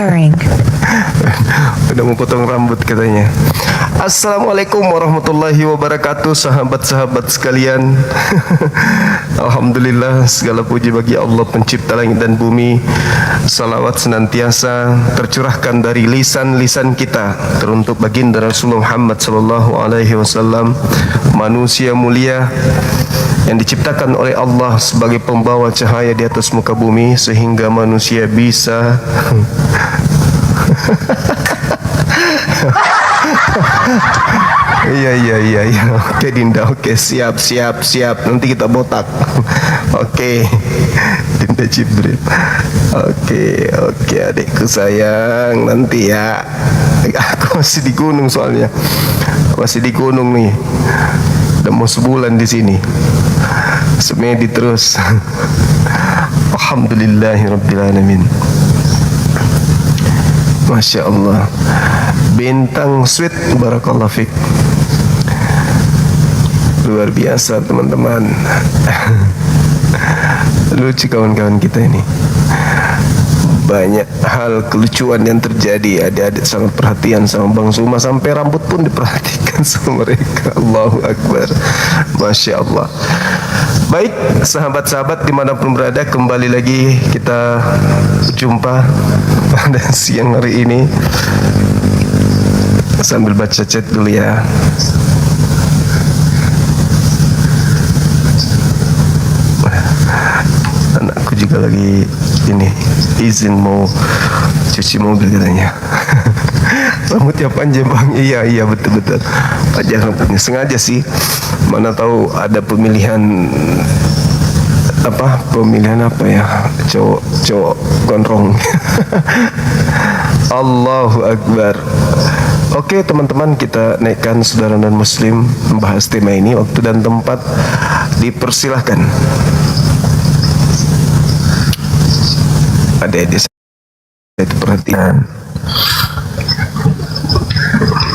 purring. Udah mau potong rambut katanya. Assalamualaikum warahmatullahi wabarakatuh, sahabat-sahabat sekalian. Alhamdulillah, segala puji bagi Allah pencipta langit dan bumi. Salawat senantiasa tercurahkan dari lisan-lisan kita teruntuk baginda Rasulullah Muhammad sallallahu alaihi wasallam, manusia mulia yang diciptakan oleh Allah sebagai pembawa cahaya di atas muka bumi, sehingga manusia bisa Iya. Oke Dinda, oke, siap. Nanti kita botak. Oke. Dinda Jibril. Oke, adikku sayang, nanti ya. Aku masih di gunung soalnya. Masih di gunung nih. Udah mau sebulan di sini. Semedi terus. Alhamdulillahirabbil alamin. Masya Allah. Bintang sweet, barakallah fik. Luar biasa teman-teman. Lucu kawan-kawan kita ini. Banyak hal kelucuan yang terjadi. Adik-adik sangat perhatian sama Bang Suma, sampai rambut pun diperhatikan sama mereka. Allahu Akbar. Masya Allah. Baik, sahabat-sahabat dimanapun berada, kembali lagi kita jumpa pada siang hari ini. Sambil baca chat dulu ya. Anakku juga lagi ini izin mau cuci mobil katanya. Rambutnya panjang bang. Iya betul. Panjang rambutnya, sengaja sih. Mana tahu ada pemilihan apa ya, cowok gondrong. Allahu Akbar. Oke teman-teman, kita naikkan saudara dan muslim membahas tema ini. Waktu dan tempat dipersilahkan. Adik-adik itu perhatian,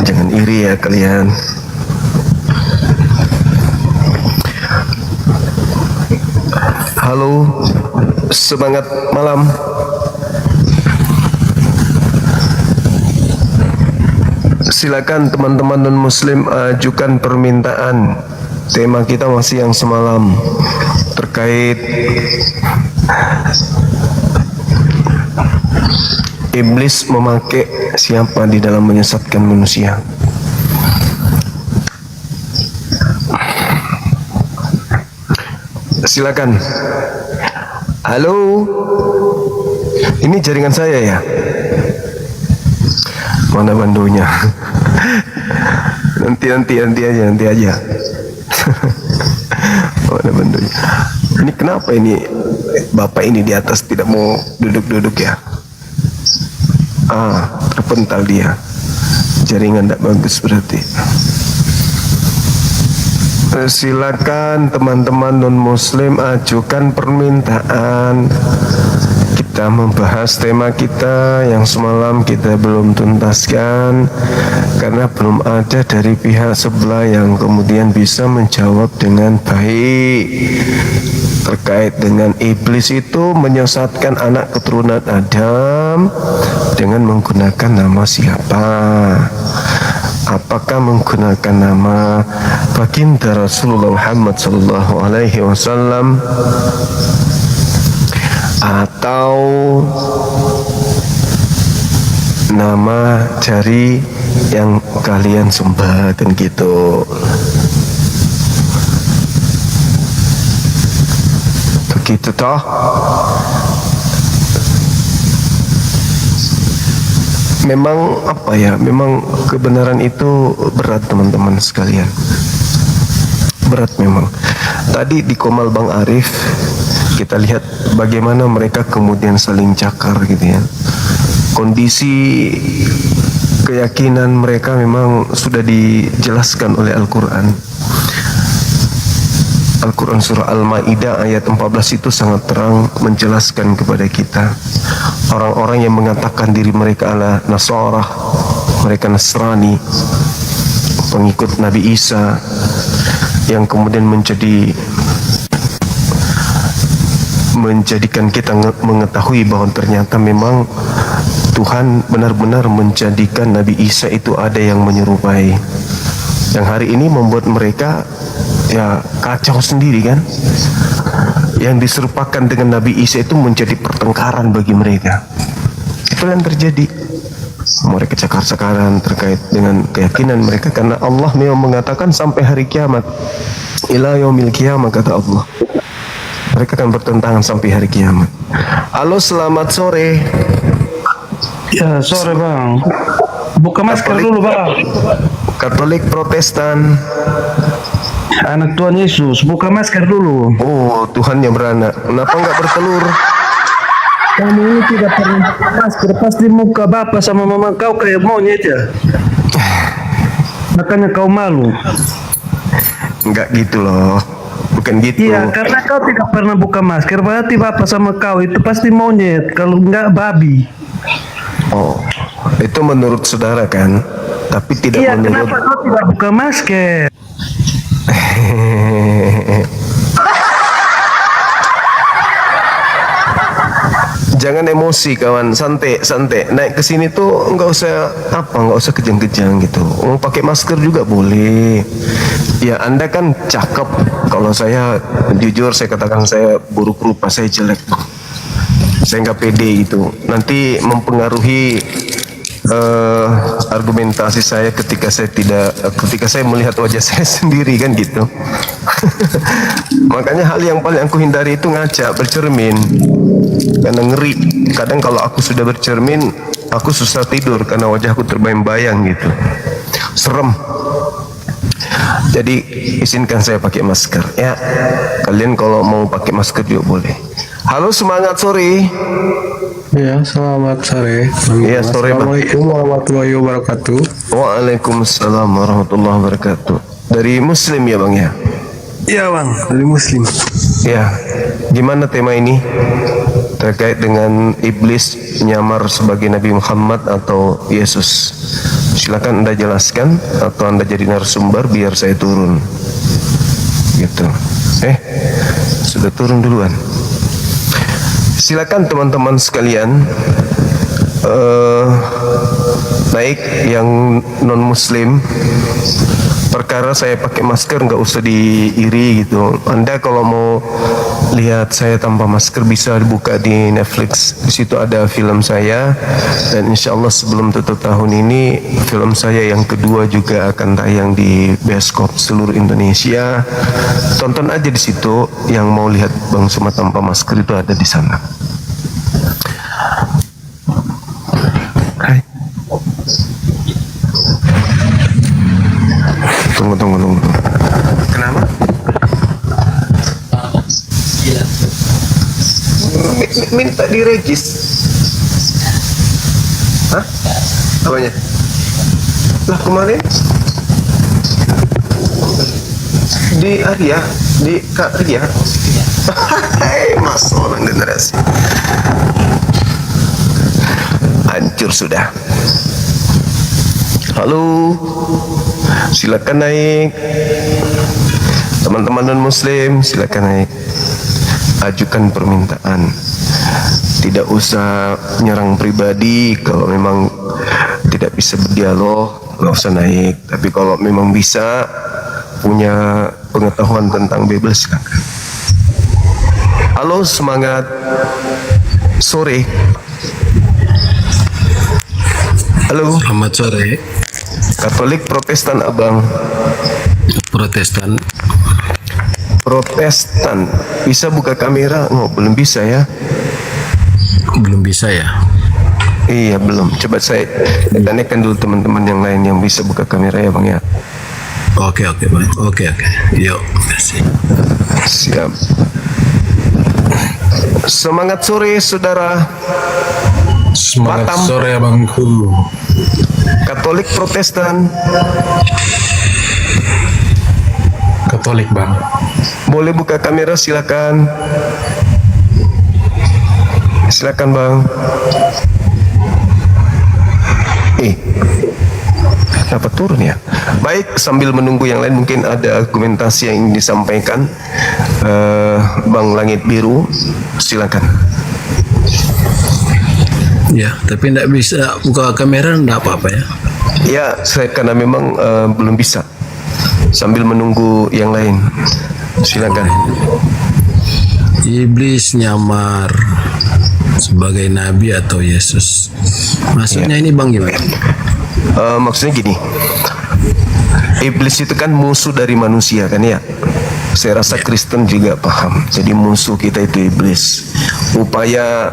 jangan iri ya kalian. Halo, semangat malam. Silakan teman-teman non muslim ajukan permintaan. Tema kita masih yang semalam terkait iblis memakai siapa di dalam menyesatkan manusia. Silakan. Halo, ini jaringan saya ya. Mana bandonya? nanti aja. Mana bandonya? Ini kenapa ini bapak ini di atas tidak mau duduk ya? Terpental dia. Jaringan tidak bagus berarti. Silakan teman-teman non muslim ajukan permintaan. Kita membahas tema kita yang semalam kita belum tuntaskan karena belum ada dari pihak sebelah yang kemudian bisa menjawab dengan baik terkait dengan iblis itu menyesatkan anak keturunan Adam dengan menggunakan nama siapa? Apakah menggunakan nama baginda Rasulullah Muhammad sallallahu alaihi wasallam atau nama dari yang kalian sembah dan gitu. Begitu toh. Memang memang kebenaran itu berat teman-teman sekalian. Berat memang. Tadi di Komal Bang Arif kita lihat bagaimana mereka kemudian saling cakar gitu ya. Kondisi keyakinan mereka memang sudah dijelaskan oleh Al-Quran. Al-Quran surah Al-Ma'idah ayat 14 itu sangat terang menjelaskan kepada kita orang-orang yang mengatakan diri mereka adalah Nasara, mereka Nasrani, pengikut Nabi Isa, yang kemudian menjadikan kita mengetahui bahwa ternyata memang Tuhan benar-benar menjadikan Nabi Isa itu ada yang menyerupai. Yang hari ini membuat mereka ya kacau sendiri kan. Yang diserupakan dengan Nabi Isa itu menjadi pertengkaran bagi mereka. Itu yang terjadi. Mereka cakar-cakaran terkait dengan keyakinan mereka, karena Allah memang mengatakan sampai hari kiamat. Ila yaumil qiyamah, kata Allah. Mereka akan bertentangan sampai hari kiamat. Halo, selamat sore. Ya, sore bang. Buka masker dulu bang. Katolik Protestan. Anak Tuhan Yesus, buka masker dulu. Oh, Tuhan yang beranak. Kenapa nggak bertelur? Kamu ini tidak pernah masker, pasti muka bapak sama mama kau kayak monyet ya. Makanya kau malu. Enggak gitu loh. Bukan gitu. Iya, karena kau tidak pernah buka masker, berarti bapak sama kau itu pasti monyet, kalau enggak babi. Oh, itu menurut saudara kan? Tapi tidak Iya, menurut. kenapa kau tidak buka masker? Jangan emosi kawan, santai santai. Naik ke sini tuh nggak usah kejang-kejang gitu. Oh, pakai masker juga boleh. Ya Anda kan cakep. Kalau saya jujur saya katakan saya buruk rupa, saya jelek. Saya nggak pede itu. Nanti mempengaruhi argumentasi saya ketika saya melihat wajah saya sendiri kan gitu. Makanya hal yang paling aku hindari itu ngaca, bercermin, karena ngeri. Kadang kalau aku sudah bercermin, aku susah tidur karena wajahku terbayang-bayang gitu, serem. Jadi izinkan saya pakai masker ya. Kalian kalau mau pakai masker juga boleh. Halo, semangat sore. Ya, selamat sore. Iya, sore, Bang. Assalamualaikum warahmatullahi wabarakatuh. Waalaikumsalam warahmatullahi wabarakatuh. Dari Muslim ya Bang ya? Ya bang, dari Muslim. Ya, gimana tema ini? Terkait dengan iblis nyamar sebagai Nabi Muhammad atau Yesus. Silakan Anda jelaskan atau Anda jadi narasumber biar saya turun. Gitu. Sudah turun duluan. Silakan teman-teman sekalian, baik yang non Muslim, perkara saya pakai masker nggak usah diiri gitu. Anda kalau mau lihat saya tanpa masker bisa dibuka di Netflix. Di situ ada film saya, dan insya Allah sebelum tutup tahun ini film saya yang kedua juga akan tayang di bioskop seluruh Indonesia. Tonton aja di situ. Yang mau lihat Bang Suma tanpa masker itu ada di sana. Hai. Tunggu. Kenapa? Minta diregis. Hah? Apanya? Lah kemarin di Arya, di Kak Ria. Mas orang generasi hancur sudah. Halo, silakan naik. Teman-teman non Muslim silakan naik. Ajukan permintaan. Tidak usah nyerang pribadi. Kalau memang tidak bisa berdialog, nggak usah naik. Tapi kalau memang bisa punya pengetahuan tentang Bible, silakan. Halo, semangat sore. Halo. Selamat sore. Katolik Protestan Abang. Protestan. Protestan. Bisa buka kamera? Oh, belum bisa ya? Belum bisa ya? Iya, belum. Coba saya tanyakan dulu teman-teman yang lain yang bisa buka kamera ya Bang ya. Oke bang. Oke. Yuk, kasih. Siap. Semangat sore saudara. Semangat Batam. sore abangku. Katolik Protestan. Katolik bang. Boleh buka kamera, silakan. Silakan Bang. Kenapa turun ya? Baik, sambil menunggu yang lain mungkin ada argumentasi yang ingin disampaikan. Bang Langit Biru, silakan. Ya, tapi tidak bisa buka kamera, tidak apa-apa ya. Ya, saya karena memang belum bisa. Sambil menunggu yang lain. Silakan. Iblis nyamar sebagai nabi atau Yesus. Maksudnya ini Bang gimana? Maksudnya gini. Iblis itu kan musuh dari manusia kan ya. Saya rasa Kristen juga paham. Jadi musuh kita itu iblis. Upaya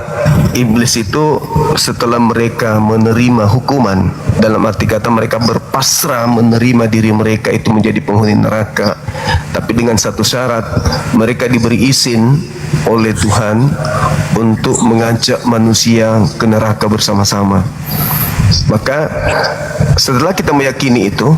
iblis itu setelah mereka menerima hukuman, dalam arti kata mereka berpasrah menerima diri mereka itu menjadi penghuni neraka, tapi dengan satu syarat, mereka diberi izin oleh Tuhan untuk mengajak manusia ke neraka bersama-sama. Maka setelah kita meyakini itu,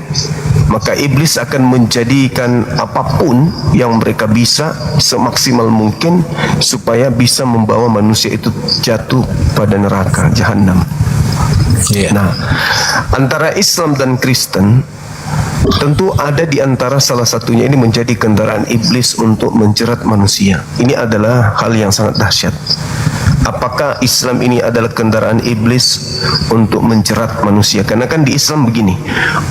maka iblis akan menjadikan apapun yang mereka bisa semaksimal mungkin supaya bisa membawa manusia itu jatuh pada neraka jahanam. Nah, antara Islam dan Kristen tentu ada di antara salah satunya ini menjadi kendaraan iblis untuk menjerat manusia. Ini adalah hal yang sangat dahsyat. Apakah Islam ini adalah kendaraan iblis untuk menjerat manusia? Karena kan di Islam begini,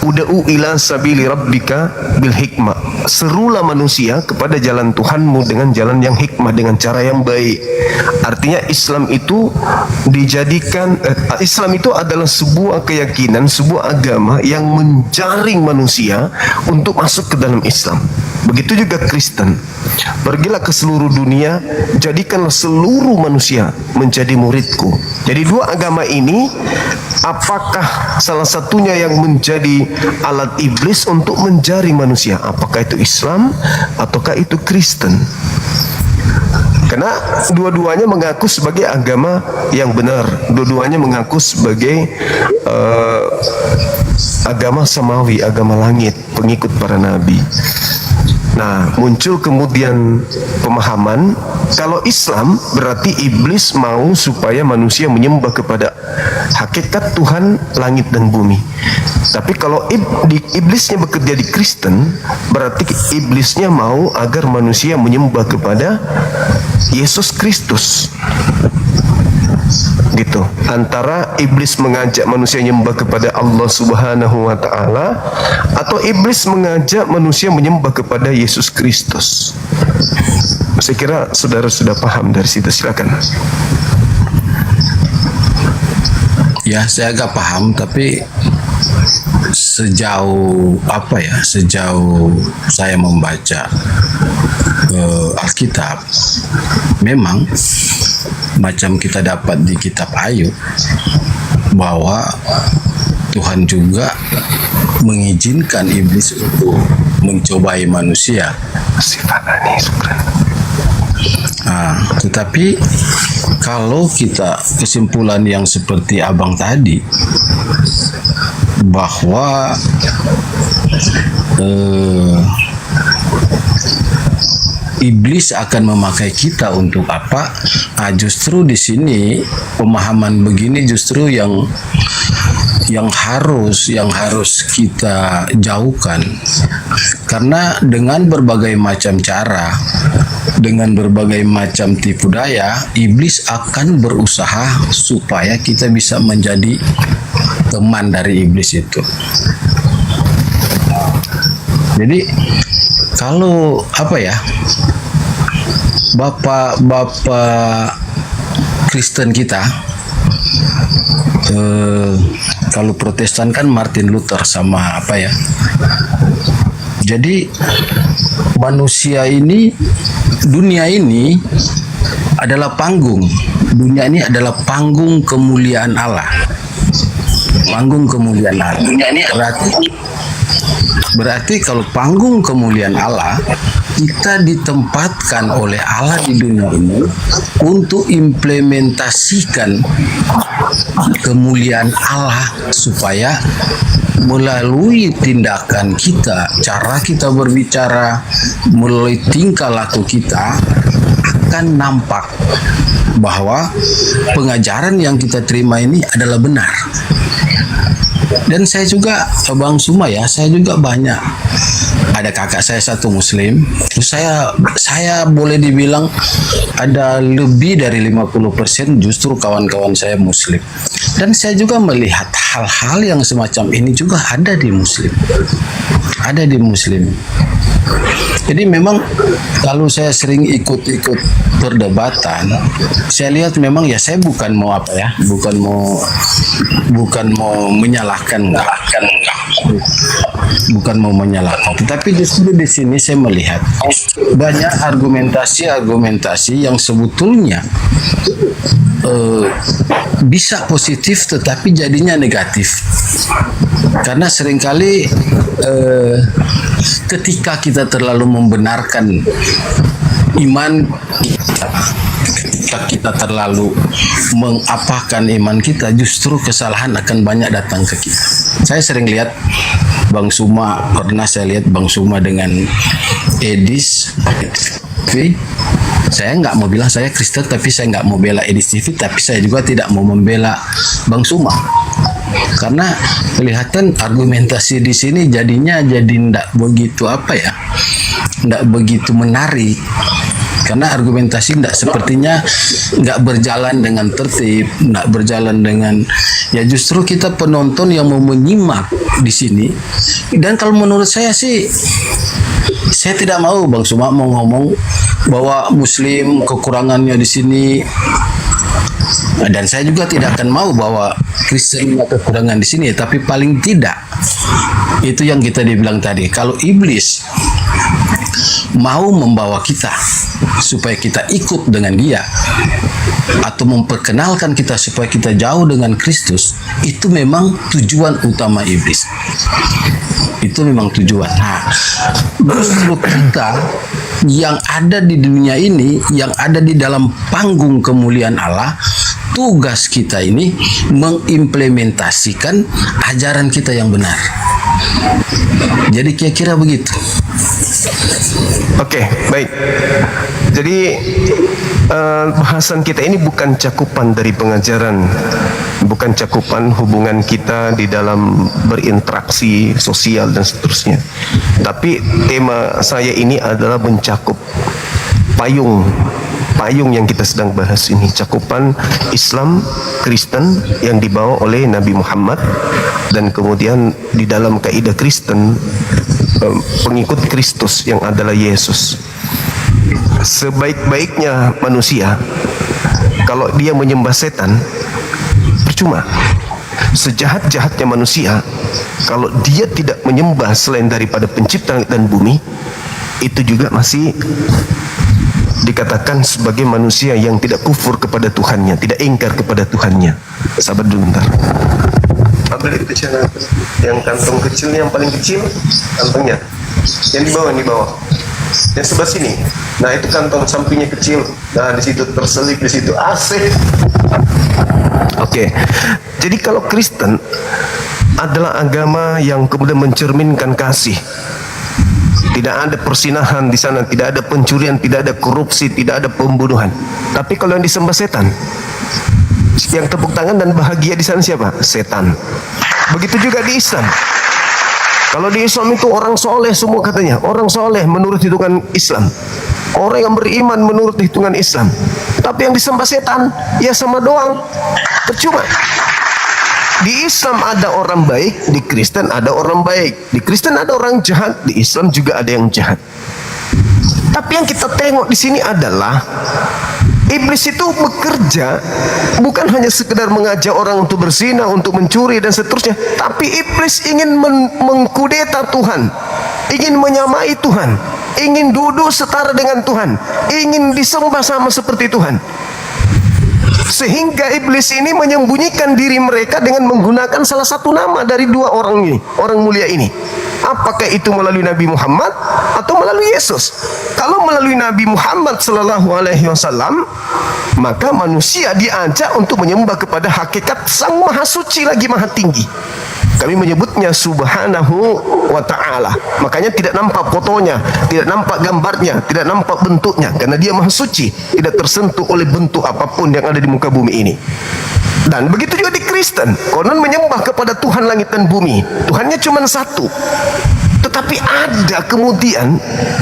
ud'u ila sabili rabbika bil hikmah. Serulah manusia kepada jalan Tuhanmu dengan jalan yang hikmah, dengan cara yang baik. Artinya Islam itu dijadikan Islam itu adalah sebuah keyakinan, sebuah agama yang menjaring manusia untuk masuk ke dalam Islam. Begitu juga Kristen. Pergilah ke seluruh dunia, jadikanlah seluruh manusia menjadi muridku. Jadi dua agama ini, apakah salah satunya yang menjadi alat iblis untuk menjaring manusia? Apakah itu Islam ataukah itu Kristen? Karena dua-duanya mengaku sebagai agama yang benar, dua-duanya mengaku sebagai agama samawi, agama langit, pengikut para nabi. Nah, muncul kemudian pemahaman kalau Islam berarti iblis mau supaya manusia menyembah kepada hakikat Tuhan langit dan bumi. Tapi kalau iblisnya bekerja di Kristen, berarti iblisnya mau agar manusia menyembah kepada Yesus Kristus. Gitu. Antara iblis mengajak manusia menyembah kepada Allah Subhanahu wa taala atau iblis mengajak manusia menyembah kepada Yesus Kristus. Saya kira saudara sudah paham dari situ. Silakan. Ya, saya agak paham, tapi sejauh saya membaca Alkitab, memang macam kita dapat di kitab Ayub bahwa Tuhan juga mengizinkan iblis untuk mencobai manusia. Tetapi kalau kita kesimpulan yang seperti abang tadi, bahwa iblis akan memakai kita untuk apa? Justru di sini pemahaman begini justru yang harus kita jauhkan, karena dengan berbagai macam cara, dengan berbagai macam tipu daya, iblis akan berusaha supaya kita bisa menjadi teman dari iblis itu. Jadi kalau bapak Kristen kita, kalau Protestan kan Martin Luther sama jadi manusia ini, dunia ini adalah panggung. Dunia ini adalah panggung kemuliaan Allah. Panggung kemuliaan Allah. Berarti kalau panggung kemuliaan Allah, kita ditempatkan oleh Allah di dunia ini untuk implementasikan kemuliaan Allah, supaya melalui tindakan kita, cara kita berbicara, melalui tingkah laku kita akan nampak bahwa pengajaran yang kita terima ini adalah benar. Dan saya juga, Bang Suma ya, saya juga banyak, ada kakak saya satu muslim, terus saya boleh dibilang ada lebih dari 50% justru kawan-kawan saya muslim. Dan saya juga melihat hal-hal yang semacam ini juga ada di muslim. Ada di muslim. Jadi memang kalau saya sering ikut-ikut perdebatan, saya lihat memang ya saya bukan mau apa ya, bukan mau menyalahkan, bukan mau menyalahkan. Tetapi justru di sini saya melihat banyak argumentasi yang sebetulnya bisa positif tetapi jadinya negatif. Karena seringkali ketika kita terlalu membenarkan iman kita, ketika kita terlalu mengapakan iman kita, justru kesalahan akan banyak datang ke kita. Saya sering lihat Bang Suma, pernah saya lihat Bang Suma dengan Edis TV. Saya nggak mau bilang saya Kristen, tapi saya nggak mau bela Edis TV, tapi saya juga tidak mau membela Bang Suma. Karena kelihatan argumentasi di sini jadinya jadi ndak begitu apa ya, ndak begitu menarik. Karena argumentasi ndak sepertinya nggak berjalan dengan tertib, ndak berjalan dengan, ya justru kita penonton yang mau menyimak di sini. Dan kalau menurut saya sih, saya tidak mau Bang Suma mau ngomong bahwa Muslim kekurangannya di sini. Dan saya juga tidak akan mau bahwa Kristen punya kekurangan di sini, tapi paling tidak itu yang kita dibilang tadi. Kalau iblis mau membawa kita supaya kita ikut dengan dia atau memperkenalkan kita supaya kita jauh dengan Kristus, itu memang tujuan utama iblis. Itu memang tujuan. Nah, justru kita yang ada di dunia ini, yang ada di dalam panggung kemuliaan Allah, tugas kita ini mengimplementasikan ajaran kita yang benar. Jadi kira-kira begitu. Oke, baik. Jadi bahasan kita ini bukan cakupan dari pengajaran, bukan cakupan hubungan kita di dalam berinteraksi sosial dan seterusnya. Tapi tema saya ini adalah mencakup payung yang kita sedang bahas ini, cakupan Islam, Kristen yang dibawa oleh Nabi Muhammad, dan kemudian di dalam kaidah Kristen pengikut Kristus yang adalah Yesus. Sebaik-baiknya manusia, kalau dia menyembah setan, percuma. Sejahat-jahatnya manusia, kalau dia tidak menyembah selain daripada pencipta langit dan bumi, itu juga masih dikatakan sebagai manusia yang tidak kufur kepada Tuhannya, tidak ingkar kepada Tuhannya. Sabar dulu bentar. Ambil itu cara yang kantong kecilnya, yang paling kecil kantongnya, yang di bawah, yang sebelah sini. Nah itu kantong sampingnya kecil. Nah di situ terselip, di situ asik. Oke. Jadi kalau Kristen adalah agama yang kemudian mencerminkan kasih. Tidak ada persinahan di sana, tidak ada pencurian, tidak ada korupsi, tidak ada pembunuhan. Tapi kalau yang disembah setan, yang tepuk tangan dan bahagia di sana siapa? Setan. Begitu juga di Islam. Kalau di Islam itu orang soleh semua katanya, orang soleh menurut hitungan Islam, orang yang beriman menurut hitungan Islam. Tapi yang disembah setan, ya sama doang, percuma. Di Islam ada orang baik, di Kristen ada orang baik, di Kristen ada orang jahat, di Islam juga ada yang jahat. Tapi yang kita tengok di sini adalah iblis itu bekerja bukan hanya sekedar mengajak orang untuk berzina, untuk mencuri dan seterusnya, tapi iblis ingin mengkudeta Tuhan, ingin menyamai Tuhan, ingin duduk setara dengan Tuhan, ingin disembah sama seperti Tuhan. Sehingga iblis ini menyembunyikan diri mereka dengan menggunakan salah satu nama dari dua orang ini, orang mulia ini. Apakah itu melalui Nabi Muhammad atau melalui Yesus? Kalau melalui Nabi Muhammad sallallahu alaihi wasallam, maka manusia diajak untuk menyembah kepada hakikat Sang Maha Suci lagi Maha Tinggi. Kami menyebutnya subhanahu wa ta'ala. Makanya tidak nampak fotonya, tidak nampak gambarnya, tidak nampak bentuknya, karena dia Maha Suci, tidak tersentuh oleh bentuk apapun yang ada di muka bumi ini. Dan begitu juga di Kristen, konon menyembah kepada Tuhan langit dan bumi. Tuhannya cuma satu. Tetapi ada kemudian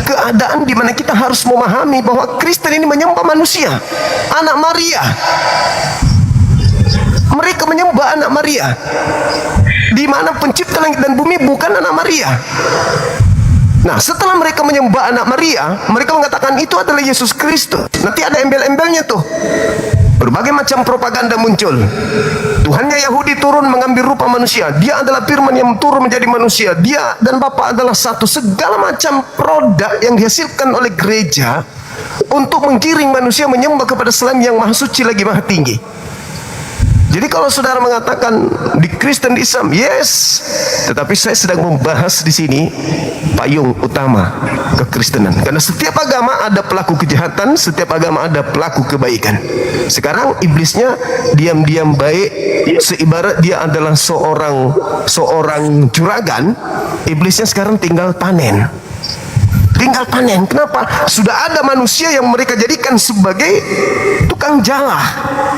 keadaan di mana kita harus memahami bahwa Kristen ini menyembah manusia, anak Maria. Mereka menyembah anak Maria, di mana pencipta langit dan bumi bukan anak Maria. Nah, setelah mereka menyembah anak Maria, mereka mengatakan itu adalah Yesus Kristus. Nanti ada embel-embelnya tuh. Berbagai macam propaganda muncul. Tuhannya Yahudi turun mengambil rupa manusia. Dia adalah firman yang turun menjadi manusia. Dia dan Bapa adalah satu. Segala macam produk yang dihasilkan oleh gereja untuk menggiring manusia menyembah kepada selain yang maha suci lagi maha tinggi. Jadi kalau saudara mengatakan di Kristen di Islam, yes, tetapi saya sedang membahas di sini payung utama kekristenan. Karena setiap agama ada pelaku kejahatan, setiap agama ada pelaku kebaikan. Sekarang iblisnya diam-diam baik, seibarat dia adalah seorang juragan. Iblisnya sekarang tinggal panen. Tinggal panen. Kenapa? Sudah ada manusia yang mereka jadikan sebagai tukang jala,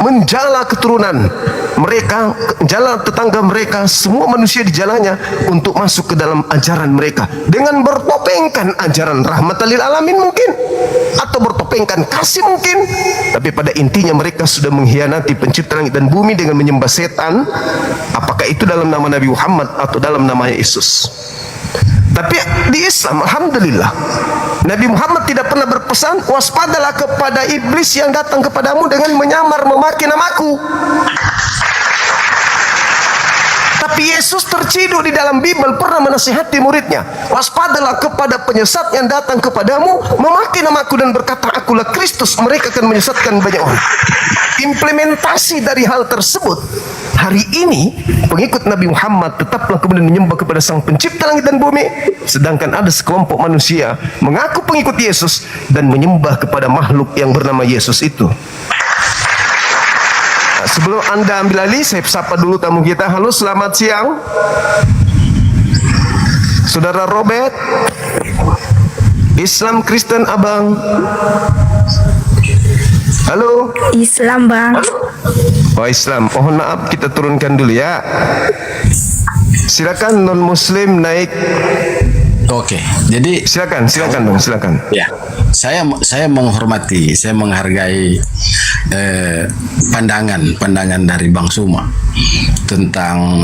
menjala keturunan mereka, jala tetangga mereka, semua manusia di jalannya untuk masuk ke dalam ajaran mereka dengan bertopengkan ajaran rahmatan lil alamin mungkin, atau bertopengkan kasih mungkin. Tapi pada intinya mereka sudah mengkhianati pencipta langit dan bumi dengan menyembah setan, apakah itu dalam nama Nabi Muhammad atau dalam nama Yesus. Tapi di Islam, alhamdulillah, Nabi Muhammad tidak pernah berpesan waspadalah kepada iblis yang datang kepadamu dengan menyamar memaki namaku. Tapi Yesus terciduk di dalam Bible pernah menasihati muridnya, waspadalah kepada penyesat yang datang kepadamu memaki namaku dan berkata akulah Kristus, mereka akan menyesatkan banyak orang. Implementasi dari hal tersebut, hari ini pengikut Nabi Muhammad tetaplah kemudian menyembah kepada sang pencipta langit dan bumi, sedangkan ada sekelompok manusia mengaku pengikut Yesus dan menyembah kepada makhluk yang bernama Yesus itu. Nah, sebelum Anda ambil alih, saya sapa dulu tamu kita. Halo, selamat siang Saudara Robert, Islam Kristen Abang. Halo. Islam, Bang. Oh, Islam. Mohon maaf, kita turunkan dulu ya. Silakan non muslim naik. Oke, jadi Silakan Bang, silakan. ya, saya menghormati, saya menghargai pandangan dari Bang Suma tentang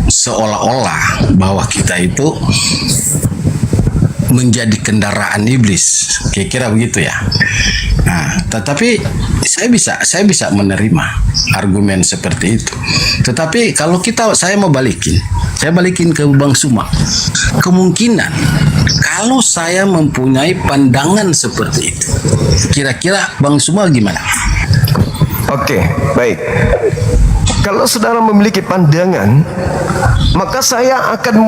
seolah-olah bahwa kita itu menjadi kendaraan iblis, kira-kira begitu ya. Nah, tetapi saya bisa menerima argumen seperti itu. Tetapi kalau saya balikin ke Bang Suma. Kemungkinan kalau saya mempunyai pandangan seperti itu, kira-kira Bang Suma gimana? Oke, baik. Kalau saudara memiliki pandangan, maka saya akan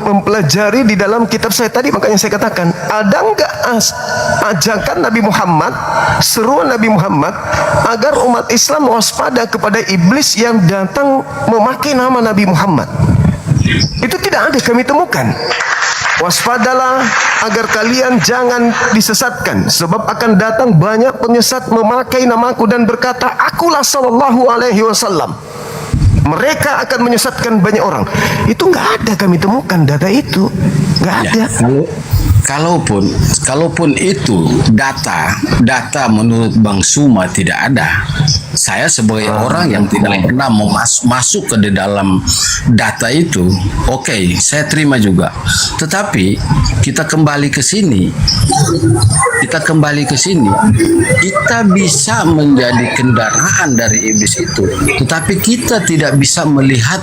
mempelajari di dalam kitab saya tadi. Makanya saya katakan, ada enggak ajakan Nabi Muhammad, seruan Nabi Muhammad agar umat Islam waspada kepada iblis yang datang memakai nama Nabi Muhammad? Itu tidak ada kami temukan. Waspadalah agar kalian jangan disesatkan, sebab akan datang banyak penyesat memakai namaku dan berkata akulah sallallahu alaihi wasallam. Mereka akan menyesatkan banyak orang. Itu nggak ada kami temukan data itu, nggak ada. Kalaupun itu data menurut Bang Suma tidak ada, saya sebagai orang yang tidak pernah masuk ke dalam data itu, oke, saya terima juga. Tetapi kita kembali ke sini, kita bisa menjadi kendaraan dari iblis itu, tetapi kita tidak bisa melihat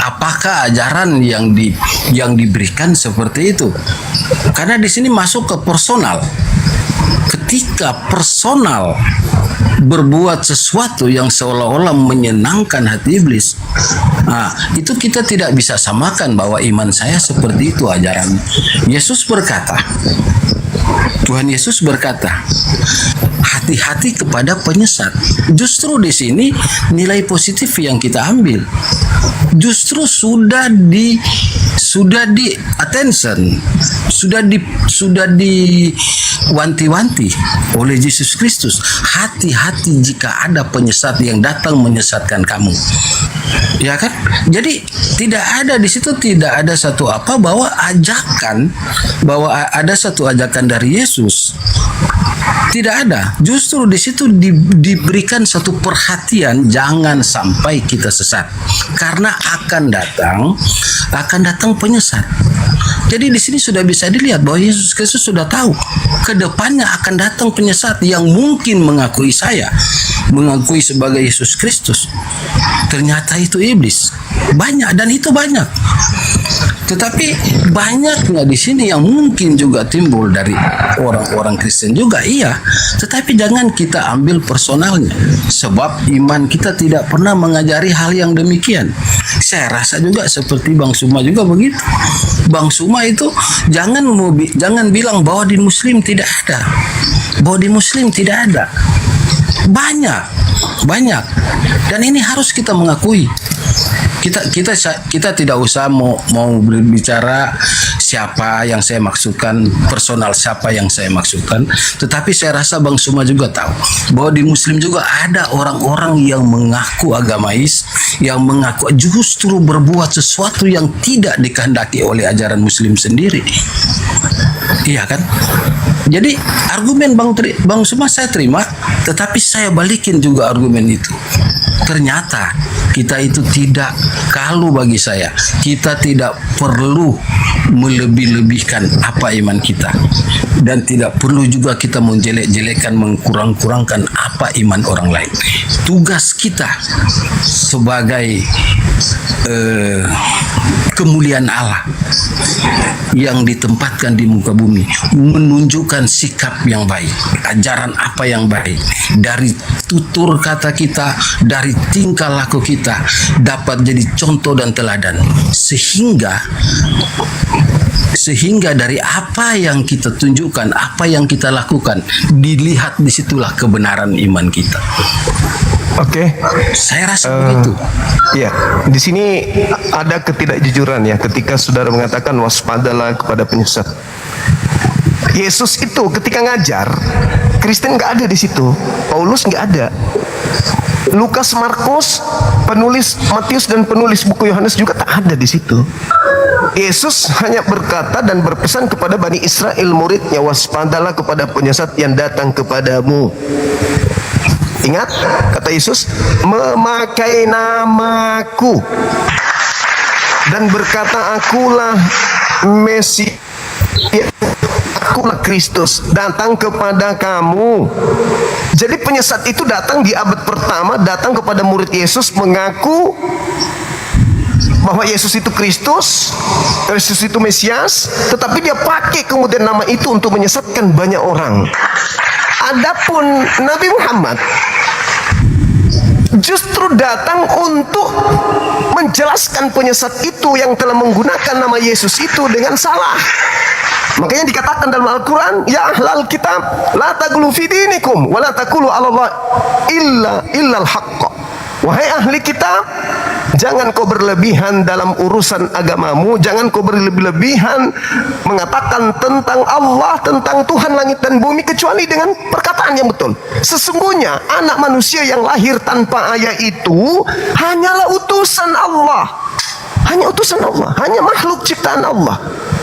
apakah ajaran yang diberikan seperti itu. Karena di sini masuk ke personal. Ketika personal berbuat sesuatu yang seolah-olah menyenangkan hati iblis, nah, itu kita tidak bisa samakan bahwa iman saya seperti itu ajaran. Tuhan Yesus berkata, hati-hati kepada penyesat. Justru di sini nilai positif yang kita ambil. Justru sudah di attention, sudah wanti-wanti oleh Yesus Kristus, hati-hati jika ada penyesat yang datang menyesatkan kamu. Ya kan? Jadi tidak ada di situ, tidak ada satu apa bahwa ada satu ajakan dari Yesus. Tidak ada. Justru di situ diberikan satu perhatian, jangan sampai kita sesat. Karena akan datang penyesat. Jadi di sini sudah bisa dilihat bahwa Yesus Kristus sudah tahu ke depannya akan datang penyesat yang mungkin mengakui sebagai Yesus Kristus. Ternyata itu iblis. Banyak, dan itu banyak. Tetapi banyaknya di sini yang mungkin juga timbul dari orang-orang Kristen juga, iya. Tetapi jangan kita ambil personalnya, sebab iman kita tidak pernah mengajari hal yang demikian. Saya rasa juga seperti Bang Suma juga begitu. Bang Suma itu jangan bilang bahwa di Muslim tidak ada, bahwa di Muslim tidak ada. Banyak, dan ini harus kita mengakui. Kita tidak usah mau berbicara siapa yang saya maksudkan, personal siapa yang saya maksudkan, tetapi saya rasa Bang Suma juga tahu bahwa di Muslim juga ada orang-orang yang mengaku agamais, yang mengaku justru berbuat sesuatu yang tidak dikehendaki oleh ajaran Muslim sendiri. Iya kan? Jadi argumen Bang Suma saya terima, tetapi saya balikin juga argumen itu. Ternyata kita itu tidak, kalau bagi saya, kita tidak perlu melebih-lebihkan apa iman kita, dan tidak perlu juga kita menjelek-jelekkan, mengkurang-kurangkan apa iman orang lain. Tugas kita sebagai kemuliaan Allah yang ditempatkan di muka bumi, menunjukkan sikap yang baik, ajaran apa yang baik, dari tutur kata kita, dari tingkah laku kita, dapat jadi contoh dan teladan, sehingga dari apa yang kita tunjukkan, apa yang kita lakukan, dilihat disitulah kebenaran iman kita. Oke. Saya rasa begitu. Ya, di sini ada ketidakjujuran ya ketika saudara mengatakan waspadalah kepada penyesat. Yesus itu ketika ngajar, Kristen nggak ada di situ, Paulus nggak ada, Lukas, Markus, penulis Matius dan penulis buku Yohanes juga tak ada di situ. Yesus hanya berkata dan berpesan kepada Bani Israel muridnya, waspadalah kepada penyesat yang datang kepadamu. Ingat kata Yesus, memakai namaku dan berkata, akulah Mesias, akulah Kristus, datang kepada kamu. Jadi penyesat itu datang di abad pertama, datang kepada murid Yesus, mengaku bahwa Yesus itu Kristus, Yesus itu Mesias, tetapi dia pakai kemudian nama itu untuk menyesatkan banyak orang. Adapun Nabi Muhammad justru datang untuk menjelaskan penyesat itu yang telah menggunakan nama Yesus itu dengan salah. Makanya dikatakan dalam Al-Quran, ya ahlal kitab, la taglu fi dinikum, wa la taqulu 'ala Allah illal haqq. Wahai ahli kitab, jangan kau berlebihan dalam urusan agamamu, jangan kau berlebihan mengatakan tentang Allah, tentang Tuhan langit dan bumi, kecuali dengan perkataan yang betul. Sesungguhnya anak manusia yang lahir tanpa ayah itu hanyalah utusan Allah. Hanya utusan Allah, hanya makhluk ciptaan Allah.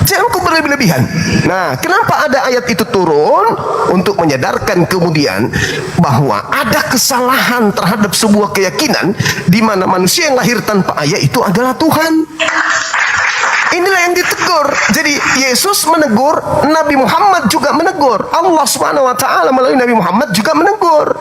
Jangan kau berlebih-lebihan. Nah, kenapa ada ayat itu turun? Untuk menyadarkan kemudian bahwa ada kesalahan terhadap sebuah keyakinan di mana manusia yang lahir tanpa ayah itu adalah Tuhan. Inilah yang ditegur. Jadi Yesus menegur, Nabi Muhammad juga menegur, Allah Subhanahu wa taala melalui Nabi Muhammad juga menegur.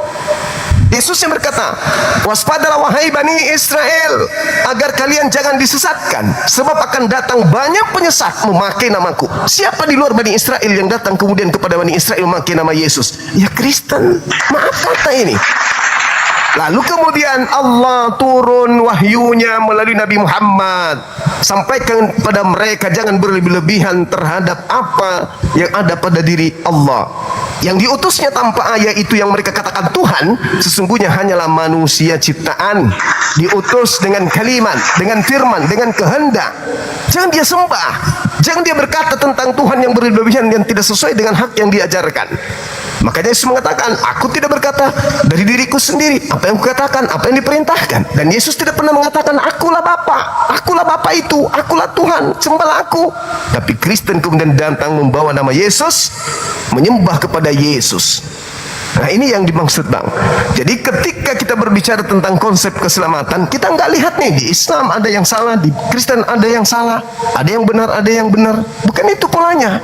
Yesus yang berkata, waspadalah wahai Bani Israel, agar kalian jangan disesatkan, sebab akan datang banyak penyesat memakai namaku. Siapa di luar Bani Israel yang datang kemudian kepada Bani Israel memakai nama Yesus? Ya Kristen. Maaf kata ini. Lalu kemudian Allah turun wahyunya melalui Nabi Muhammad, sampaikan pada mereka jangan berlebih-lebihan terhadap apa yang ada pada diri Allah. Yang diutusnya tanpa ayat itu yang mereka katakan Tuhan, sesungguhnya hanyalah manusia ciptaan, diutus dengan kalimat, dengan firman, dengan kehendak. Jangan dia sembah, jangan dia berkata tentang Tuhan yang berlebihan yang tidak sesuai dengan hak yang diajarkan. Makanya Yesus mengatakan, aku tidak berkata dari diriku sendiri, apa yang kukatakan, apa yang diperintahkan. Dan Yesus tidak pernah mengatakan, akulah Bapa itu, akulah Tuhan, sembahlah aku. Tapi Kristen kemudian datang membawa nama Yesus, menyembah kepada Yesus. Nah, ini yang dimaksud, Bang. Jadi ketika kita berbicara tentang konsep keselamatan, kita nggak lihat nih di Islam ada yang salah, di Kristen ada yang salah, ada yang benar, ada yang benar. Bukan itu polanya.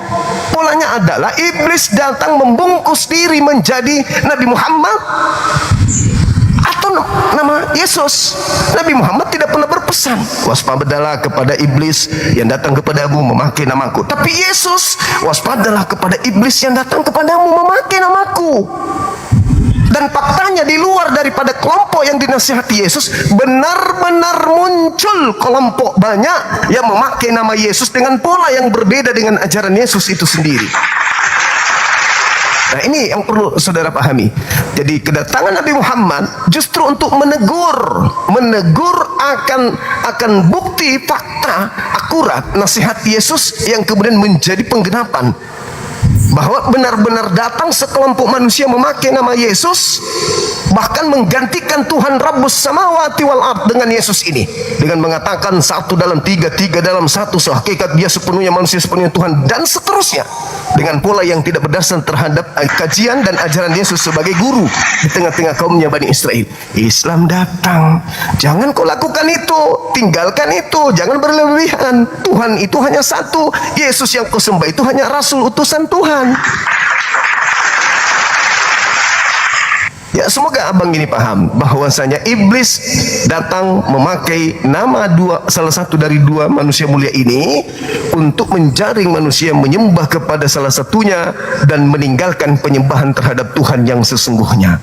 Polanya adalah iblis datang membungkus diri menjadi Nabi Muhammad atau nama Yesus. Nabi Muhammad tidak pernah berpesan, waspadalah kepada iblis yang datang kepadamu memakai namaku. Tapi Yesus, waspadalah kepada iblis yang datang kepadamu memakai namaku. Dan faktanya di luar daripada kelompok yang dinasihati Yesus, benar-benar muncul kelompok banyak yang memakai nama Yesus dengan pola yang berbeda dengan ajaran Yesus itu sendiri. Nah, ini yang perlu saudara pahami. Jadi kedatangan Nabi Muhammad justru untuk menegur akan bukti fakta akurat nasihat Yesus yang kemudian menjadi penggenapan, bahwa benar-benar datang sekelompok manusia memakai nama Yesus, bahkan menggantikan Tuhan Rabbus Samawati wal Ard dengan Yesus ini, dengan mengatakan satu dalam tiga, tiga dalam satu, sehakikat dia sepenuhnya manusia, sepenuhnya Tuhan, dan seterusnya, dengan pola yang tidak berdasar terhadap kajian dan ajaran Yesus sebagai guru di tengah-tengah kaumnya Bani Israel. Islam datang, jangan kau lakukan itu, tinggalkan itu, jangan berlebihan. Tuhan itu hanya satu, Yesus yang kau sembah itu hanya Rasul utusan Tuhan. Ya, semoga abang ini paham bahwasanya iblis datang memakai nama salah satu dari dua manusia mulia ini untuk menjaring manusia menyembah kepada salah satunya dan meninggalkan penyembahan terhadap Tuhan yang sesungguhnya.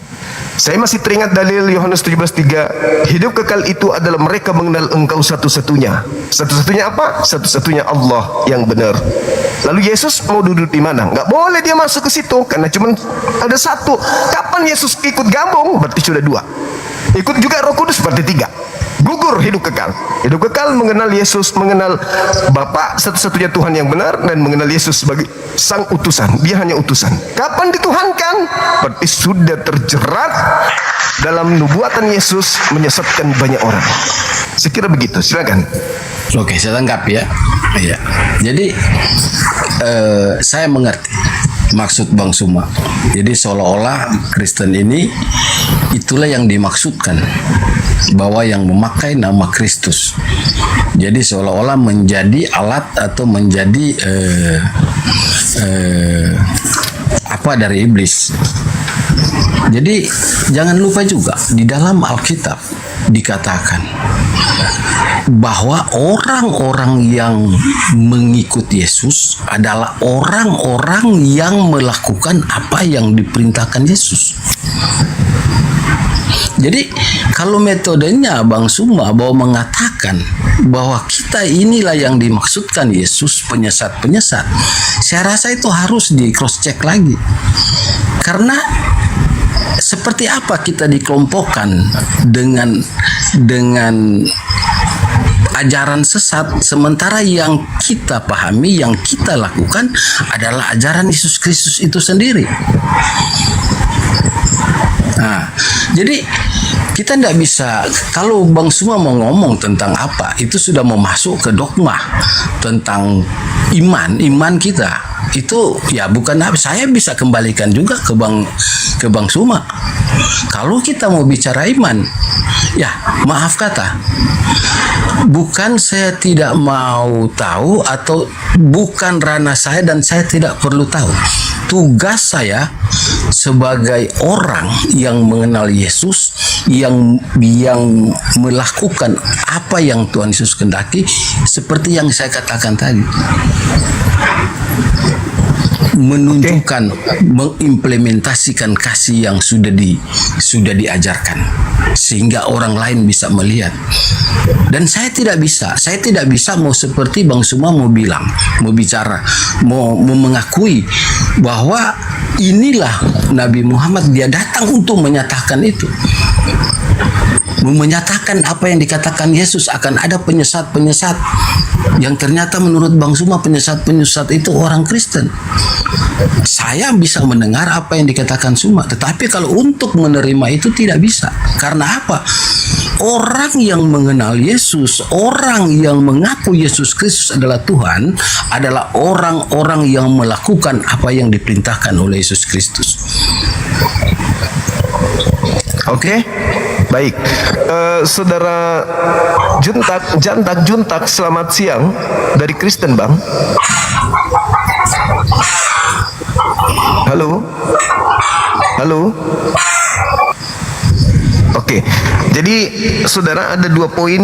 Saya masih teringat dalil Yohanes 17:3, hidup kekal itu adalah mereka mengenal engkau satu-satunya. Satu-satunya apa? Satu-satunya Allah yang benar. Lalu Yesus mau duduk di mana? Nggak boleh dia masuk ke situ karena cuma ada satu. Kapan Yesus ikut gabung? Berarti sudah dua. Ikut juga Roh Kudus berarti tiga. Gugur hidup kekal. Hidup kekal mengenal Yesus, mengenal Bapa satu-satunya Tuhan yang benar, dan mengenal Yesus sebagai sang utusan. Dia hanya utusan. Kapan dituhankan? Berarti sudah terjerat dalam nubuatan Yesus menyesatkan banyak orang. Sekira begitu. Silakan. Oke, saya tangkap ya. Iya. Jadi saya mengerti maksud Bang Suma. Jadi seolah-olah Kristen ini itulah yang dimaksudkan, bahwa yang memakai nama Kristus. Jadi seolah-olah menjadi alat atau menjadi apa dari iblis. Jadi jangan lupa juga di dalam Alkitab dikatakan bahwa orang-orang yang mengikut Yesus adalah orang-orang yang melakukan apa yang diperintahkan Yesus. Jadi kalau metodenya Bang Suma bahwa mengatakan bahwa kita inilah yang dimaksudkan Yesus penyesat-penyesat, saya rasa itu harus di cross check lagi. Karena seperti apa kita dikelompokkan dengan ajaran sesat, sementara yang kita pahami, yang kita lakukan adalah ajaran Yesus Kristus itu sendiri. Nah, jadi kita tidak bisa, kalau Bang Suma mau ngomong tentang apa, itu sudah mau masuk ke dogma tentang iman kita. Itu ya bukan apa, saya bisa kembalikan juga ke Bang Suma. Kalau kita mau bicara iman, ya maaf kata, bukan saya tidak mau tahu atau bukan ranah saya dan saya tidak perlu tahu. Tugas saya sebagai orang yang mengenal Yesus, yang melakukan apa yang Tuhan Yesus kehendaki, seperti yang saya katakan tadi, menunjukkan, mengimplementasikan kasih yang sudah diajarkan. sehingga orang lain bisa melihat. Dan saya tidak bisa mau seperti Bang Suma mau bilang, mau bicara, mau mengakui bahwa inilah Nabi Muhammad, dia datang untuk menyatakan itu. Menyatakan apa yang dikatakan Yesus, akan ada penyesat-penyesat yang ternyata menurut Bang Suma penyesat-penyesat itu orang Kristen. Saya bisa mendengar apa yang dikatakan Suma, tetapi kalau untuk menerima itu tidak bisa. Karena apa? Orang yang mengenal Yesus, orang yang mengaku Yesus Kristus adalah Tuhan, adalah orang-orang yang melakukan apa yang diperintahkan oleh Yesus Kristus. Oke, baik. Saudara Jantak, selamat siang dari Kristen, Bang. Halo. Oke, jadi saudara, ada 2 poin: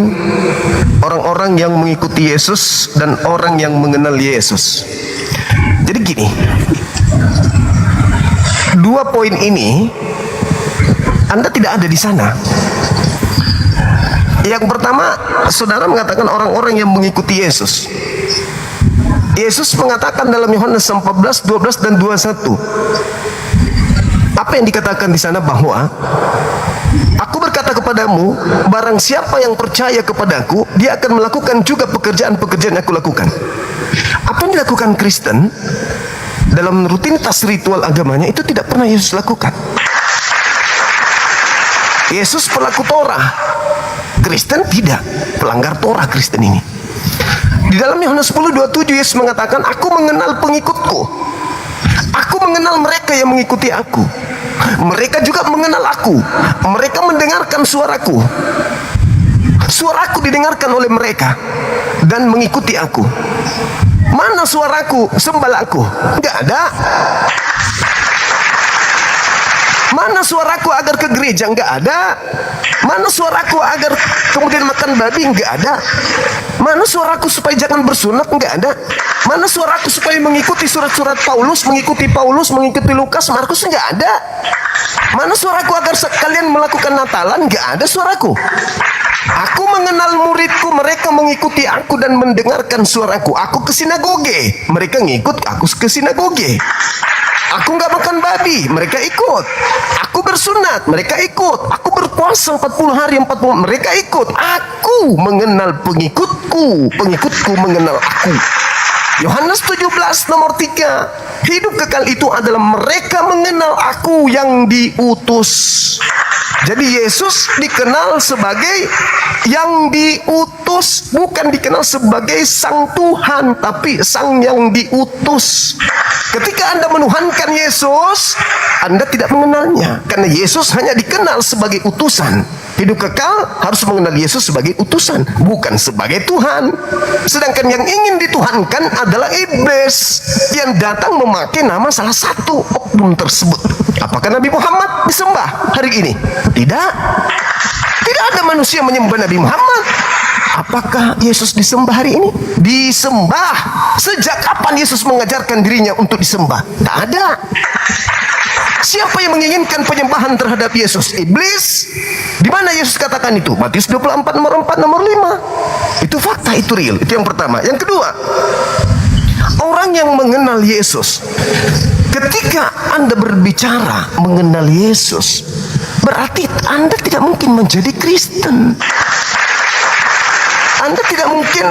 orang-orang yang mengikuti Yesus dan orang yang mengenal Yesus. Jadi gini, 2 poin ini Anda tidak ada di sana. Yang pertama, saudara mengatakan orang-orang yang mengikuti Yesus. Yesus mengatakan dalam Yohanes 14, 12 dan 21. Apa yang dikatakan di sana? Bahwa Aku berkata kepadamu, barang siapa yang percaya kepadaku, dia akan melakukan juga pekerjaan-pekerjaan yang aku lakukan. Apa yang dilakukan Kristen dalam rutinitas ritual agamanya itu tidak pernah Yesus lakukan. Yesus pelaku Torah, Kristen tidak, pelanggar Torah Kristen ini. Di dalam Yohanes 10:27 Yesus mengatakan, aku mengenal pengikutku, aku mengenal mereka yang mengikuti aku, mereka juga mengenal aku, mereka mendengarkan suaraku, suaraku didengarkan oleh mereka dan mengikuti aku. Mana suaraku? Sembahlah aku. Enggak ada. Mana suaraku agar ke gereja? Enggak ada. Mana suaraku agar kemudian makan babi? Enggak ada. Mana suaraku supaya jangan bersunat? Enggak ada. Mana suaraku supaya mengikuti surat-surat Paulus, mengikuti Lukas, Markus? Enggak ada. Mana suaraku agar kalian melakukan Natalan? Enggak ada suaraku. Aku mengenal muridku, mereka mengikuti aku dan mendengarkan suaraku. Aku ke sinagoge, mereka ngikut aku ke sinagoge. Aku nggak makan babi, mereka ikut. Aku bersunat, mereka ikut. Aku berpuasa 40 hari 40, mereka ikut. Aku mengenal pengikutku, pengikutku mengenal aku. Yohanes 17 nomor 3. Hidup kekal itu adalah mereka mengenal aku yang diutus. Jadi Yesus dikenal sebagai yang diutus, bukan dikenal sebagai Sang Tuhan, tapi Sang yang diutus. Ketika Anda menuhankan Yesus, Anda tidak mengenalnya, karena Yesus hanya dikenal sebagai utusan. Hidup kekal harus mengenal Yesus sebagai utusan, bukan sebagai Tuhan. Sedangkan yang ingin dituhankan adalah iblis yang datang memakai nama salah satu oknum tersebut. Apakah Nabi Muhammad disembah hari ini? Tidak. Tidak ada manusia menyembah Nabi Muhammad. Apakah Yesus disembah hari ini? Disembah. Sejak kapan Yesus mengajarkan dirinya untuk disembah? Tak ada. Siapa yang menginginkan penyembahan terhadap Yesus? Iblis. Di mana Yesus katakan itu? Matius 24 nomor 4 nomor 5. Itu fakta, itu real. Itu yang pertama. Yang kedua, orang yang mengenal Yesus. Ketika Anda berbicara mengenal Yesus, berarti Anda tidak mungkin menjadi Kristen. Anda tidak mungkin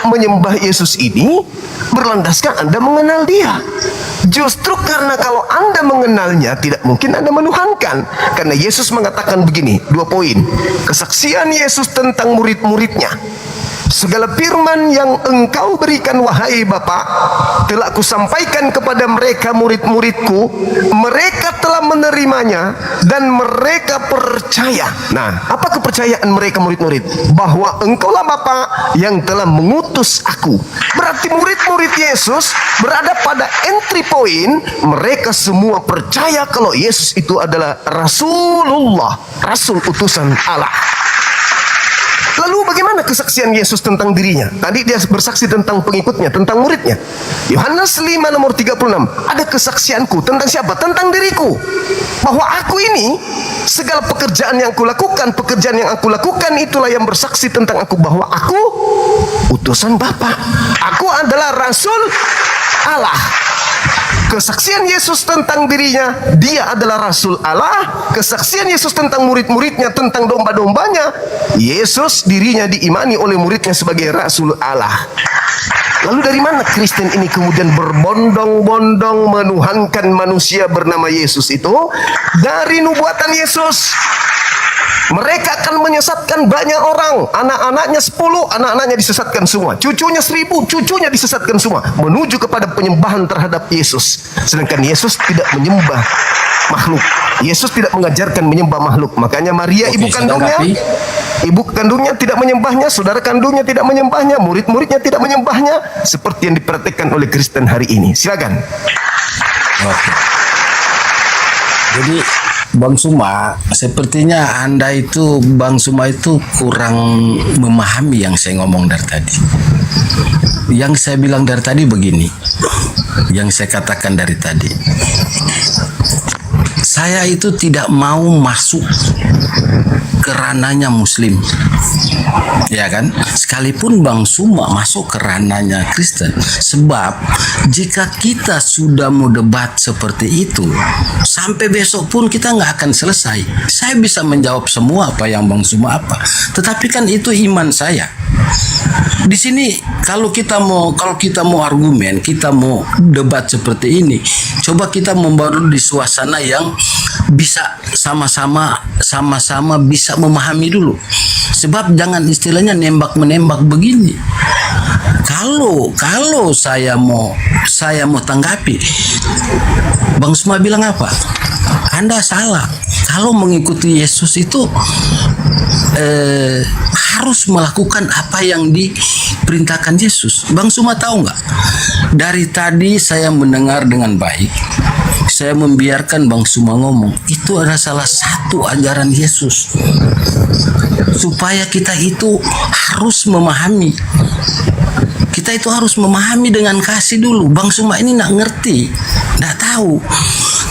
menyembah Yesus ini berlandaskan Anda mengenal Dia. Justru karena kalau Anda mengenalnya, tidak mungkin Anda menuhankan. Karena Yesus mengatakan begini, 2 poin. Kesaksian Yesus tentang murid-muridnya. Segala firman yang engkau berikan wahai Bapa, telah kusampaikan kepada mereka murid-muridku. Mereka telah menerimanya dan mereka percaya. Nah, apa kepercayaan mereka murid-murid? Bahwa engkaulah Bapa yang telah mengutus aku. Berarti murid-murid Yesus berada pada entry point. Mereka semua percaya kalau Yesus itu adalah Rasulullah, Rasul utusan Allah. Lalu bagaimana kesaksian Yesus tentang dirinya? Tadi dia bersaksi tentang pengikutnya, tentang muridnya. Yohanes 5 nomor 36. Ada kesaksianku tentang siapa? Tentang diriku. Bahwa aku ini, segala pekerjaan yang aku lakukan itulah yang bersaksi tentang aku, bahwa aku utusan Bapa. Aku adalah Rasul Allah. Kesaksian Yesus tentang dirinya, dia adalah Rasul Allah. Kesaksian Yesus tentang murid-muridnya, tentang domba-dombanya, Yesus dirinya diimani oleh muridnya sebagai Rasul Allah. Lalu dari mana Kristen ini kemudian berbondong-bondong menuhankan manusia bernama Yesus itu? Dari nubuatan Yesus. Mereka akan menyesatkan banyak orang. Anak-anaknya 10, anak-anaknya disesatkan semua. Cucunya 1000, cucunya disesatkan semua. Menuju kepada penyembahan terhadap Yesus. Sedangkan Yesus tidak menyembah makhluk. Yesus tidak mengajarkan menyembah makhluk. Makanya Maria, ibu kandungnya tidak menyembahnya, saudara kandungnya tidak menyembahnya, murid-muridnya tidak menyembahnya, seperti yang dipraktikkan oleh Kristen hari ini. Silakan. Oke. Jadi Bang Suma, sepertinya Bang Suma itu kurang memahami yang saya ngomong dari tadi. Yang saya bilang dari tadi begini, yang saya katakan dari tadi, saya itu tidak mau masuk ke ranahnya Muslim, ya kan? Sekalipun Bang Suma masuk ke ranahnya Kristen. Sebab jika kita sudah mau debat seperti itu, sampai besok pun kita nggak akan selesai. Saya bisa menjawab semua apa yang Bang Suma apa, tetapi kan itu iman saya. Di sini kalau kita mau argumen, kita mau debat seperti ini, coba kita membangun di suasana yang bisa sama-sama bisa memahami dulu. Sebab jangan istilahnya nembak-menembak begini. Kalau saya mau tanggapi, Bang Suma bilang apa? Anda salah. Kalau mengikuti Yesus itu harus melakukan apa yang diperintahkan Yesus. Bang Suma tahu nggak? Dari tadi saya mendengar dengan baik. Saya membiarkan Bang Suma ngomong. Itu adalah salah satu ajaran Yesus. Supaya kita itu harus memahami. Kita itu harus memahami dengan kasih dulu. Bang Suma ini nggak ngerti, nggak tahu.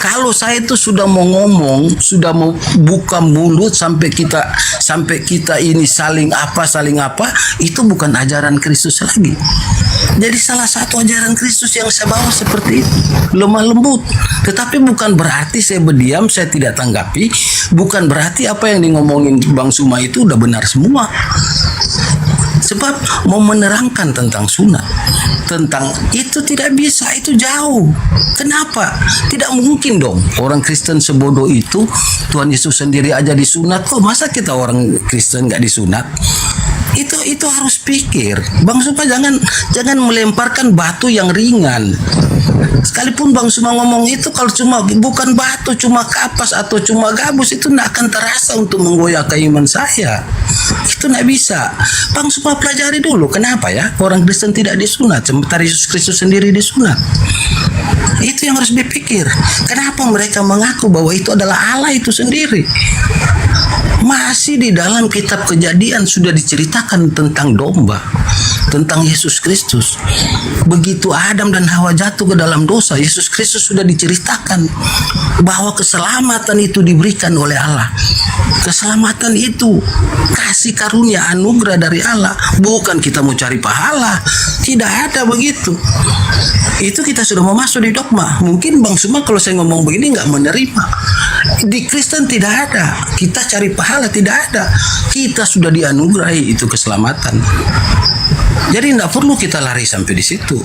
Kalau saya itu sudah mau ngomong, sudah mau buka mulut sampai kita ini saling apa, itu bukan ajaran Kristus lagi. Jadi salah satu ajaran Kristus yang saya bawa seperti itu, lemah lembut. Tetapi bukan berarti saya berdiam, saya tidak tanggapi. Bukan berarti apa yang ngomongin Bang Suma itu udah benar semua. Sebab mau menerangkan tentang sunat, tentang itu tidak bisa, itu jauh. Kenapa? Tidak mungkin dong orang Kristen sebodoh itu. Tuhan Yesus sendiri aja disunat, kok masa kita orang Kristen nggak disunat? Itu harus pikir. Bang Suma jangan melemparkan batu yang ringan. Sekalipun Bang Suma ngomong itu, kalau cuma bukan batu, cuma kapas atau cuma gabus, itu tidak akan terasa untuk menggoyahkan iman saya. Itu tidak bisa. Bang Suma pelajari dulu kenapa ya orang Kristen tidak disunat, sementara Yesus Kristus sendiri disunat. Itu yang harus dipikir. Kenapa mereka mengaku bahwa itu adalah Allah itu sendiri? Masih di dalam kitab Kejadian sudah diceritakan tentang domba, tentang Yesus Kristus. Begitu Adam dan Hawa jatuh ke dalam dosa, Yesus Kristus sudah diceritakan bahwa keselamatan itu diberikan oleh Allah. Keselamatan itu kasih karunia anugerah dari Allah, bukan kita mau cari pahala. Tidak ada begitu. Itu kita sudah mau masuk di dogma. Mungkin Bang Suma kalau saya ngomong begini nggak menerima. Di Kristen tidak ada kita cari pahala, tidak ada. Kita sudah dianugerahi itu keselamatan. Jadi tidak perlu kita lari sampai di situ.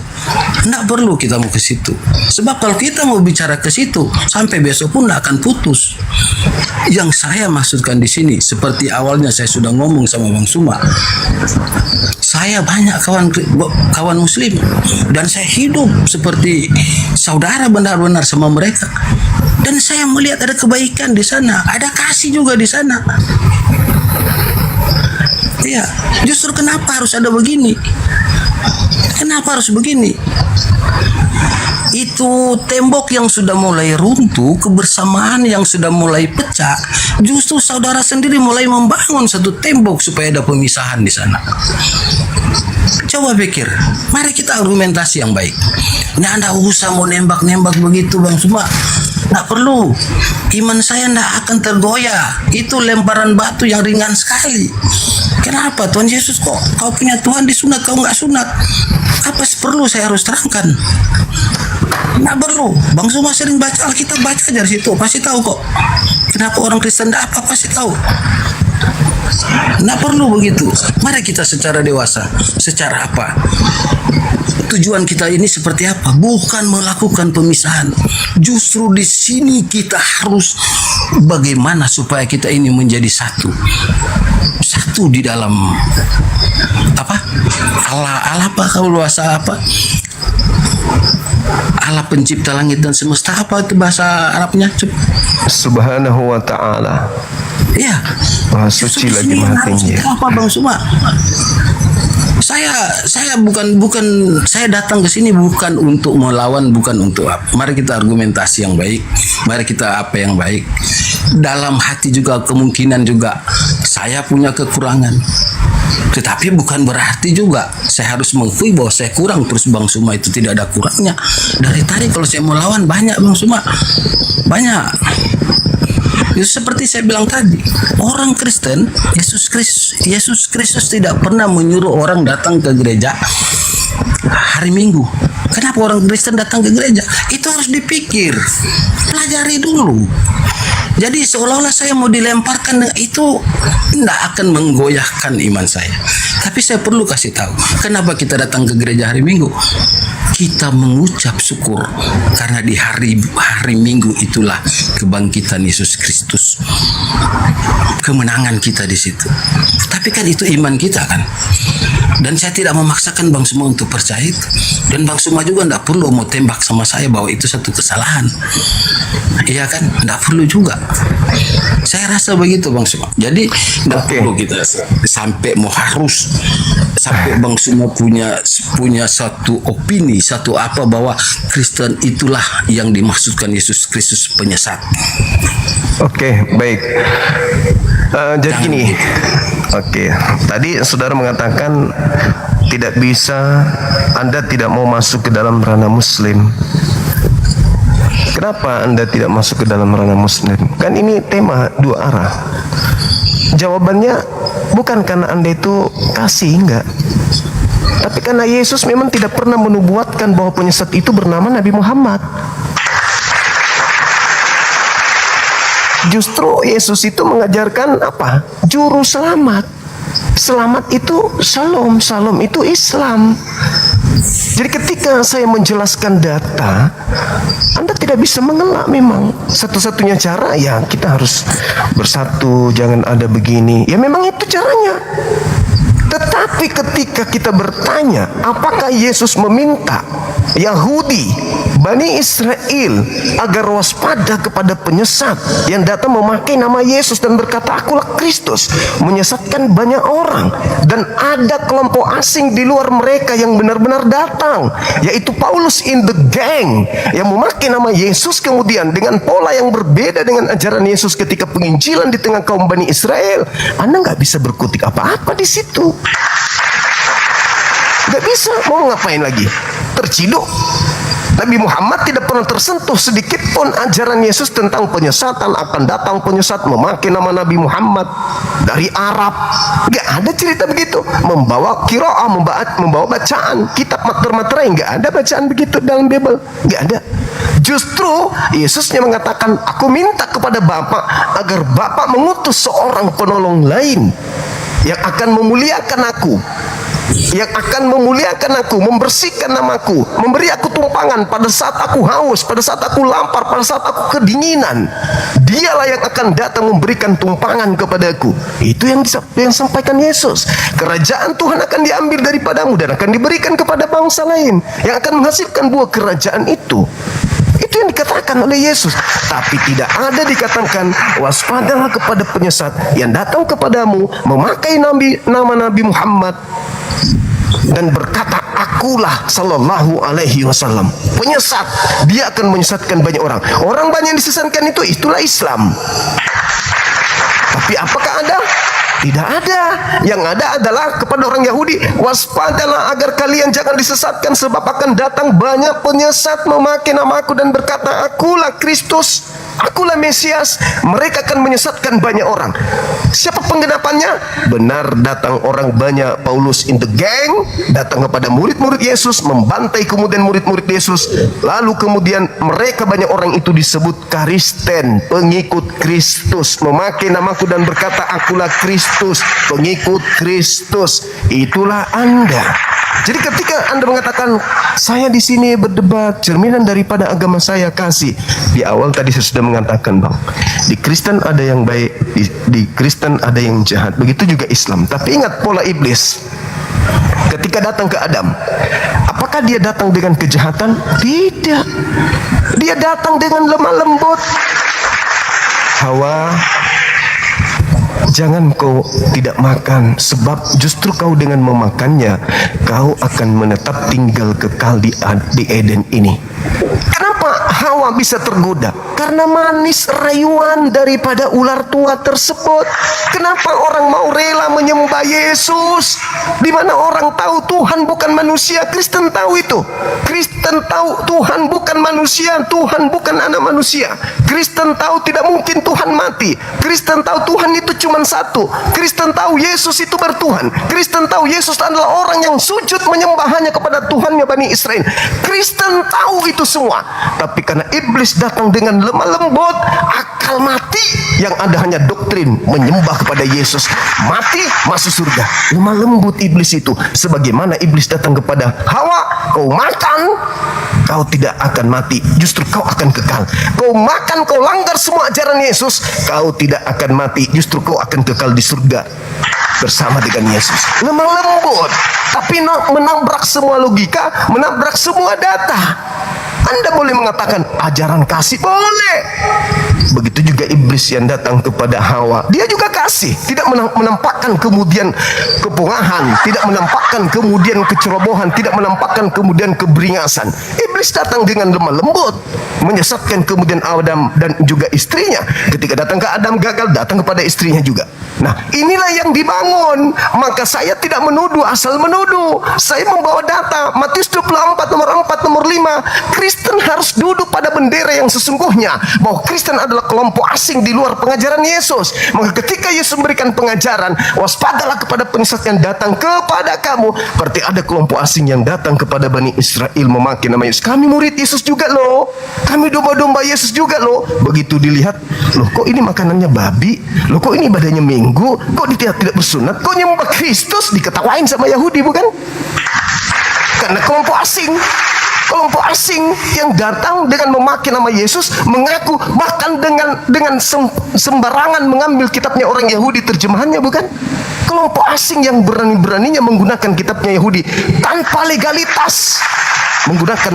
Tidak perlu kita mau ke situ. Sebab kalau kita mau bicara ke situ, sampai besok pun tidak akan putus. Yang saya maksudkan di sini, seperti awalnya saya sudah ngomong sama Bang Suma. Saya banyak kawan Muslim dan saya hidup seperti saudara benar-benar sama mereka. Dan saya melihat ada kebaikan di sana, ada kasih juga di sana. Ya, justru kenapa harus ada begini? Kenapa harus begini? itu tembok yang sudah mulai runtuh, kebersamaan yang sudah mulai pecah, justru saudara sendiri mulai membangun satu tembok supaya ada pemisahan di sana. Coba pikir, mari kita argumentasi yang baik. Nggak ada usah mau nembak-nembak begitu Bang Suma. Nggak perlu. Iman saya nggak akan tergoyah. Itu lemparan batu yang ringan sekali. Kenapa Tuhan Yesus kok kau punya Tuhan disunat, kau nggak sunat? Apa perlu saya harus terangkan? Nggak perlu. Bang Suma sering baca Alkitab, baca aja di situ, pasti tahu kok. Kenapa orang Kristen nggak apa, pasti tahu. Nggak perlu begitu. Mari kita secara dewasa. Secara apa? Tujuan kita ini seperti apa? Bukan melakukan pemisahan. Justru di sini kita harus bagaimana supaya kita ini menjadi satu. Satu di dalam apa? Allah apa kalau bahasa apa? Allah pencipta langit dan semesta, apa itu bahasa Arabnya? Subhanahu wa ta'ala. Iya. Maha suci lagi maha tinggi. Apa Bang Suma? Saya bukan saya datang ke sini bukan untuk melawan, bukan untuk apa. Mari kita argumentasi yang baik. Mari kita apa yang baik. Dalam hati juga kemungkinan juga saya punya kekurangan. Tetapi bukan berarti juga saya harus mengakui bahwa saya kurang, terus Bang Suma itu tidak ada kurangnya. Dari tadi kalau saya mau lawan banyak Bang Suma. Banyak. Itu seperti saya bilang tadi, orang Kristen, Yesus Kristus tidak pernah menyuruh orang datang ke gereja hari Minggu. Kenapa orang Kristen datang ke gereja? Itu harus dipikir, pelajari dulu. Jadi seolah-olah saya mau dilemparkan, itu tidak akan menggoyahkan iman saya. Tapi saya perlu kasih tahu, kenapa kita datang ke gereja hari Minggu? Kita mengucap syukur karena di hari Minggu itulah kebangkitan Yesus Kristus, kemenangan kita di situ. Tapi kan itu iman kita kan. Dan saya tidak memaksakan Bang Suma untuk percaya itu. Dan Bang Suma juga tidak perlu mau tembak sama saya bahwa itu satu kesalahan. Iya kan? Tidak perlu juga. Saya rasa begitu Bang Suma. Jadi tidak perlu kita sampai mau harus sampai Bang Suma punya satu opini, satu apa bahwa Kristen itulah yang dimaksudkan Yesus Kristus penyesat. Oke, baik. Jadi gini. Oke, tadi saudara mengatakan tidak bisa, Anda tidak mau masuk ke dalam ranah Muslim. Kenapa Anda tidak masuk ke dalam ranah Muslim? Kan ini tema dua arah. Jawabannya bukan karena Anda itu kasih, enggak. Tapi karena Yesus memang tidak pernah menubuatkan bahwa penyesat itu bernama Nabi Muhammad. Justru Yesus itu mengajarkan apa? Juru selamat. Selamat itu Shalom, Shalom itu Islam. Jadi ketika saya menjelaskan data, Anda tidak bisa mengelak memang. Satu-satunya cara ya kita harus bersatu, jangan ada begini. Ya memang itu caranya. Tetapi ketika kita bertanya, apakah Yesus meminta Yahudi, Bani Israel agar waspada kepada penyesat yang datang memakai nama Yesus dan berkata akulah Kristus, menyesatkan banyak orang, dan ada kelompok asing di luar mereka yang benar-benar datang, yaitu Paulus in the gang yang memakai nama Yesus kemudian dengan pola yang berbeda dengan ajaran Yesus ketika penginjilan di tengah kaum Bani Israel. Anda nggak bisa berkutik apa-apa di situ. Gak bisa, mau ngapain lagi? Terciduk. Nabi Muhammad tidak pernah tersentuh sedikit pun ajaran Yesus tentang penyesatan, akan datang penyesat memakai nama Nabi Muhammad dari Arab. Gak ada cerita begitu. Membawa qiraah, membawa bacaan, kitab materai, gak ada bacaan begitu dalam Bible. Gak ada. Justru Yesusnya mengatakan, aku minta kepada Bapa agar Bapa mengutus seorang penolong lain yang akan memuliakan aku, yang akan memuliakan aku, membersihkan namaku, memberi aku tumpangan pada saat aku haus, pada saat aku lapar, pada saat aku kedinginan. Dialah yang akan datang memberikan tumpangan kepadaku. Itu yang disampaikan Yesus. Kerajaan Tuhan akan diambil daripadamu dan akan diberikan kepada bangsa lain yang akan menghasilkan buah kerajaan itu. Itu yang dikatakan oleh Yesus. Tapi tidak ada dikatakan waspadalah kepada penyesat yang datang kepadamu memakai nama Nabi Muhammad dan berkata akulah sallallahu alaihi wasallam. Penyesat, dia akan menyesatkan banyak orang. Orang banyak yang disesatkan itulah Islam. Tapi apakah ada? Tidak ada. Yang ada adalah kepada orang Yahudi, waspadalah agar kalian jangan disesatkan, sebab akan datang banyak penyesat memakai namaku dan berkata, akulah Kristus, akulah Mesias. Mereka akan menyesatkan banyak orang. Siapa penggenapannya? Benar, datang orang banyak. Paulus in the gang datang kepada murid-murid Yesus, membantai kemudian murid-murid Yesus. Lalu kemudian mereka banyak orang itu disebut Kristen, pengikut Kristus, memakai namaku dan berkata, akulah Kristus, pengikut Kristus. Itulah Anda. Jadi ketika Anda mengatakan saya di sini berdebat cerminan daripada agama saya kasih, di awal tadi saya sudah mengatakan, Bang, di Kristen ada yang baik, di Kristen ada yang jahat. Begitu juga Islam. Tapi ingat pola iblis. Ketika datang ke Adam, apakah dia datang dengan kejahatan? Tidak. Dia datang dengan lemah lembut. Hawa, jangan kau tidak makan, sebab justru kau dengan memakannya kau akan menetap tinggal kekal di Eden ini. Kenapa Hawa bisa tergoda? Karena manis rayuan daripada ular tua tersebut. Kenapa orang mau rela menyembah Yesus, di mana orang tahu Tuhan bukan manusia? Kristen tahu itu. Kristen tahu Tuhan bukan manusia, Tuhan bukan anak manusia. Kristen tahu tidak mungkin Tuhan mati. Kristen tahu Tuhan itu cuma satu. Kristen tahu Yesus itu bertuhan. Kristen tahu Yesus adalah orang yang sujud menyembah hanya kepada Tuhannya Bani Israel. Kristen tahu itu semua. Tapi karena iblis datang dengan lemah lembut, akal mati, yang ada hanya doktrin menyembah kepada Yesus, mati masuk surga. Lemah lembut iblis itu. Sebagaimana iblis datang kepada Hawa, kau makan, kau tidak akan mati, justru kau akan kekal. Kau makan, kau langgar semua ajaran Yesus, kau tidak akan mati, justru kau akan kekal di surga bersama dengan Yesus. Lemah lembut, tapi menabrak semua logika, menabrak semua data. Anda boleh mengatakan ajaran kasih, boleh. Begitu juga iblis yang datang kepada Hawa, dia juga kasih, tidak menampakkan kemudian kepungahan, tidak menampakkan kemudian kecerobohan, tidak menampakkan kemudian keberingasan. Iblis datang dengan lemah lembut, menyesatkan kemudian Adam dan juga istrinya. Ketika datang ke Adam gagal, datang kepada istrinya juga. Nah, inilah yang dibangun. Maka saya tidak menuduh asal menuduh. Saya membawa data. Matius 24 nomor 4 nomor 5. Kristen harus duduk pada bendera yang sesungguhnya, bahwa Kristen adalah kelompok asing di luar pengajaran Yesus. Maka ketika Yesus memberikan pengajaran, waspadalah kepada penyesat yang datang kepada kamu, berarti ada kelompok asing yang datang kepada Bani Israel memakai nama Yesus. Kami murid Yesus juga loh, kami domba-domba Yesus juga loh. Begitu dilihat, loh kok ini makanannya babi, loh kok ini ibadahnya minggu, kok dia tidak bersunat, kok nyembah Kristus, diketawain sama Yahudi, bukan? Karena kelompok asing yang datang dengan memakai nama Yesus, mengaku, bahkan dengan sembarangan mengambil kitabnya orang Yahudi, terjemahannya, bukan? Kelompok asing yang berani-beraninya menggunakan kitabnya Yahudi tanpa legalitas, menggunakan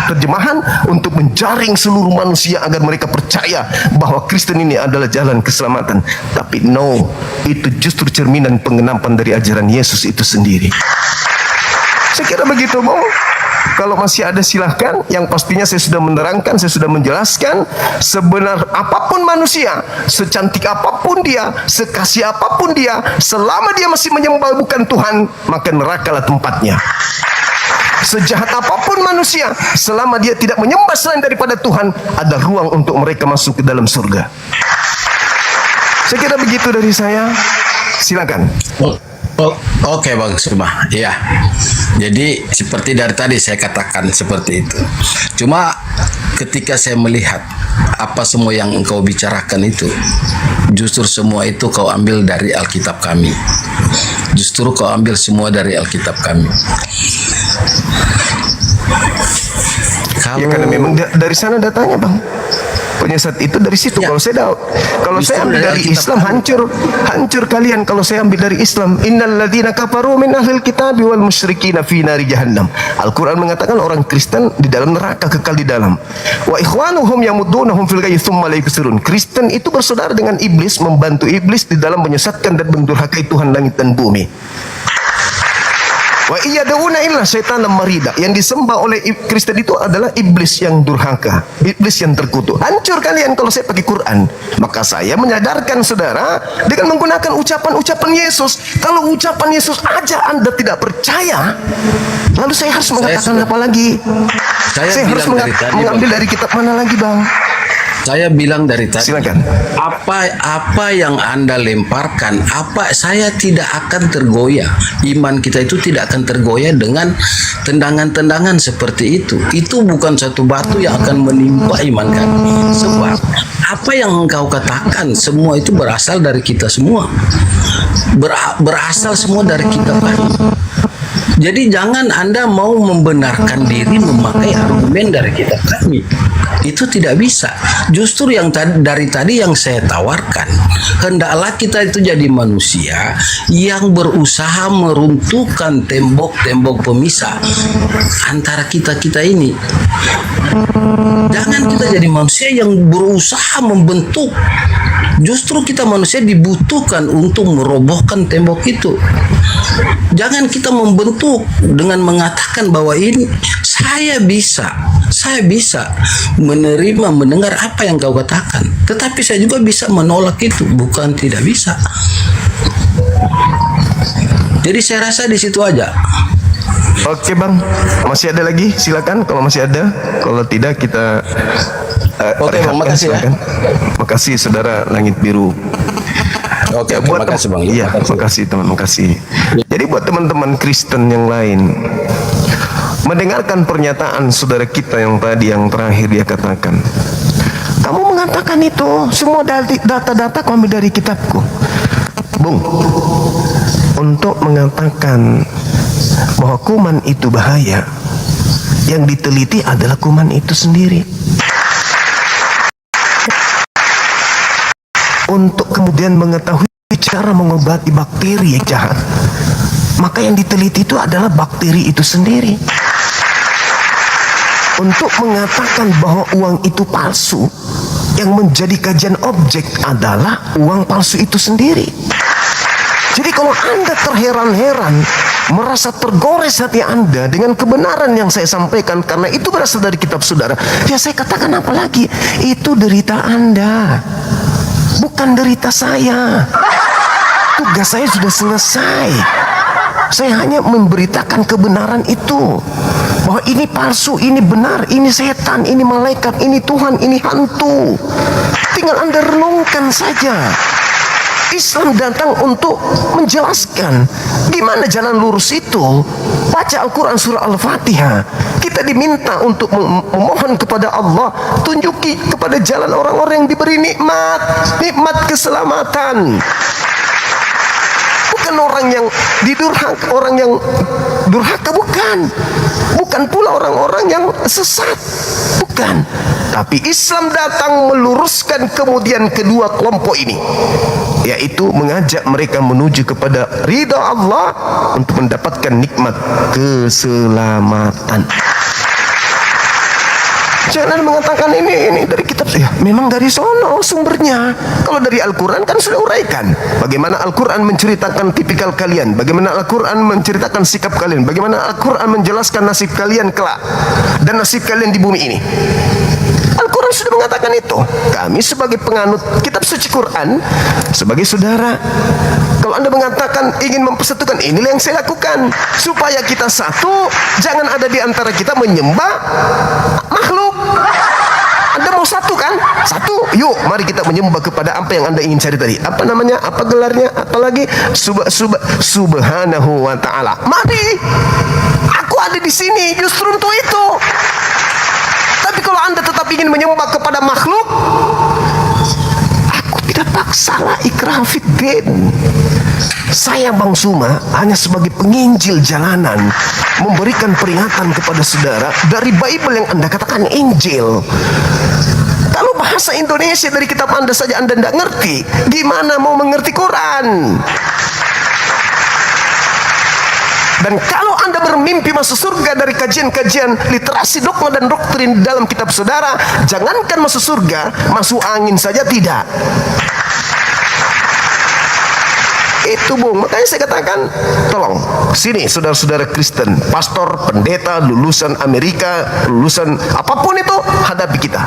terjemahan untuk menjaring seluruh manusia agar mereka percaya bahwa Kristen ini adalah jalan keselamatan. Tapi no, itu justru cerminan penggenapan dari ajaran Yesus itu sendiri. Saya kira begitu, Bang. Kalau masih ada silahkan. Yang pastinya saya sudah menerangkan, saya sudah menjelaskan. Sebenar apapun manusia, secantik apapun dia, sekasih apapun dia, selama dia masih menyembah bukan Tuhan, maka nerakalah tempatnya. Sejahat apapun manusia, selama dia tidak menyembah selain daripada Tuhan, ada ruang untuk mereka masuk ke dalam surga. Saya kira begitu dari saya. Silakan. Oke Bang Suma, ya. Jadi seperti dari tadi saya katakan seperti itu. Cuma ketika saya melihat apa semua yang engkau bicarakan itu, justru semua itu kau ambil dari Alkitab kami. Justru kau ambil semua dari Alkitab kami. Ya karena memang dari sana datanya, Bang. Penyesat itu dari situ. Ya. Kalau saya ambil dari Islam, hancur kalian. Kalau saya ambil dari Islam, innal ladzina kafaru min ahlil kitabi wal musyrikina fi nari jahannam. Al-Qur'an mengatakan orang Kristen di dalam neraka, kekal di dalam. Wa ikhwanuhum yamuddunahum fil ghayyi tsumma la yubsirun. Kristen itu bersaudara dengan iblis, membantu iblis di dalam menyesatkan dan mendurhakai Tuhan langit dan bumi. Wa iyad'una illa syaitanan marida. Yang disembah oleh Kristen itu adalah iblis yang durhaka, iblis yang terkutuk. Hancur kalian kalau saya pakai Quran. Maka saya menyadarkan saudara dengan menggunakan ucapan-ucapan Yesus. Kalau ucapan Yesus aja Anda tidak percaya, lalu saya harus mengatakan apa lagi? Saya harus mengambil dari kitab mana lagi, Bang? Saya bilang dari tadi, Silakan. apa yang Anda lemparkan, saya tidak akan tergoyah. Iman kita itu tidak akan tergoyah dengan tendangan-tendangan seperti itu. Itu bukan satu batu yang akan menimpa iman kami. Sebab apa yang engkau katakan semua itu berasal dari kita semua. Berasal semua dari kitab kami. Jadi jangan Anda mau membenarkan diri memakai argumen dari kitab kami. Itu tidak bisa. Justru yang dari tadi yang saya tawarkan, hendaklah kita itu jadi manusia yang berusaha meruntuhkan tembok-tembok pemisah antara kita-kita ini. Jangan kita jadi manusia yang berusaha membentuk. Justru kita manusia dibutuhkan untuk merobohkan tembok itu. Jangan kita membentuk dengan mengatakan bahwa ini saya bisa menerima, mendengar apa yang kau katakan. Tetapi saya juga bisa menolak itu, bukan tidak bisa. Jadi saya rasa di situ aja. Oke Bang, masih ada lagi? Silakan kalau masih ada. Kalau tidak kita Oke Bang, makasih ya. Makasih saudara Langit Biru. Oke, makasih Bang. Iya, makasih teman, makasih. Jadi buat teman-teman Kristen yang lain, mendengarkan pernyataan saudara kita yang tadi yang terakhir dia katakan, kamu mengatakan itu semua data-data kau ambil dari kitabku. Bung, untuk mengatakan bahwa kuman itu bahaya, yang diteliti adalah kuman itu sendiri. Untuk kemudian mengetahui cara mengobati bakteri yang jahat, maka yang diteliti itu adalah bakteri itu sendiri. Untuk mengatakan bahwa uang itu palsu, yang menjadi kajian objek adalah uang palsu itu sendiri. Jadi kalau Anda terheran-heran, merasa tergores hati Anda dengan kebenaran yang saya sampaikan karena itu berasal dari kitab saudara, ya saya katakan apa lagi? Itu derita Anda, bukan derita saya. Tugas saya sudah selesai. Saya hanya memberitakan kebenaran itu, bahwa ini palsu, ini benar, ini setan, ini malaikat, ini Tuhan, ini hantu. Tinggal Anda renungkan saja. Islam datang untuk menjelaskan gimana jalan lurus itu. Baca Al-Quran surah Al-Fatihah. Kita diminta untuk memohon kepada Allah, tunjuki kepada jalan orang-orang yang diberi nikmat keselamatan. Bukan orang yang didurhaka, orang yang durhaka, bukan pula orang-orang yang sesat, bukan. Tapi Islam datang meluruskan kemudian kedua kelompok ini, yaitu mengajak mereka menuju kepada ridha Allah untuk mendapatkan nikmat keselamatan. Jangan mengatakan ini dari kitab saya. Memang dari sono sumbernya. Kalau dari Al-Quran kan sudah uraikan bagaimana Al-Quran menceritakan tipikal kalian, bagaimana Al-Quran menceritakan sikap kalian, bagaimana Al-Quran menjelaskan nasib kalian kelak dan nasib kalian di bumi ini. Al-Quran sudah mengatakan itu. Kami sebagai penganut kitab suci Quran, sebagai saudara, kalau Anda mengatakan ingin mempersatukan, inilah yang saya lakukan supaya kita satu. Jangan ada di antara kita menyembah makhluk. Anda mau satu kan? Satu. Yuk, mari kita menyembah kepada apa yang Anda ingin cari tadi. Apa namanya? Apa gelarnya? Apalagi subhanahu wa ta'ala. Mari. Aku ada di sini justru untuk itu. Tapi kalau Anda tetap ingin menyembah kepada makhluk, aku tidak paksa lah, ikrah fiddin. Saya Bang Suma hanya sebagai penginjil jalanan memberikan peringatan kepada saudara dari Bible yang Anda katakan Injil. Kalau bahasa Indonesia dari kitab Anda saja Anda tidak ngerti, gimana mau mengerti Quran? Dan kalau Anda bermimpi masuk surga dari kajian-kajian literasi dogma dan doktrin dalam kitab saudara, jangankan masuk surga, masuk angin saja tidak. Begitu Bung, makanya saya katakan, tolong sini saudara-saudara Kristen, pastor, pendeta, lulusan Amerika, lulusan apapun itu, hadapi kita.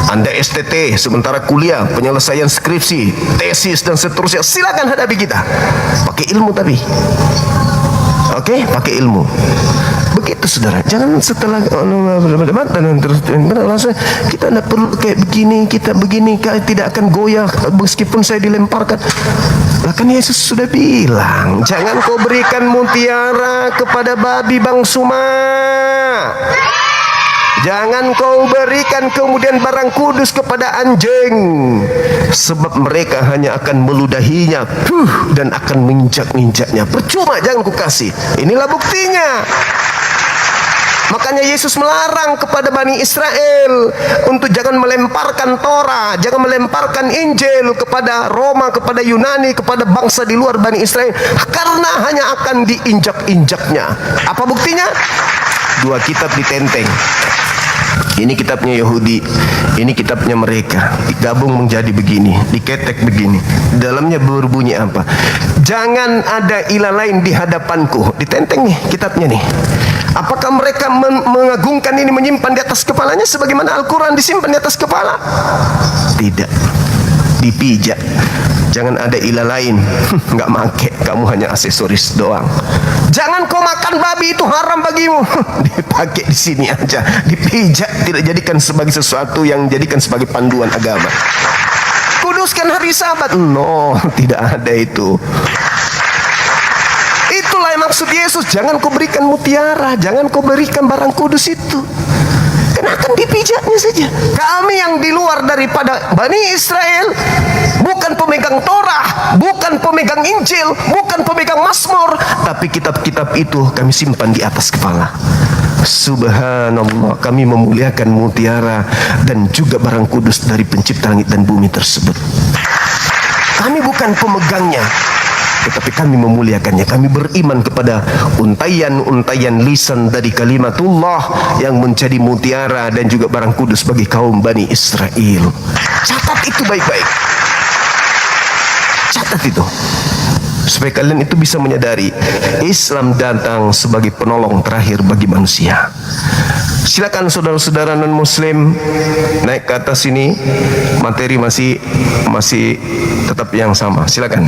Anda STT, sementara kuliah, penyelesaian skripsi, tesis dan seterusnya, silakan hadapi kita. Pakai ilmu tapi. Oke, pakai ilmu. Begitu saudara, jangan setelah berdebat dan terus kita tidak perlu kayak begini, kita begini, tidak akan goyah meskipun saya dilemparkan. Lah kan Yesus sudah bilang, jangan kau berikan mutiara kepada babi bangsuma. Jangan kau berikan kemudian barang kudus kepada anjing, sebab mereka hanya akan meludahinya dan akan menginjak-injaknya. Percuma, jangan ku kasih. Inilah buktinya. Makanya Yesus melarang kepada Bani Israel untuk jangan melemparkan Torah, jangan melemparkan Injil kepada Roma, kepada Yunani, kepada bangsa di luar Bani Israel, karena hanya akan diinjak-injaknya. Apa buktinya? 2 kitab ditenteng. Ini kitabnya Yahudi, ini kitabnya mereka, digabung menjadi begini, diketek begini. Dalamnya berbunyi apa? Jangan ada ilah lain di hadapanku. Ditenteng nih kitabnya nih. Apakah mereka mengagungkan ini, menyimpan di atas kepalanya sebagaimana Al-Quran disimpan di atas kepala? Tidak, dipijak. Jangan ada ilah lain. Nggak make, kamu hanya aksesoris doang. Jangan kau makan babi, itu haram bagimu. Dipakai di sini aja, dipijak, tidak jadikan sebagai sesuatu yang jadikan sebagai panduan agama. Kuduskan hari Sabat. No, tidak ada itu. Itulah yang maksud Yesus. Jangan kau berikan mutiara, jangan kau berikan barang kudus itu, karena akan dipijaknya saja. Kami yang di luar daripada Bani Israel, bukan pemegang Torah, bukan pemegang Injil, bukan pemegang Mazmur, tapi kitab-kitab itu kami simpan di atas kepala. Subhanallah, kami memuliakan mutiara dan juga barang kudus dari pencipta langit dan bumi tersebut. Kami bukan pemegangnya, tetapi kami memuliakannya. Kami beriman kepada untayan-untayan lisan dari kalimatullah yang menjadi mutiara dan juga barang kudus bagi kaum Bani Israel. Catat itu baik-baik. Catat itu, supaya kalian itu bisa menyadari Islam datang sebagai penolong terakhir bagi manusia. Silakan saudara-saudara non muslim naik ke atas ini. Materi masih tetap yang sama. Silakan.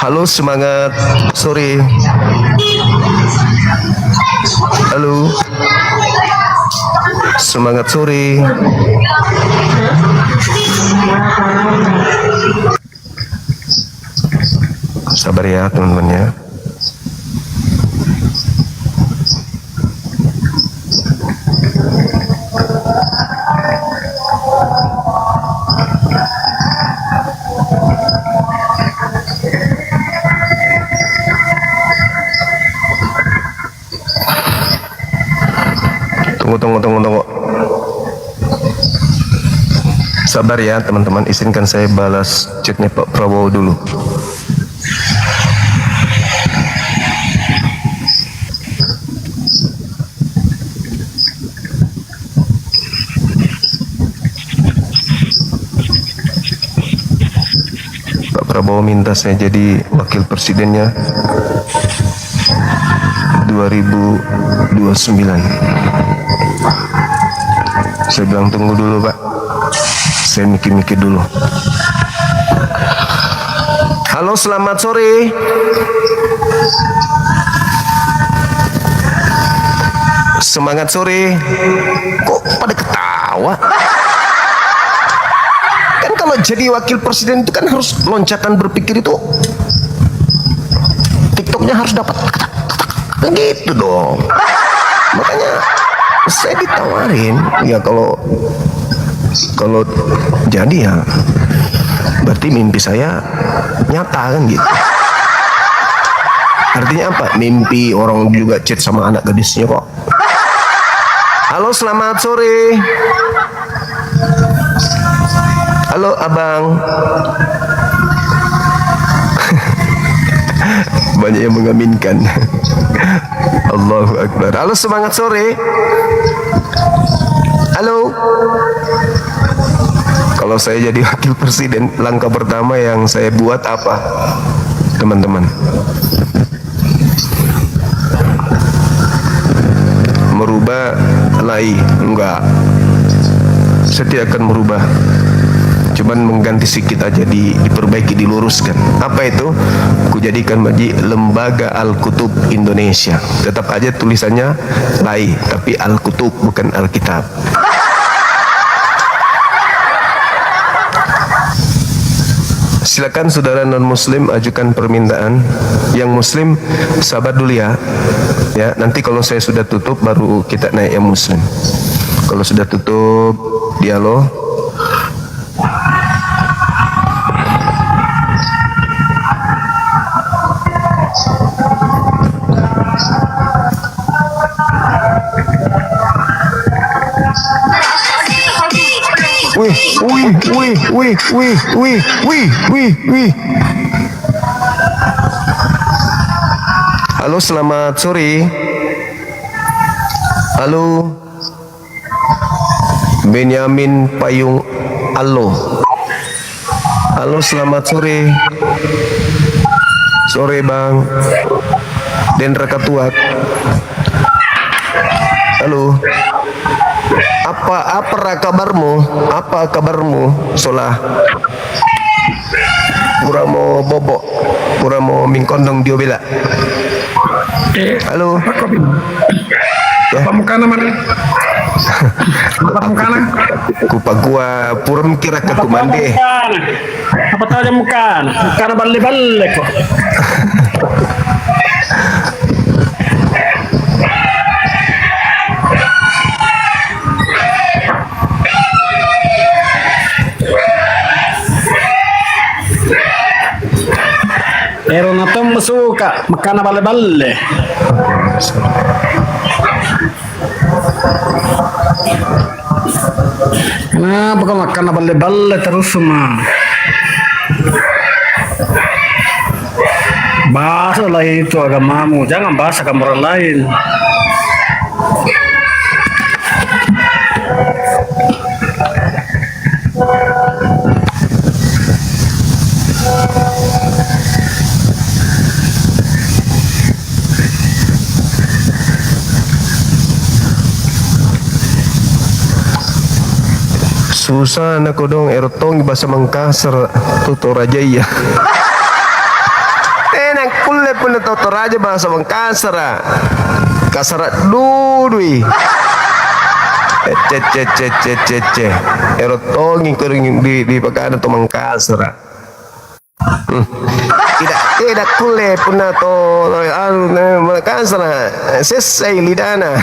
Halo, semangat sore. Halo, semangat sore. Sabar ya teman-teman ya. Tunggu. Sabar ya teman-teman, izinkan saya balas chatnya Pak Prabowo dulu. Pak Prabowo minta saya jadi wakil presidennya 2029. Saya bilang tunggu dulu Pak, saya mikir-mikir dulu. Halo, selamat sore. Semangat sore. Kok pada ketawa? Kan kalau jadi wakil presiden itu kan harus loncatan berpikir itu, TikToknya harus dapat begitu dong. Makanya saya ditawarin ya, kalau jadi ya berarti mimpi saya nyata kan gitu. Artinya apa? Mimpi orang juga chat sama anak gadisnya kok. Halo, selamat sore. Halo abang. Banyak yang mengaminkan. Allahu Akbar. Halo, semangat sore. Halo. Kalau saya jadi wakil presiden, langkah pertama yang saya buat apa, teman-teman? Merubah lai? Enggak. Saya tidak akan merubah. Cuman mengganti sedikit aja, diperbaiki, diluruskan. Apa itu? Ku jadikan Masjid Lembaga Al-Kutub Indonesia. Tetap aja tulisannya lai, tapi Al-Kutub bukan Alkitab. Silakan saudara non muslim ajukan permintaan. Yang muslim sabar dulu ya. Ya, nanti kalau saya sudah tutup baru kita naik yang muslim. Kalau sudah tutup dialog. Wih. Halo, selamat sore. Halo. Benyamin Payung Alo. Halo, selamat sore. Sore Bang Dendra Katuak. Halo. Apa kabarmu? Apa kabarmu? Solah. Puramo bobo. Puramo mingkondong diobela. Halo. Ya. Apa mukana mana? Apa mukana? Kupa gua puram kira ke kumande. Apa tahu dia mukana? Mukana balle kok. Ero na tom suka makana balle. Kenapa kau makan balle terus semua? Bahaslah itu agamamu, jangan bahas agama orang lain. Susah nak kodong erotong bahasa Mangkasar Totorajaya. Enak kulle pun Totoraja bahasa Mangkasar. Kasar dudui. Ce. Erotong ingkering di pakaian atau Mangkasar. Tidak kulle pun atau Mangkasar. Selesai lidana.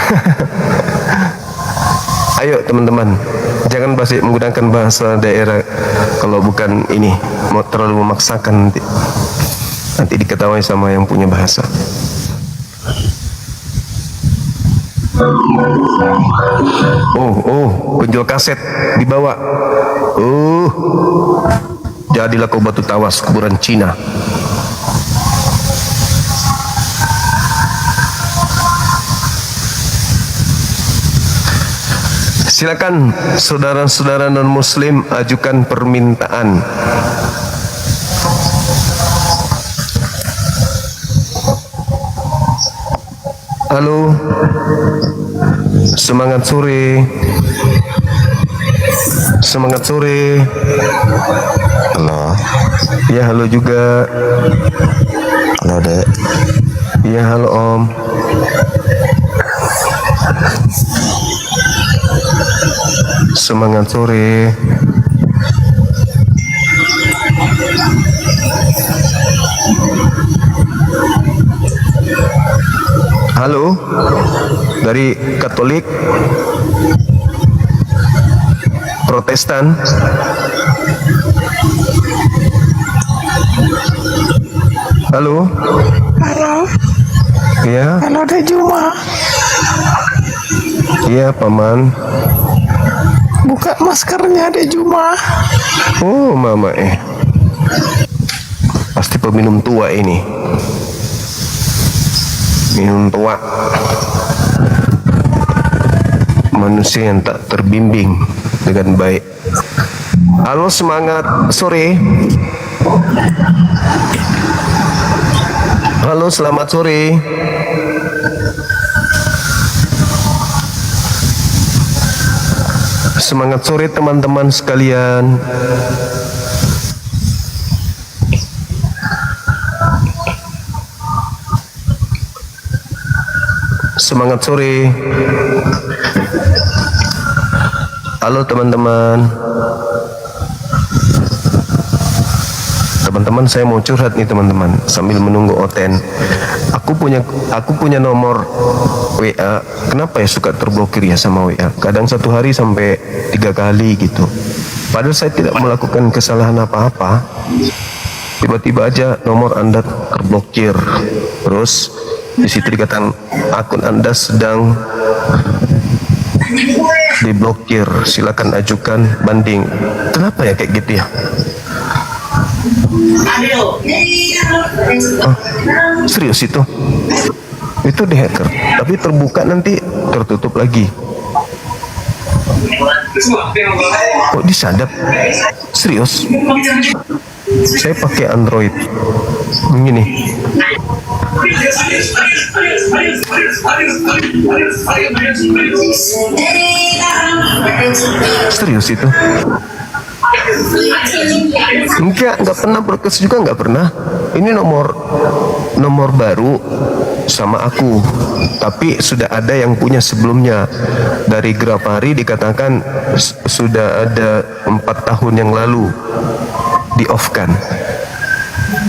Ayo teman-teman, jangan menggunakan bahasa daerah kalau bukan ini, mau terlalu memaksakan nanti diketahui sama yang punya bahasa. Oh, penjual kaset dibawa. Jadilah kau batu tawas kuburan Cina. Silakan saudara-saudara non-muslim ajukan permintaan. Halo. Semangat sore. Semangat sore. Halo. Ya, halo juga. Halo, Dek. Ya, halo Om. Semangat sore. Halo, dari Katolik, Protestan. Halo. Halo. Iya. Halo, Dek Juma. Iya, Paman. Buka maskernya, Dek Juma. Oh, Mama Pasti peminum tua ini. Minum tua. Manusia yang tak terbimbing dengan baik. Halo, semangat sore. Halo, selamat sore. Semangat sore teman-teman sekalian. Semangat sore. Halo teman-teman. Teman-teman, saya mau curhat nih teman-teman sambil menunggu Oten. Aku punya nomor WA. Kenapa ya suka terblokir ya sama WA? Kadang satu hari sampai 3 kali gitu. Padahal saya tidak melakukan kesalahan apa-apa. Tiba-tiba aja nomor Anda terblokir. Terus di situ dikatakan akun Anda sedang diblokir. Silakan ajukan banding. Kenapa ya kayak gitu ya? Oh, serius itu? Itu di hacker, tapi terbuka nanti tertutup lagi. Kok disadap? Serius? Saya pakai Android. Begini. Serius itu? Enggak pernah broadcast juga, enggak pernah. Ini nomor baru sama aku, tapi sudah ada yang punya sebelumnya. Dari Grafari dikatakan sudah ada 4 tahun yang lalu di off kan.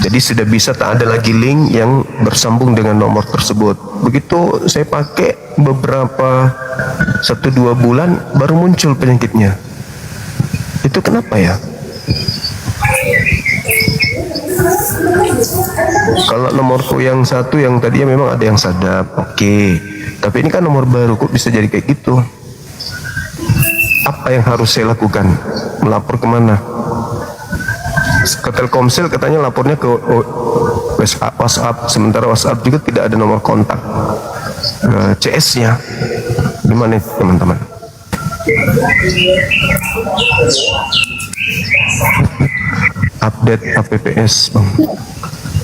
Jadi sudah bisa, tak ada lagi link yang bersambung dengan nomor tersebut. Begitu saya pakai beberapa 1-2 bulan baru muncul penyakitnya. Itu kenapa ya? Kalau nomorku yang satu yang tadinya memang ada yang sadap, oke. Tapi ini kan nomor baru, kok bisa jadi kayak gitu? Apa yang harus saya lakukan? Melapor kemana? Ke Telkomsel katanya lapornya ke WhatsApp, sementara WhatsApp juga tidak ada nomor kontak CS-nya. Gimana itu teman-teman? Update APPS Bang.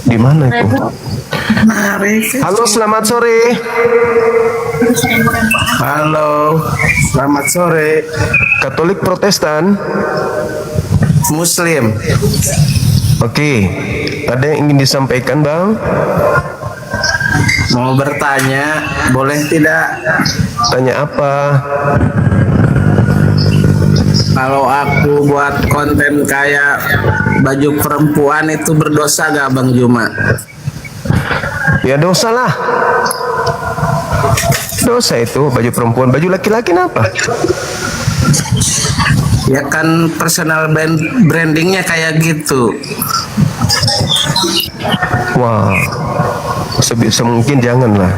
Di mana itu? Halo, selamat sore. Halo, selamat sore. Katolik Protestan? Muslim. Oke, ada yang ingin disampaikan Bang? Mau bertanya, boleh tidak? Tanya apa? Kalau aku buat konten kayak baju perempuan itu berdosa gak Bang Juma? Ya dosa lah. Dosa itu baju perempuan, baju laki-laki kenapa? Ya kan personal brandingnya kayak gitu. Wah, sebisa mungkin janganlah.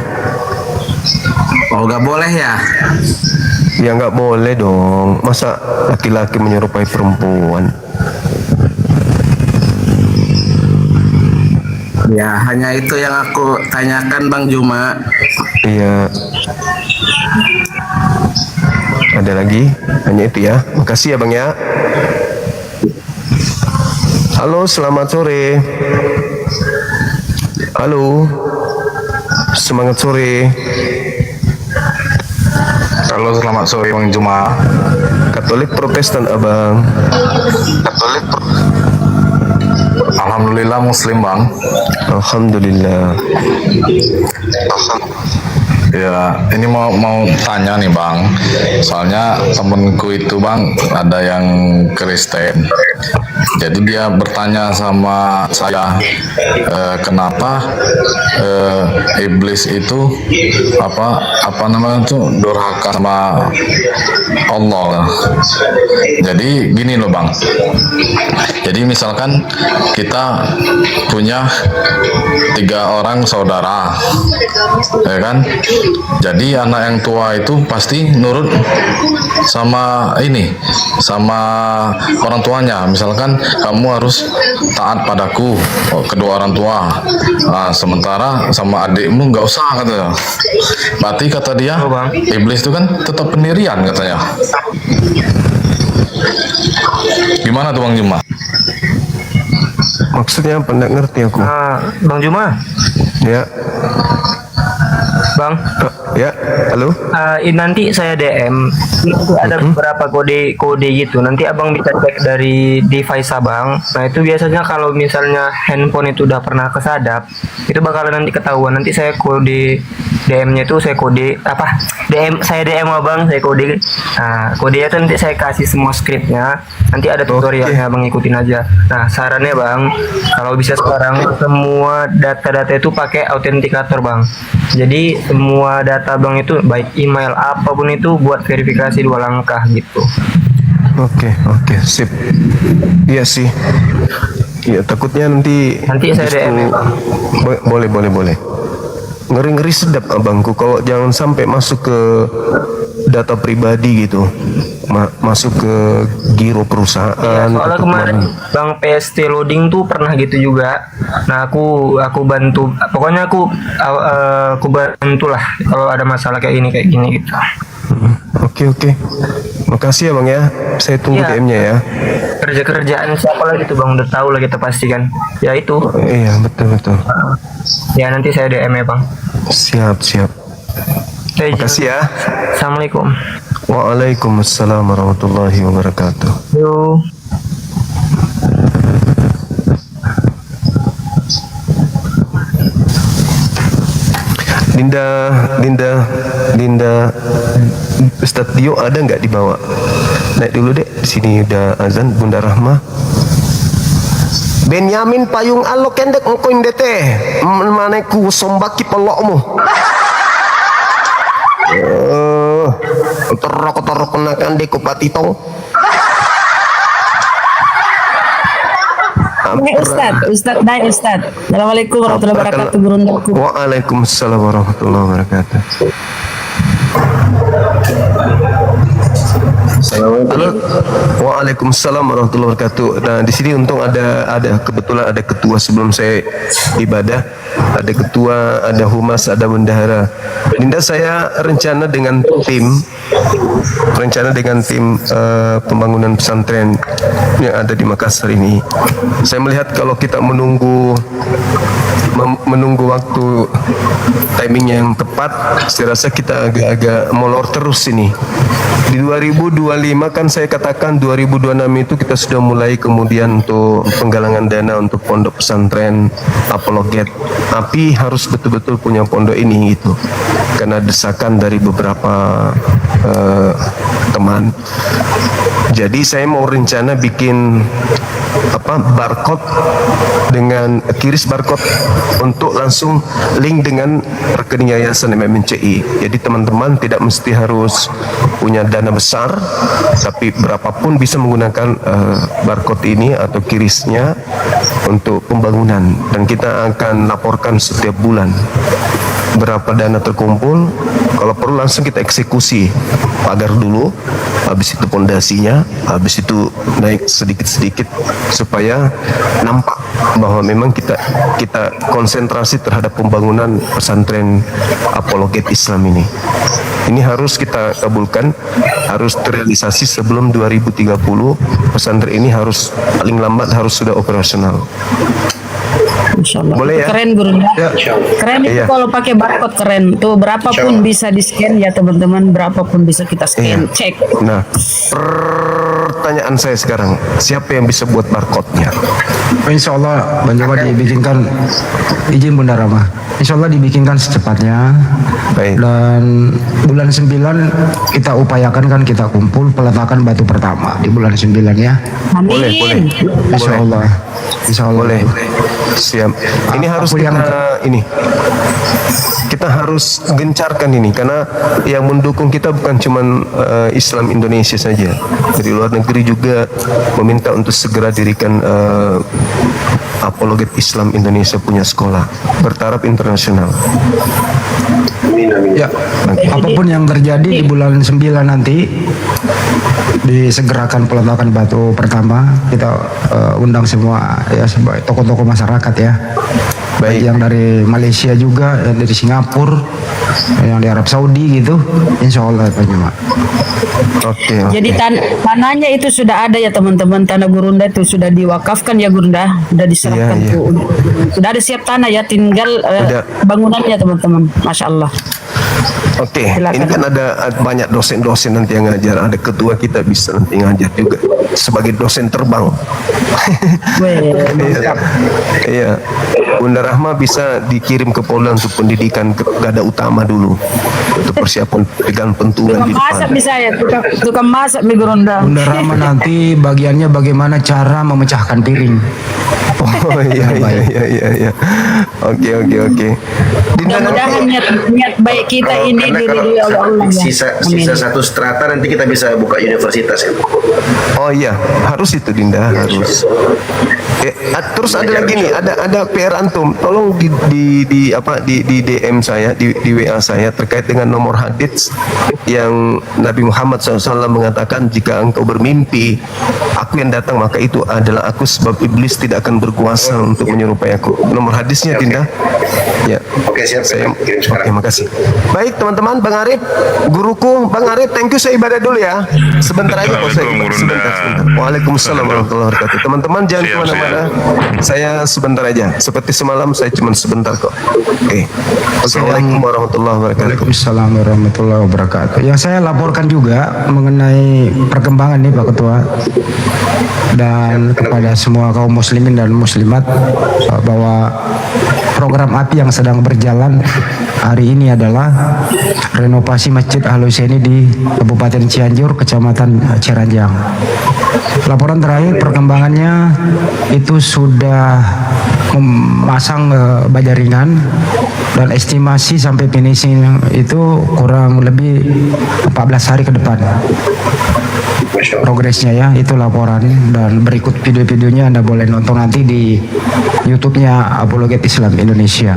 Oh, gak boleh ya? Ya nggak boleh dong. Masa laki-laki menyerupai perempuan? Ya, hanya itu yang aku tanyakan Bang Juma. Iya. Ada lagi? Hanya itu ya. Makasih ya Bang ya. Halo, selamat sore. Halo. Semangat sore. Halo, selamat sore Bang Juma. Katolik Protestan Abang. Alhamdulillah Muslim Bang. Alhamdulillah. Ya, ini mau tanya nih Bang. Soalnya temenku itu Bang ada yang Kristen. Jadi dia bertanya sama saya, kenapa iblis itu apa namanya tuh durhaka sama Allah. Jadi gini loh Bang. Jadi misalkan kita punya 3 orang saudara, ya kan? Jadi anak yang tua itu pasti nurut sama ini, sama orang tuanya. Misalkan kamu harus taat padaku, kedua orang tua. Nah, sementara sama adikmu nggak usah katanya. Berarti kata dia, iblis itu kan tetap pendirian katanya. Gimana tuh Bang Juma? Maksudnya apa? Nggak ngerti aku. Bang Juma, Ya, Bang, ya, halo. nanti saya DM. Itu ada beberapa kode gitu. Nanti abang bisa cek dari device abang. Nah itu biasanya kalau misalnya handphone itu udah pernah kesadap, itu bakalan nanti ketahuan. Nanti saya kode DM-nya itu saya kode apa? Saya DM abang, saya kode. Nah kodenya itu nanti saya kasih semua skripnya. Nanti ada tutorialnya, abang ikutin aja. Nah sarannya bang, kalau bisa sekarang semua data-data itu pakai autentikator bang. Jadi semua data bang itu baik email apapun itu buat verifikasi 2 langkah gitu. Oke, sip. Iya sih. Iya, takutnya nanti Nanti saya justru- DM ya, Bang. Boleh. Ngeri-ngeri sedap abangku kalau jangan sampai masuk ke data pribadi gitu. Masuk ke giro perusahaan. Soalnya atau kemarin kemana. bang PST loading tuh pernah gitu juga. Nah aku bantu. Pokoknya aku bantu lah kalau ada masalah kayak gini gitu. Oke. Makasih ya bang ya. Saya tunggu Iya. DM-nya ya. Kerjaan siapa lagi tuh bang, udah tahu lah kita pasti kan. Ya itu. Iya, betul. Ya nanti saya DM ya bang. Siap. Makasih ya. Assalamualaikum. Waalaikumsalam warahmatullahi wabarakatuh. Yo. Dinda, Ustadz Dio ada nggak dibawa? Naik dulu deh, di sini udah azan. Bunda Rahma. Benyamin payung alok kendek ngkoin dete, maneku sombaki pelokmu. Terok kenakan deku patitong. Ustadz. Assalamualaikum warahmatullahi wabarakatuh, Gurundaku. Waalaikumsalam warahmatullahi wabarakatuh. Halo. Waalaikumsalam warahmatullahi wabarakatuh. Nah, di sini untung ada kebetulan ada ketua sebelum saya ibadah, ada ketua, ada humas, ada bendahara. Dinda, saya rencana dengan tim pembangunan pesantren yang ada di Makassar ini. Saya melihat kalau kita menunggu waktu timing yang tepat, saya rasa kita agak-agak molor terus ini. Di 2025 kan saya katakan 2026 itu kita sudah mulai kemudian untuk penggalangan dana untuk pondok pesantren apologet. Tapi harus betul-betul punya pondok ini gitu. Karena desakan dari beberapa teman. Jadi saya mau rencana bikin barcode dengan kiris barcode untuk langsung link dengan rekening yayasan MMCI. Jadi teman-teman tidak mesti harus punya dana besar, tapi berapapun bisa menggunakan barcode ini atau kirisnya untuk pembangunan, dan kita akan laporkan setiap bulan berapa dana terkumpul. Kalau perlu langsung kita eksekusi pagar dulu, habis itu pondasinya, habis itu naik sedikit-sedikit supaya nampak bahwa memang kita konsentrasi terhadap pembangunan pesantren apologet Islam ini. Ini harus kita kabulkan, harus terrealisasi sebelum 2030. Pesantren ini harus paling lambat harus sudah operasional. Insyaallah. Boleh ya? Keren Gurunda. Ya. Keren itu Iya. kalau pakai barcode keren. Tuh berapapun bisa di scan ya teman-teman, berapapun bisa kita Iya. scan. Cek. Nah, pertanyaan saya sekarang, siapa yang bisa buat barcode-nya? Insya Allah Bang Jawa dibikinkan, izin Bunda Rama, Insya Allah dibikinkan secepatnya. Baik. Dan bulan 9 kita upayakan kan kita kumpul peletakan batu pertama di bulan 9 ya. Amin. Boleh. Insya Allah. Insya Allah. Boleh. Siap. Ini harus Aku yang- kita harus gencarkan ini, karena yang mendukung kita bukan cuma Islam Indonesia saja. Dari luar negeri juga meminta untuk segera dirikan apologet Islam Indonesia punya sekolah bertaraf internasional. Ya, apapun yang terjadi di bulan 9 nanti disegerakan peletakan batu pertama, kita undang semua ya sebagai tokoh-tokoh masyarakat ya. Baik yang dari Malaysia juga, yang dari Singapura, yang di Arab Saudi gitu, insya Allah Pak Juma. Oke. Jadi tanahnya itu sudah ada ya teman-teman, tanah Gurunda itu sudah diwakafkan ya Gurunda, sudah diserahkan Iya, iya. tuh. Sudah ada siap tanah ya, tinggal bangunannya teman-teman, Masya Allah. Oke, Silakan. ini kan ada banyak dosen-dosen nanti yang ngajar, ada ketua kita bisa nanti ngajar juga sebagai dosen terbang. Weh, Iya, iya. Bunda Rahma bisa dikirim ke Polda untuk pendidikan ke Gada Utama dulu untuk persiapan pegang pentungan tukang di masak depan. bisa ya, tukang masak mie Gurunda. Bunda Rama nanti bagiannya bagaimana cara memecahkan piring. Oh iya iya iya iya. Iya. Oke. Dinda Mudah-mudahan niat baik kita ini diridhoi oleh Allah ya. Sisa satu strata nanti kita bisa buka universitas ya. Oh iya, harus itu Dinda, harus. Terus ada lagi nih, ada PR antum, tolong di DM saya, di WA saya terkait dengan nomor hadits yang Nabi Muhammad SAW mengatakan, jika engkau bermimpi aku yang datang maka itu adalah aku, sebab iblis tidak akan berkuasa untuk menyerupai aku. Nomor hadisnya Dinda. Ya. Oke, siap. Saya Kirim sekarang. Oke, makasih. Baik teman-teman, Bang Arif, guruku Bang Arif, thank you, saya ibadah dulu ya. Sebentar aja kok saya ibadah. Sebentar. Waalaikumsalam warahmatullahi wabarakatuh. Teman-teman jangan kemana-mana. Saya sebentar aja. Seperti semalam saya cuma sebentar kok. Oke. Assalamualaikum warahmatullahi wabarakatuh. Waalaikumsalam warahmatullahi wabarakatuh. Yang saya laporkan juga mengenai perkembangan nih Pak Ketua dan kepada semua kaum muslimin dan muslimat bahwa program API yang sedang berjalan hari ini adalah renovasi Masjid Al-Husaini di Kabupaten Cianjur, Kecamatan Ciranjang. Laporan terakhir perkembangannya itu sudah memasang baja ringan dan estimasi sampai finishing itu kurang lebih 14 hari ke depan. Progresnya ya, itu laporan, dan berikut video-videonya Anda boleh nonton nanti di YouTube-nya Apologet Islam Indonesia.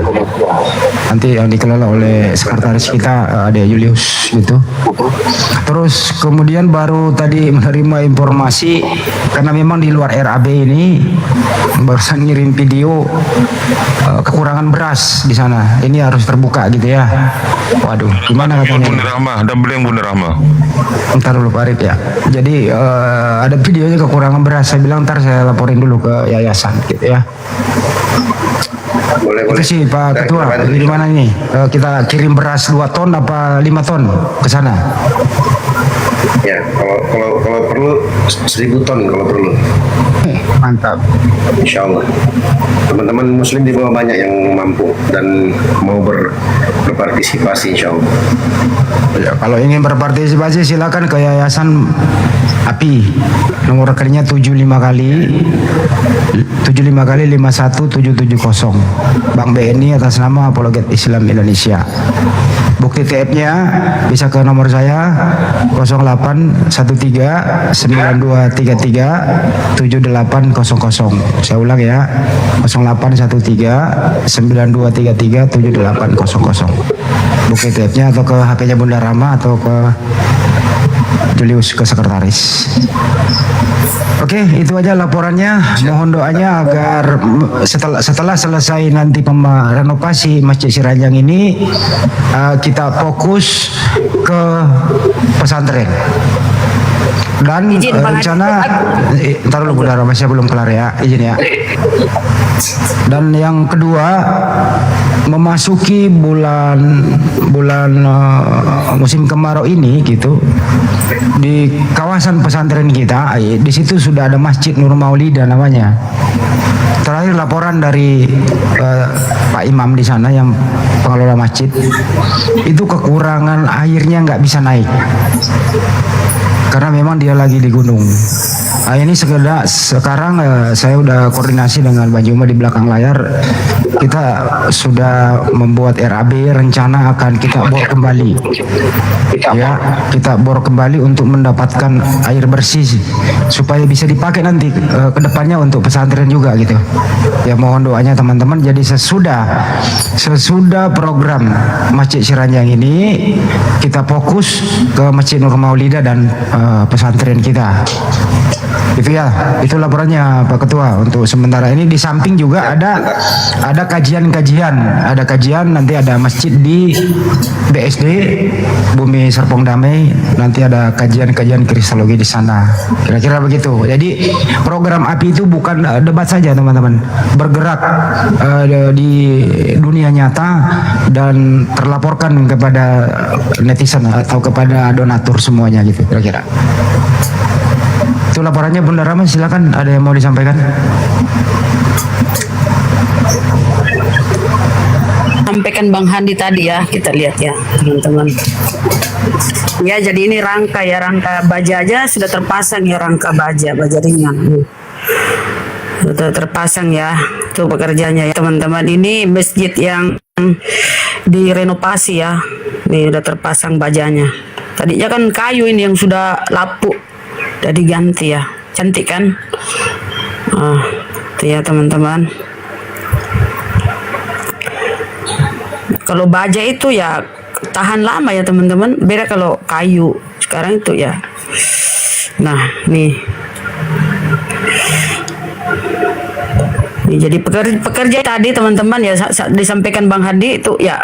Nanti yang dikelola oleh sekretaris kita Ade Julius gitu. Terus kemudian baru tadi menerima informasi karena memang di luar RAB ini barusan ngirim video kekurangan beras di sana. Ini harus terbuka gitu ya. Waduh, gimana katanya? Bunda Rahma, dan beli yang Bunda Rahma. Ntar dulu Pak Arif ya. Jadi ada videonya kekurangan beras. Saya bilang ntar saya laporin dulu ke yayasan gitu ya. Boleh. Itu sih Pak Ketua. Di mana ini? Kita kirim beras 2 ton apa 5 ton ke sana? Ya, kalau perlu 1000 ton kalau perlu. Mantap. Insya Allah. Teman-teman muslim di bawah banyak yang mampu dan mau berpartisipasi insya Allah. Ya, kalau ingin berpartisipasi silakan ke Yayasan API. Nomor rekeningnya 75 kali 51770. Bank BNI atas nama Apologet Islam Indonesia. Bukti TF-nya bisa ke nomor saya 081392337800. Saya ulang ya, 081392337800. Bukti TF-nya atau ke HP-nya Bunda Rama atau ke Julius, ke sekretaris. Oke, itu aja laporannya. Mohon doanya agar setelah selesai nanti renovasi Masjid Ciranjang ini kita fokus ke pesantren. Dan Izin, Pak rencana ntar dulu Bunda Rama, saya belum kelar ya, izin ya. Dan yang kedua, memasuki bulan musim kemarau ini gitu, di kawasan pesantren kita di situ sudah ada Masjid Nur Maulida namanya. Terakhir laporan dari Pak Imam di sana yang pengelola masjid, itu kekurangan airnya nggak bisa naik karena memang dia lagi di gunung. Ini sekarang saya udah koordinasi dengan Bang Juma di belakang layar. Kita sudah membuat RAB, rencana akan kita bor kembali. Ya, kita bor kembali untuk mendapatkan air bersih supaya bisa dipakai nanti ke depannya untuk pesantren juga gitu. Ya mohon doanya teman-teman. Jadi sesudah program Masjid Ciranjang ini kita fokus ke Masjid Nur Maulidah dan pesantren kita. Itu ya, itu laporannya Pak Ketua. Untuk sementara ini di samping juga ada kajian nanti ada masjid di BSD Bumi Serpong Damai, nanti ada kajian kristologi di sana. Kira-kira begitu. Jadi program API itu bukan debat saja teman-teman, bergerak di dunia nyata dan terlaporkan kepada netizen atau kepada donatur semuanya gitu kira-kira. Itu laporannya Bunda Rama, silakan ada yang mau disampaikan. Sampaikan Bang Handi tadi ya, kita lihat ya teman-teman. Ya jadi ini rangka baja aja sudah terpasang ya, rangka baja ringan. Sudah terpasang ya, itu pekerjaannya ya teman-teman. Ini masjid yang direnovasi ya, ini udah terpasang bajanya. Tadinya kan kayu ini yang sudah lapuk, udah diganti ya, cantik kan? Itu ya teman-teman. Kalau baja itu ya tahan lama ya teman-teman, beda kalau kayu sekarang itu ya. Nah nih jadi pekerja tadi teman-teman ya disampaikan Bang Hadi itu ya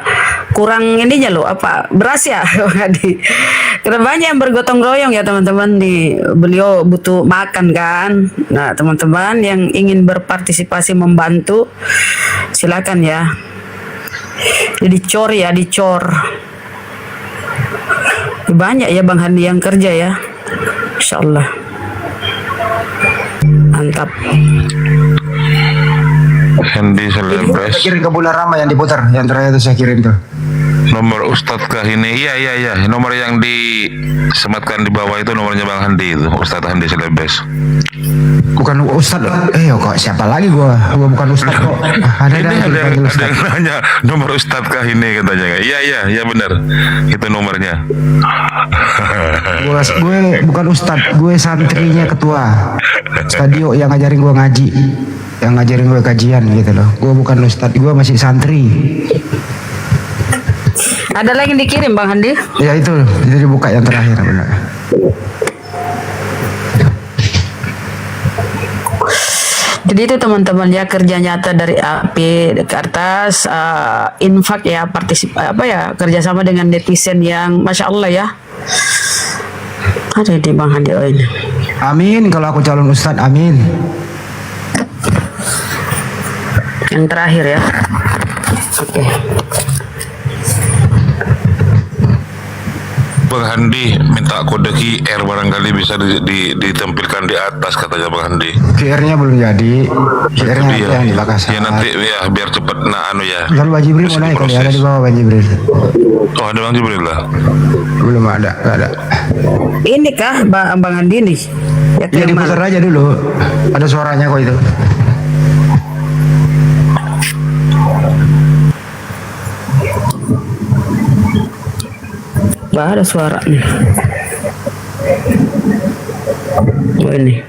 kurang ininya loh, apa beras ya Bang Hadi. Karena banyak yang bergotong royong ya teman-teman, nih beliau butuh makan kan. Nah teman-teman yang ingin berpartisipasi membantu silakan ya. Jadi dicor. Banyak ya Bang Handi yang kerja ya. Insyaallah. Mantap. Handi Selebes. Saya kirim ke Bunda Rama yang diputar, yang terakhir itu saya kirim tuh. Nomor Ustadz kah ini? Iya. Nomor yang disematkan di bawah itu nomornya Bang Handi itu, Ustadz Handi Selebes. Bukan Ustadz. Kok siapa lagi gua bukan Ustadz kok. Ada yang nanya nomor Ustadz kah ini katanya. Iya benar. Itu nomornya. Gue bukan Ustadz, gue santrinya ketua. Stadio yang ngajarin gua ngaji, yang ngajarin gue kajian gitu loh. Gue bukan Ustadz, gue masih santri. Ada lagi yang dikirim Bang Handi? Ya itu dibuka yang terakhir benar. Jadi itu teman-teman ya, kerja nyata dari AP ke atas, infak ya, kerjasama dengan netizen yang masya Allah ya. Ada di Bang Handi ini. Amin, kalau aku calon Ustadz, amin. Yang terakhir ya. Oke. Bang Handi minta kode QR barangkali bisa ditampilkan di atas katanya Bang Handi. QR-nya belum jadi. QR-nya yang di belakang sana. Ya nanti ya biar cepat ya. Lalu Bang Jibril mau naik, ada di bawah Bang Jibril. Oh ada Bang Jibril lah. Belum ada, nggak ada. Ini kah Bang Handi nih? Ya diputar aja dulu. Ada suaranya kok itu. Gak ada suara nih. Ini.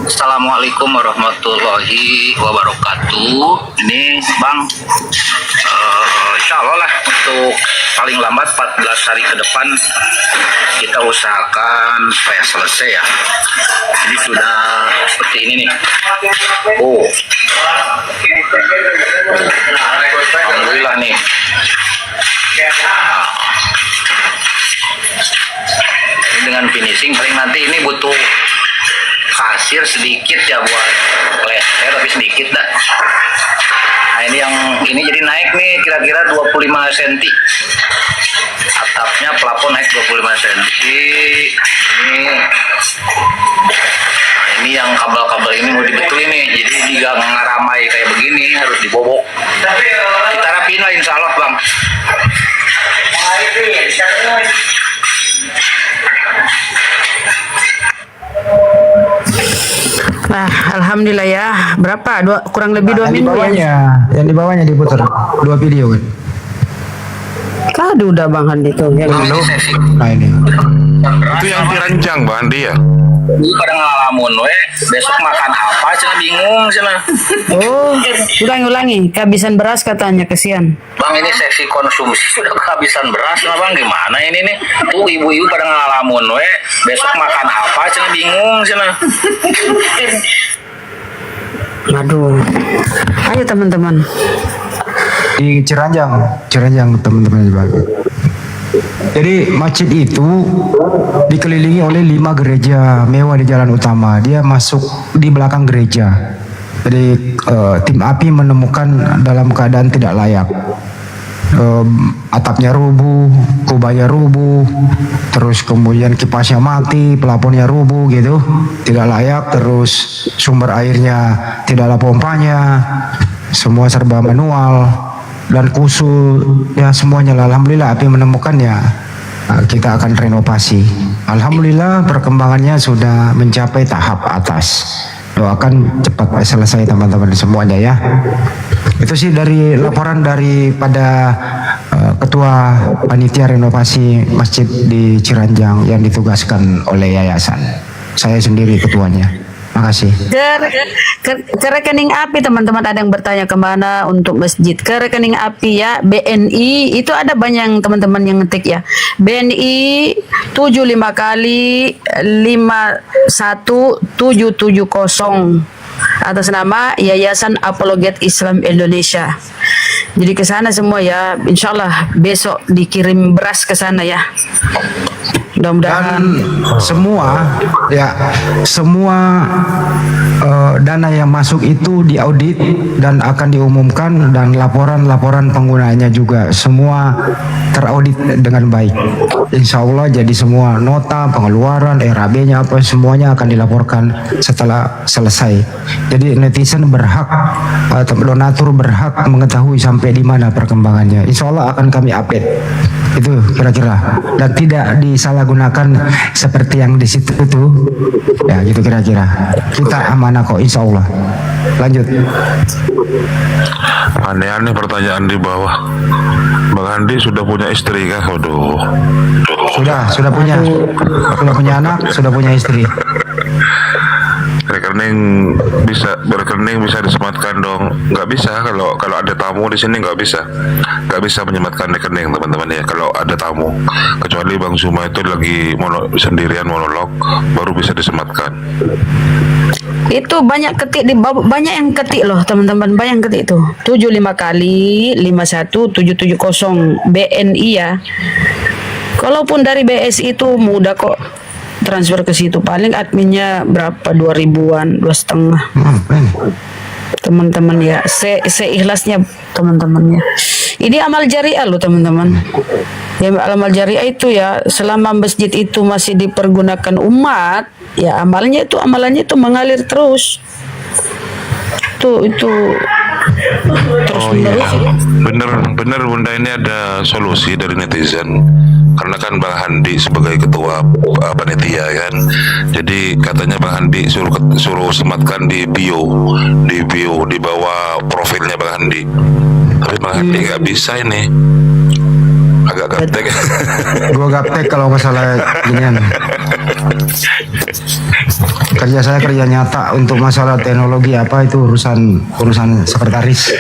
Assalamualaikum warahmatullahi wabarakatuh. Ini Bang, insya Allah lah untuk paling lambat 14 hari ke depan kita usahakan supaya selesai ya. Ini sudah seperti ini nih. Alhamdulillah nih. Ini dengan finishing paling nanti ini butuh kasir sedikit ya buat leher, tapi sedikit dah. Nah ini jadi naik nih kira-kira 25 cm. Atapnya plafon naik 25 cm. Ini yang kabel-kabel ini mau dibetulin nih. Jadi jika ngaramai kayak begini harus dibobok. Kita rapiin lah insya Allah Bang. Nah, alhamdulillah ya. Berapa? Kurang lebih 2 minggu ya. Yang di bawahnya diputar 2 video kan. Tadi udah Bang Handi tuh yang Nah ini. Itu yang dirancang Bang Handi ya. Ini pada ngalamun we, besok makan apa cina bingung cina. Oh, ulangi, kehabisan beras katanya, kesian. Bang, ini seksi konsumsi sudah kehabisan beras lah Bang, gimana ini nih? Tuh ibu-ibu pada ngalamun we, besok makan apa cina bingung cina. Aduh. Ayo teman-teman. Di Ciranjang teman-teman juga. Jadi masjid itu dikelilingi oleh 5 gereja mewah di jalan utama. Dia masuk di belakang gereja. Jadi tim api menemukan dalam keadaan tidak layak. Atapnya rubuh, kubahnya rubuh, terus kemudian kipasnya mati, pelafonnya rubuh gitu, tidak layak. Terus sumber airnya tidak ada pompanya, semua serba manual. Dan kusul ya semuanya lah. Alhamdulillah api menemukannya, kita akan renovasi. Alhamdulillah perkembangannya sudah mencapai tahap atas. Doakan cepat selesai teman-teman semuanya ya. Itu sih dari laporan daripada ketua panitia renovasi masjid di Ciranjang yang ditugaskan oleh yayasan. Saya sendiri ketuanya. Makasih. Ke rekening API teman-teman, ada yang bertanya kemana untuk masjid. Ke rekening API ya, BNI itu ada banyak teman-teman yang ngetik ya. BNI 75 kali 51770 atas nama Yayasan Apologet Islam Indonesia. Jadi ke sana semua ya. Insyaallah besok dikirim beras ke sana ya. Mudah-mudahan semua dana yang masuk itu diaudit dan akan diumumkan, dan laporan penggunaannya juga semua teraudit dengan baik. Insya Allah jadi semua nota pengeluaran RAB-nya apa semuanya akan dilaporkan setelah selesai. Jadi netizen berhak atau donatur berhak mengetahui sampai di mana perkembangannya. Insya Allah akan kami update. Itu kira-kira, dan tidak disalahgunakan seperti yang di situ itu ya, gitu kira-kira. Kita amanah kok insya Allah. Lanjut. Aneh-aneh pertanyaan di bawah. Bang Handi sudah punya istri kah? Waduh. Sudah punya anak, sudah punya istri. Rekening bisa disematkan dong. Nggak bisa kalau ada tamu di sini, nggak bisa menyematkan rekening teman-teman ya kalau ada tamu, kecuali Bang Zuma itu lagi sendirian monolog baru bisa disematkan. Itu banyak yang ketik loh teman-teman, banyak ketik itu 75 kali 51770 BNI ya. Kalaupun dari BSI itu mudah kok transfer ke situ, paling adminnya berapa, 2.000-an, 2,5 teman-teman ya. Seikhlasnya teman-teman ya. Ini amal jariah loh teman-teman ya. Amal jariah itu ya, selama masjid itu masih dipergunakan umat ya, amalannya itu mengalir terus. Itu terus menerus. Bener Bunda, ini ada solusi dari netizen. Karena kan Bang Handi sebagai ketua panitia kan, jadi katanya Bang Handi suruh sematkan di bio di bawah profilnya Bang Handi. Tapi Bang Handi nggak bisa ini, agak gaptek. Gue gaptek kalau masalah ginian. Kerja nyata untuk masalah teknologi apa itu urusan sekretaris.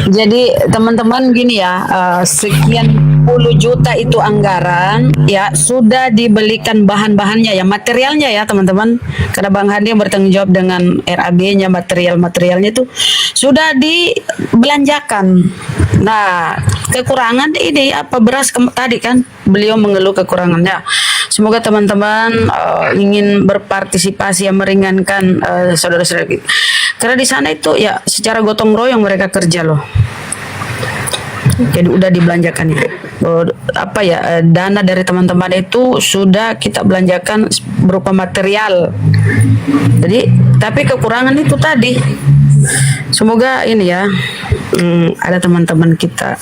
Jadi teman-teman gini ya, sekian puluh juta itu anggaran ya, sudah dibelikan bahan-bahannya ya, materialnya ya teman-teman. Karena Bang Handi yang bertanggung jawab dengan RAB-nya, materialnya itu sudah dibelanjakan. Nah, kekurangan ini apa, beras tadi kan beliau mengeluh kekurangannya. Semoga teman-teman ingin berpartisipasi yang meringankan saudara-saudara kita. Karena di sana itu ya secara gotong royong mereka kerja loh. Jadi udah dibelanjakan ya. Dana dari teman-teman itu sudah kita belanjakan berupa material. Jadi tapi kekurangan itu tadi. Semoga ini ya ada teman-teman kita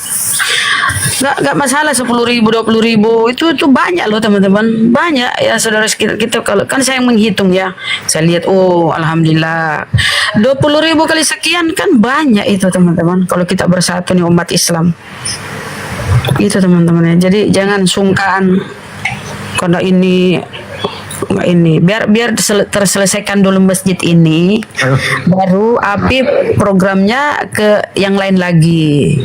nggak masalah 10.000 20.000 itu banyak loh teman-teman, banyak ya saudara kita kalau kan saya menghitung ya, saya lihat oh alhamdulillah 20.000 kali sekian kan banyak itu teman-teman kalau kita bersatu nih umat Islam itu teman-teman ya. Jadi jangan sungkan karena ini biar terselesaikan dulu masjid ini, baru api programnya ke yang lain lagi.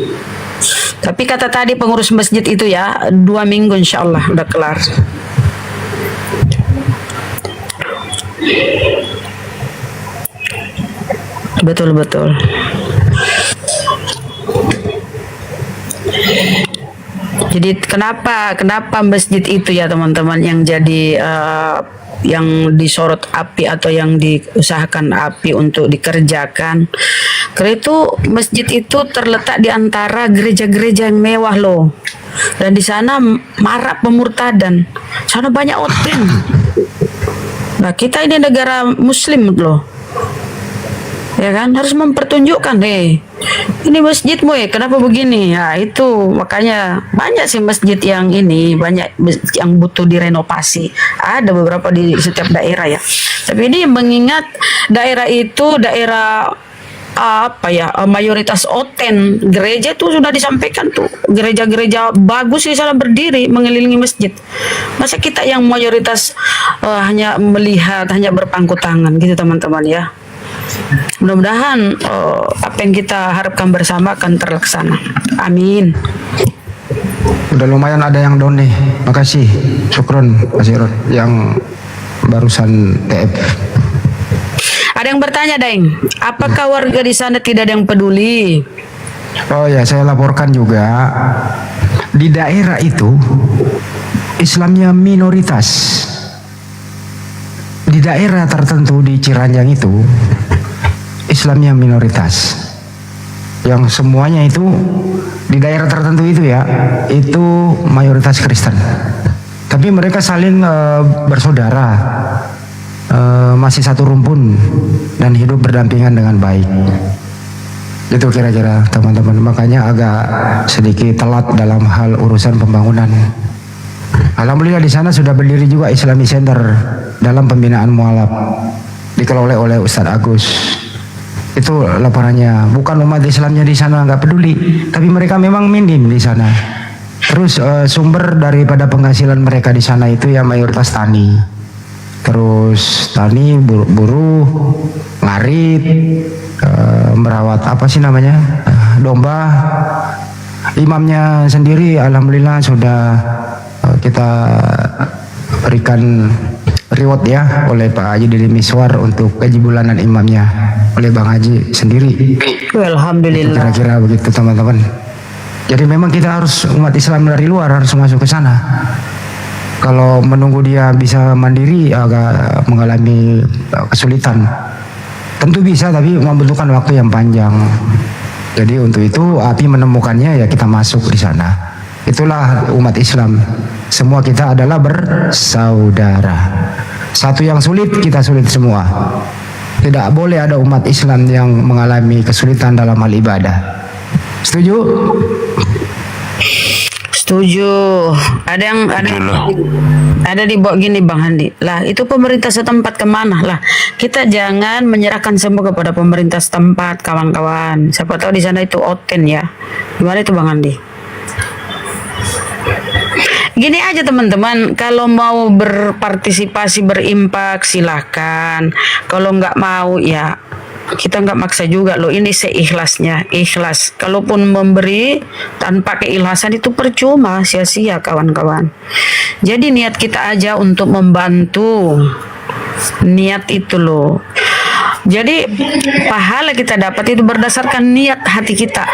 Tapi kata tadi pengurus masjid itu ya 2 minggu insya Allah udah kelar. Betul. Jadi kenapa masjid itu ya teman-teman yang jadi yang disorot api atau yang diusahakan api untuk dikerjakan? Karena itu masjid itu terletak di antara gereja-gereja yang mewah loh, dan di sana marak pemurtadan, sana banyak oten. Nah kita ini negara Muslim loh, ya kan, harus mempertunjukkan ini masjidmu ya kenapa begini ya. Itu makanya banyak sih masjid yang ini banyak yang butuh direnovasi, ada beberapa di setiap daerah ya. Tapi ini mengingat daerah itu daerah mayoritas oten, gereja tuh sudah disampaikan tuh, gereja-gereja bagus di sana berdiri mengelilingi masjid. Masa kita yang mayoritas hanya melihat, hanya berpangku tangan gitu teman-teman ya. Mudah-mudahan apa yang kita harapkan bersama akan terlaksana. Amin. Udah lumayan ada yang down nih. Makasih. Syukron Mas Irot yang barusan TF. Ada yang bertanya, Daeng, apakah warga di sana tidak ada yang peduli? Oh ya, saya laporkan juga di daerah itu Islamnya minoritas. Di daerah tertentu di Ciranjang itu Islamnya minoritas. Yang semuanya itu di daerah tertentu itu ya, itu mayoritas Kristen. Tapi mereka saling bersaudara, masih satu rumpun dan hidup berdampingan dengan baik. Itu kira-kira teman-teman. Makanya agak sedikit telat dalam hal urusan pembangunan. Alhamdulillah di sana sudah berdiri juga Islamic Center dalam pembinaan mualaf, dikelola oleh Ustadz Agus. Itu laporannya. Bukan umat Islamnya di sana nggak peduli, tapi mereka memang minim di sana. Terus sumber daripada penghasilan mereka di sana itu ya mayoritas tani. Terus tani, buruh, ngarit, merawat apa sih namanya, domba. Imamnya sendiri alhamdulillah sudah kita berikan reward ya oleh Pak Haji Dede Miswar untuk gaji bulanan imamnya oleh Bang Haji sendiri. Alhamdulillah. Kira-kira begitu teman-teman. Jadi memang kita harus umat Islam dari luar harus masuk ke sana. Kalau menunggu dia bisa mandiri agak mengalami kesulitan. Tentu bisa tapi membutuhkan waktu yang panjang. Jadi untuk itu api menemukannya ya kita masuk di sana. Itulah umat Islam. Semua kita adalah bersaudara. Satu yang sulit kita sulit semua. Tidak boleh ada umat Islam yang mengalami kesulitan dalam hal ibadah. Setuju? Setuju. Ada di bawah gini Bang Handi. Lah itu pemerintah setempat kemana lah? Kita jangan menyerahkan semua kepada pemerintah setempat, kawan-kawan. Siapa tahu di sana itu oten ya. Gimana itu Bang Handi? Gini aja teman-teman, kalau mau berpartisipasi berimpak silahkan. Kalau nggak mau ya kita nggak maksa juga loh. Ini seikhlasnya, ikhlas. Kalaupun memberi tanpa keikhlasan itu percuma, sia-sia kawan-kawan. Jadi niat kita aja untuk membantu, niat itu loh. Jadi pahala kita dapat itu berdasarkan niat hati kita.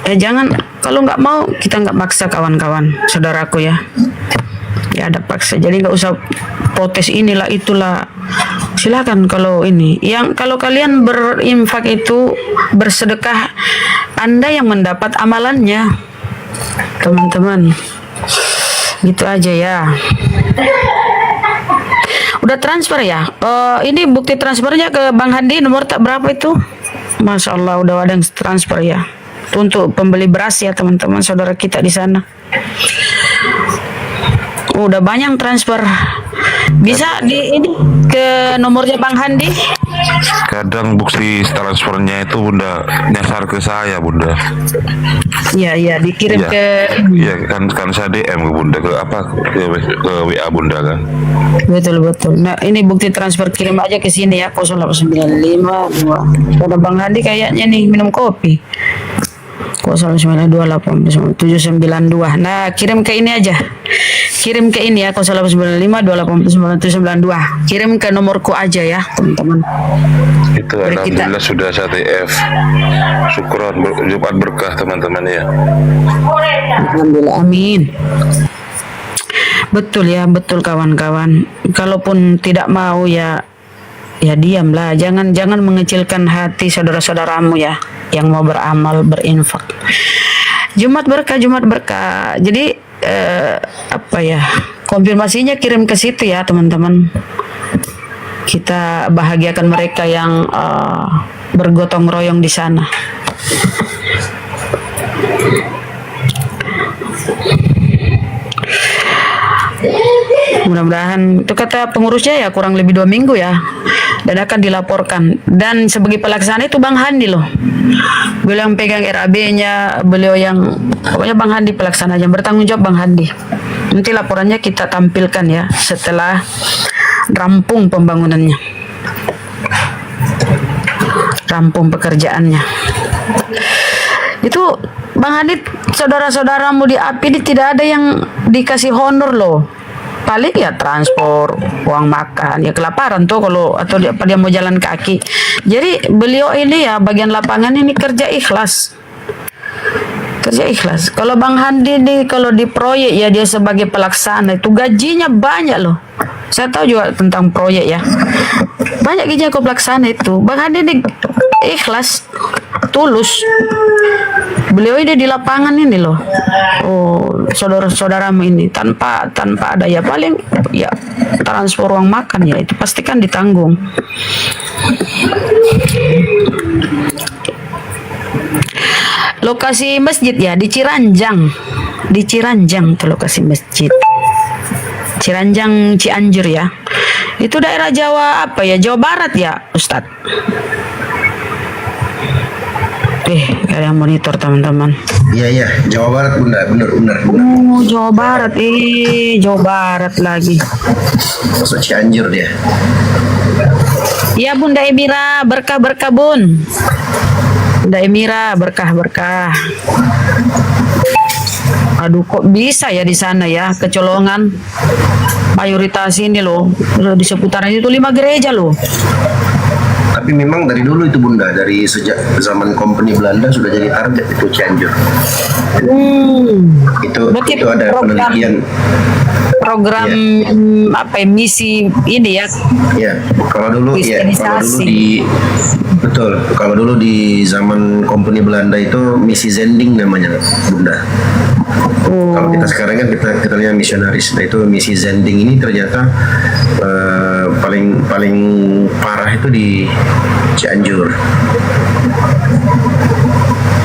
Ya jangan, kalau nggak mau kita nggak maksa kawan-kawan, saudaraku ya. Ya ada paksa. Jadi nggak usah protes inilah itulah. Silakan kalau ini. Yang kalau kalian berinfak itu bersedekah, Anda yang mendapat amalannya, teman-teman. Gitu aja ya. Udah transfer ya? Ini bukti transfernya ke Bang Handi nomor tak berapa itu? Masya Allah udah ada yang transfer ya. Itu untuk pembeli beras ya teman-teman saudara kita di sana. Udah banyak transfer. Bisa di ini ke nomornya Bang Handi. Kadang bukti transfernya itu Bunda nyasar ke saya Bunda. Iya dikirim Iya. ke Iya kan saya DM ke Bunda ke ke WA Bunda kan. betul. Nah, ini bukti transfer, kirim aja ke sini ya 0895. Ada Bang Handi kayaknya nih minum kopi. 09287992. Nah, kirim ke ini aja. Kirim ke ini ya 0895289792. Kirim ke nomorku aja ya, teman-teman. Itu alhamdulillah sudah saya TF. Syukuran Jumat berkah teman-teman ya. Alhamdulillah, amin. Betul ya, betul kawan-kawan. Kalaupun tidak mau ya diamlah. Jangan mengecilkan hati saudara-saudaramu ya yang mau beramal, berinfak. Jumat berkah. Jadi konfirmasinya kirim ke situ ya teman-teman. Kita bahagiakan mereka yang bergotong royong di sana. Mudah-mudahan itu kata pengurusnya ya kurang lebih 2 minggu ya, dan akan dilaporkan. Dan sebagai pelaksana itu Bang Handi loh, beliau yang pegang RAB-nya, beliau yang pokoknya Bang Handi pelaksananya, bertanggung jawab Bang Handi. Nanti laporannya kita tampilkan ya setelah rampung pembangunannya, rampung pekerjaannya. Itu Bang Handi, saudara-saudaramu di API ini tidak ada yang dikasih honor loh. Paling ya transport, uang makan, ya kelaparan tuh kalau atau dia mau jalan kaki. Jadi beliau ini ya bagian lapangan ini kerja ikhlas. Kalau Bang Handi nih kalau di proyek ya dia sebagai pelaksana itu gajinya banyak loh. Saya tahu juga tentang proyek ya. Banyak gajinya ke pelaksana itu. Bang Handi ini ikhlas, tulus. Beliau ini di lapangan ini loh. Oh, saudara-saudaramu ini tanpa ada ya paling ya transfer uang makan ya itu pastikan ditanggung. Lokasi masjid ya di Ciranjang tuh lokasi masjid. Ciranjang Cianjur ya. Itu daerah Jawa Jawa Barat ya Ustadz. Kalian monitor teman-teman. Iya, Jawa Barat Bunda, benar. Oh, Jawa Barat, Jawa Barat lagi. Masuk Cianjur dia. Iya Bunda Emira, berkah Bun. Bunda Emira, berkah. Aduh, kok bisa ya di sana ya kecolongan. Mayoritas ini loh di seputaran itu 5 gereja loh. Tapi memang dari dulu itu Bunda, dari sejak zaman company Belanda sudah jadi target itu Cianjur. Itu ada penelitian. Program misi ini ya? Ya, kalau dulu di zaman company Belanda itu misi Zending namanya Bunda. Kalau kita sekarang kan kita lihat misionaris. Nah itu misi Zending ini ternyata paling parah itu di Cianjur.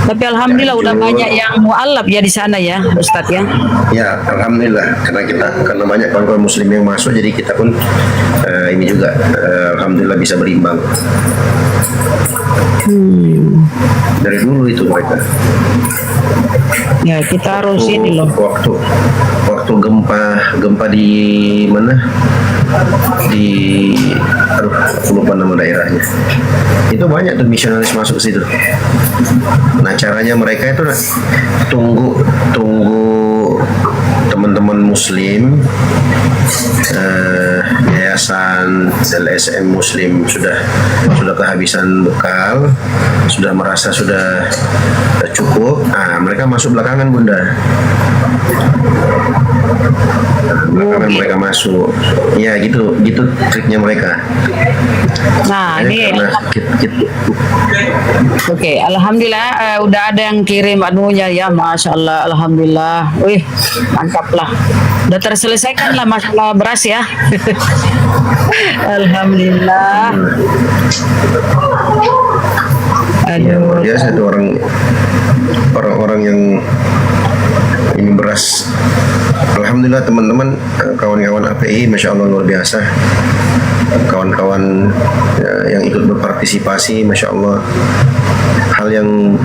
Tapi alhamdulillah udah banyak yang mualaf ya di sana ya Ustadz ya. Ya alhamdulillah karena banyak kawan-kawan muslim yang masuk, jadi kita pun ini juga alhamdulillah bisa berimbang. Dari dulu itu mereka. Ya kita harus ini loh. Waktu gempa di mana? Aku lupa nama daerahnya. Itu banyak tuh misionaris masuk ke situ. Nah caranya mereka itu tunggu teman-teman muslim, yayasan LSM muslim sudah kehabisan bekal, sudah merasa sudah cukup. Nah mereka masuk belakangan Bunda. Belakangan mereka masuk. Ya gitu triknya mereka. Nah, ini Karena oke, alhamdulillah udah ada yang kirim anunya ya, masya Allah, alhamdulillah. Wih, mantap lah. Udah terselesaikan lah masalah beras ya. Alhamdulillah. ya, luar biasa itu orang-orang yang ini beras. Alhamdulillah teman-teman, kawan-kawan API, masya Allah luar biasa. Kawan-kawan yang ikut berpartisipasi, masya Allah, hal yang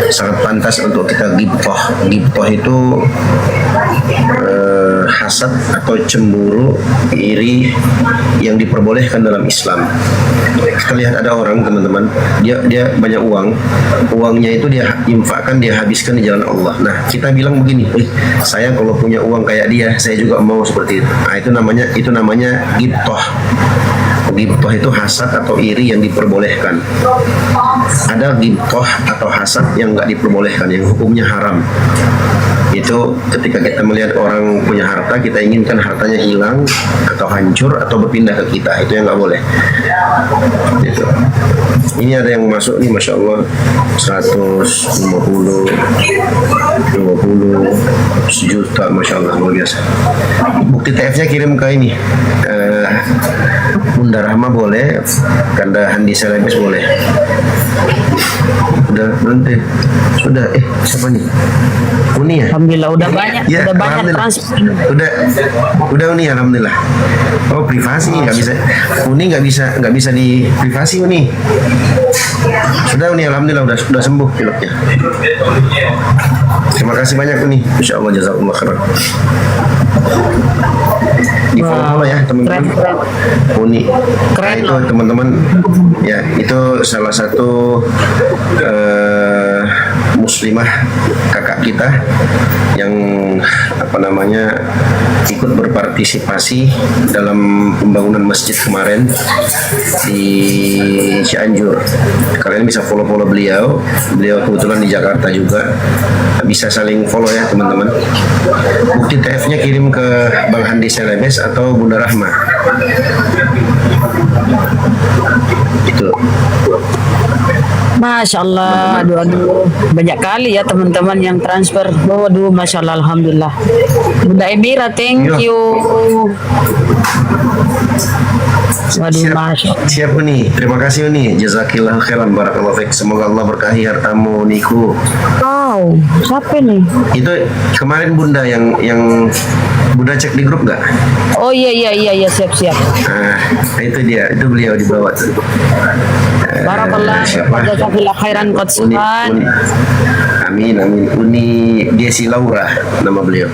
sangat pantas untuk kita ghibtoh. Ghibtoh itu hasad atau cemburu, iri yang diperbolehkan dalam Islam. Kita lihat ada orang, teman-teman, dia banyak uangnya itu dia infakkan, dia habiskan di jalan Allah. Nah, kita bilang begini, saya kalau punya uang kayak dia, saya juga mau seperti itu. Nah, itu namanya ghibtoh. Ghibtoh itu hasad atau iri yang diperbolehkan. Ada ghibtoh atau hasad yang nggak diperbolehkan, yang hukumnya haram. Itu ketika kita melihat orang punya harta, kita inginkan hartanya hilang atau hancur atau berpindah ke kita, itu yang nggak boleh. Itu. Ini ada yang masuk nih, masya Allah, 150, 20, sejuta, masya Allah, luar biasa. Bukti TF-nya kirim ke ini, Bunda Rahma boleh, Kanda Handi Selebes boleh. Udah berhenti. Sudah. Siapa nih? Uni ya? Alhamdulillah udah banyak, Ya, udah banyak alhamdulillah. transfer. Udah Uni, alhamdulillah. Oh, privasi nggak bisa. Uni nggak bisa di privasi Uni. Sudah Uni, alhamdulillah udah sembuh pileknya. Terima kasih banyak Uni. Insya Allah jazakumullah khairan. Di follow ya teman-teman. Uni. Keren itu teman-teman. Ya, itu salah satu muslimah kakak kita yang ikut berpartisipasi dalam pembangunan masjid kemarin di Cianjur. Kalian bisa follow beliau kebetulan di Jakarta juga, bisa saling follow ya teman-teman. Bukti TF-nya kirim ke Bang Handi Selebes atau Bunda Rahma. Itu. Masya Allah, aduh, banyak kali ya teman-teman yang transfer. Waduh, masya Allah, alhamdulillah. Bunda Emira, thank you. Waduh, masya Allah. Siap Uni, terima kasih Uni. Jazakillah khairan, barakallahu fiik. Semoga Allah berkahi hartamu Niku. Wow, siapa nih? Itu kemarin Bunda yang Bunda cek di grup nggak? Oh iya, siap. Nah, itu dia, itu beliau dibawa tuh. Barakallah, jazakallah khairan Qadsuhan. Amin. Uni Desi Laura nama beliau.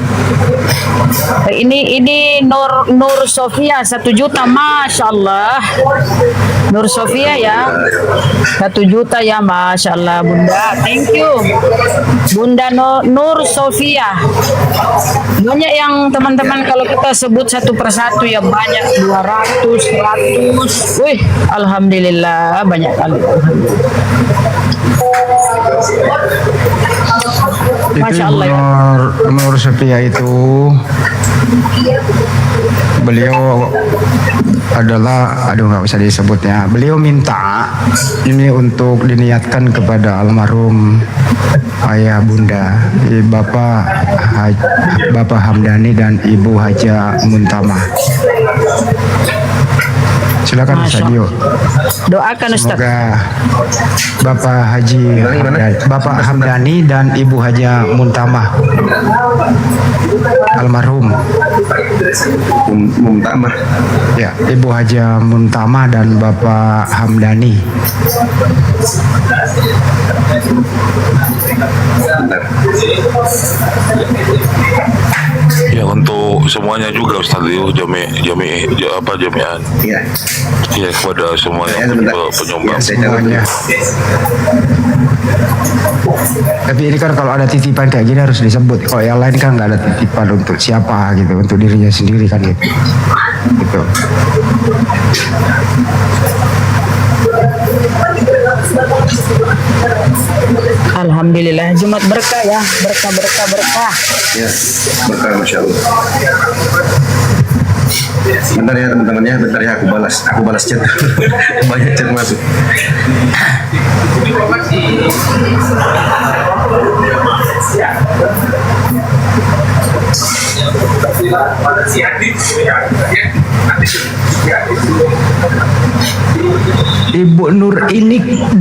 Ini Nur Sofia 1 juta, masya Allah. Nur Sofia ya, 1 juta ya, masya Allah Bunda. Thank you, Bunda Nur Sofia. Banyak yang teman-teman kalau kita sebut satu persatu ya banyak, 200, 100. Wih, alhamdulillah banyak kali. Masya Allah ya. Nur Sofia itu beliau adalah, nggak usah disebutnya. Beliau minta ini untuk diniatkan kepada almarhum ayah bunda, Bapak Hamdani dan Ibu Haja Muntama. Silakan Ustaz Dio. Doakan Ustaz. Semoga Bapak Hamdani dan Ibu Haja Muntamah almarhum Muntamah. Ya, Ibu Haja Muntamah dan Bapak Hamdani. Ya, untuk semuanya juga Ustaz Liu, jami'an. Iya. Ya, kepada semua yang penyumbang. Semuanya. Tapi ini kan kalau ada titipan kayak gini harus disebut. Kalau yang lain kan nggak ada titipan untuk siapa gitu, untuk dirinya sendiri kan gitu. Gitu. Alhamdulillah, Jumat berkah ya, berkah. Ya, berkah Masya Allah. Bentar ya teman-teman ya, bentar ya aku balas chat. Banyak chat masuk. Ibu Nur ini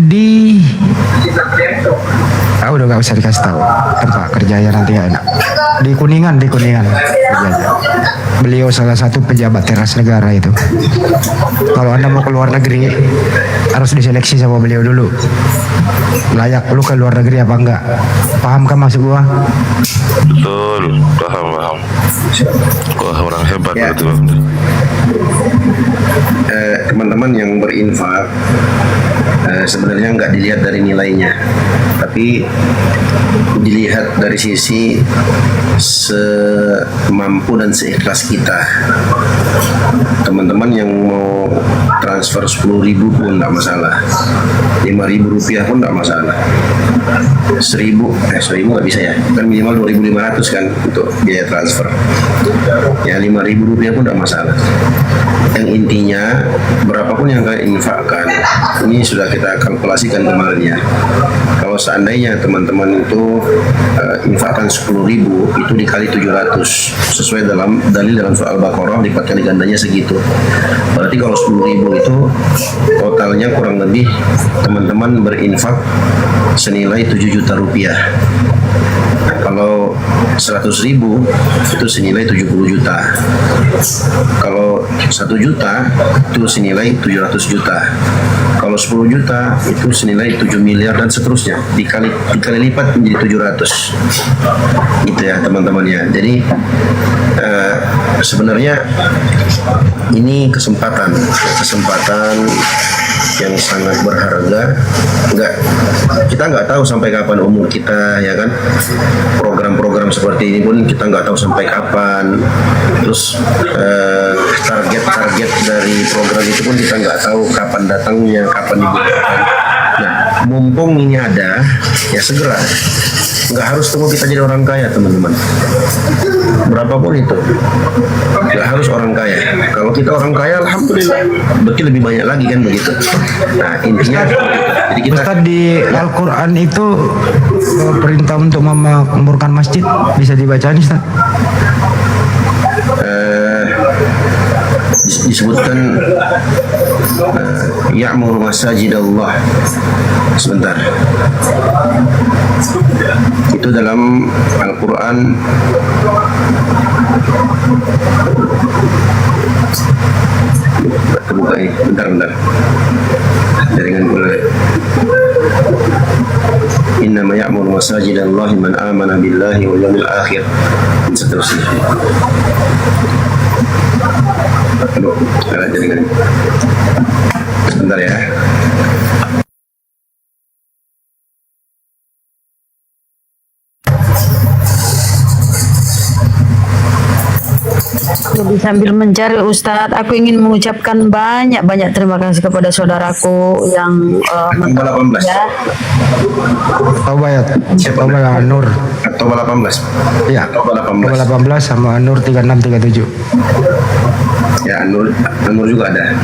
di udah nggak usah dikasih tahu tempat kerjanya, nanti nggak enak. Di Kuningan kerjanya. Beliau salah satu pejabat teras negara itu. Kalau Anda mau ke luar negeri harus diseleksi sama beliau dulu, layak lu ke luar negeri apa enggak. Paham kan maksud gua? Betul, paham. Wah, orang hebat Ya. betul. Teman-teman yang berinfak sebenarnya nggak dilihat dari nilainya, tapi dilihat dari sisi semampu dan seikhlas kita. Teman-teman yang mau transfer 10.000 pun nggak masalah, 5.000 rupiah pun nggak masalah, 1.000 nggak bisa ya, kan minimal 2.500 kan untuk biaya transfer ya, 5.000 rupiah pun nggak masalah. Yang intinya berapapun yang kalian infakkan, ini sudah kita kalkulasikan kemarin ya. Kalau seandainya teman-teman itu infakkan 10.000 itu dikali 700 sesuai dalam dalil dalam surah Al-Baqarah, lipat kali gandanya segitu. Berarti kalau 10.000 itu totalnya kurang lebih teman-teman berinfak senilai 7 juta rupiah. Kalau 100.000 itu senilai 70 juta. Kalau 1 juta itu senilai 700 juta. Kalau 10 juta itu senilai 7 miliar dan seterusnya. Dikali lipat menjadi 700. Gitu ya teman-teman ya. Jadi sebenarnya ini kesempatan yang sangat berharga. Kita nggak tahu sampai kapan umur kita ya kan. Program-program seperti ini pun kita nggak tahu sampai kapan. Terus target dari program itu pun kita nggak tahu kapan datangnya, kapan dibutuhkan. Nah, mumpung ini ada, ya segera. Nggak harus tunggu kita jadi orang kaya teman-teman. Berapapun itu, nggak harus orang kaya. Kalau kita orang kaya, alhamdulillah, berarti lebih banyak lagi kan begitu. Nah intinya, jadi kita Ustaz, di Al-Quran itu perintah untuk memakmurkan masjid bisa dibaca nih Ustaz? Disebutkan ya'muru masajidallah. Sebentar, itu dalam Al-Quran terbuka ini. Bentar jaringan mulai. Innama ya'muru masajidallahi man amana billahi wal yawmil akhir, dan seterusnya. Aduh, ada jaringan. Sebentar ya. Jadi sambil mencari Ustadz, aku ingin mengucapkan banyak terima kasih kepada saudaraku yang Oktober 18. ya. Coba ya Nur. Oktober 18. Ya, Oktober 18. 18 sama Nur 3637. Ya, Nur juga ada.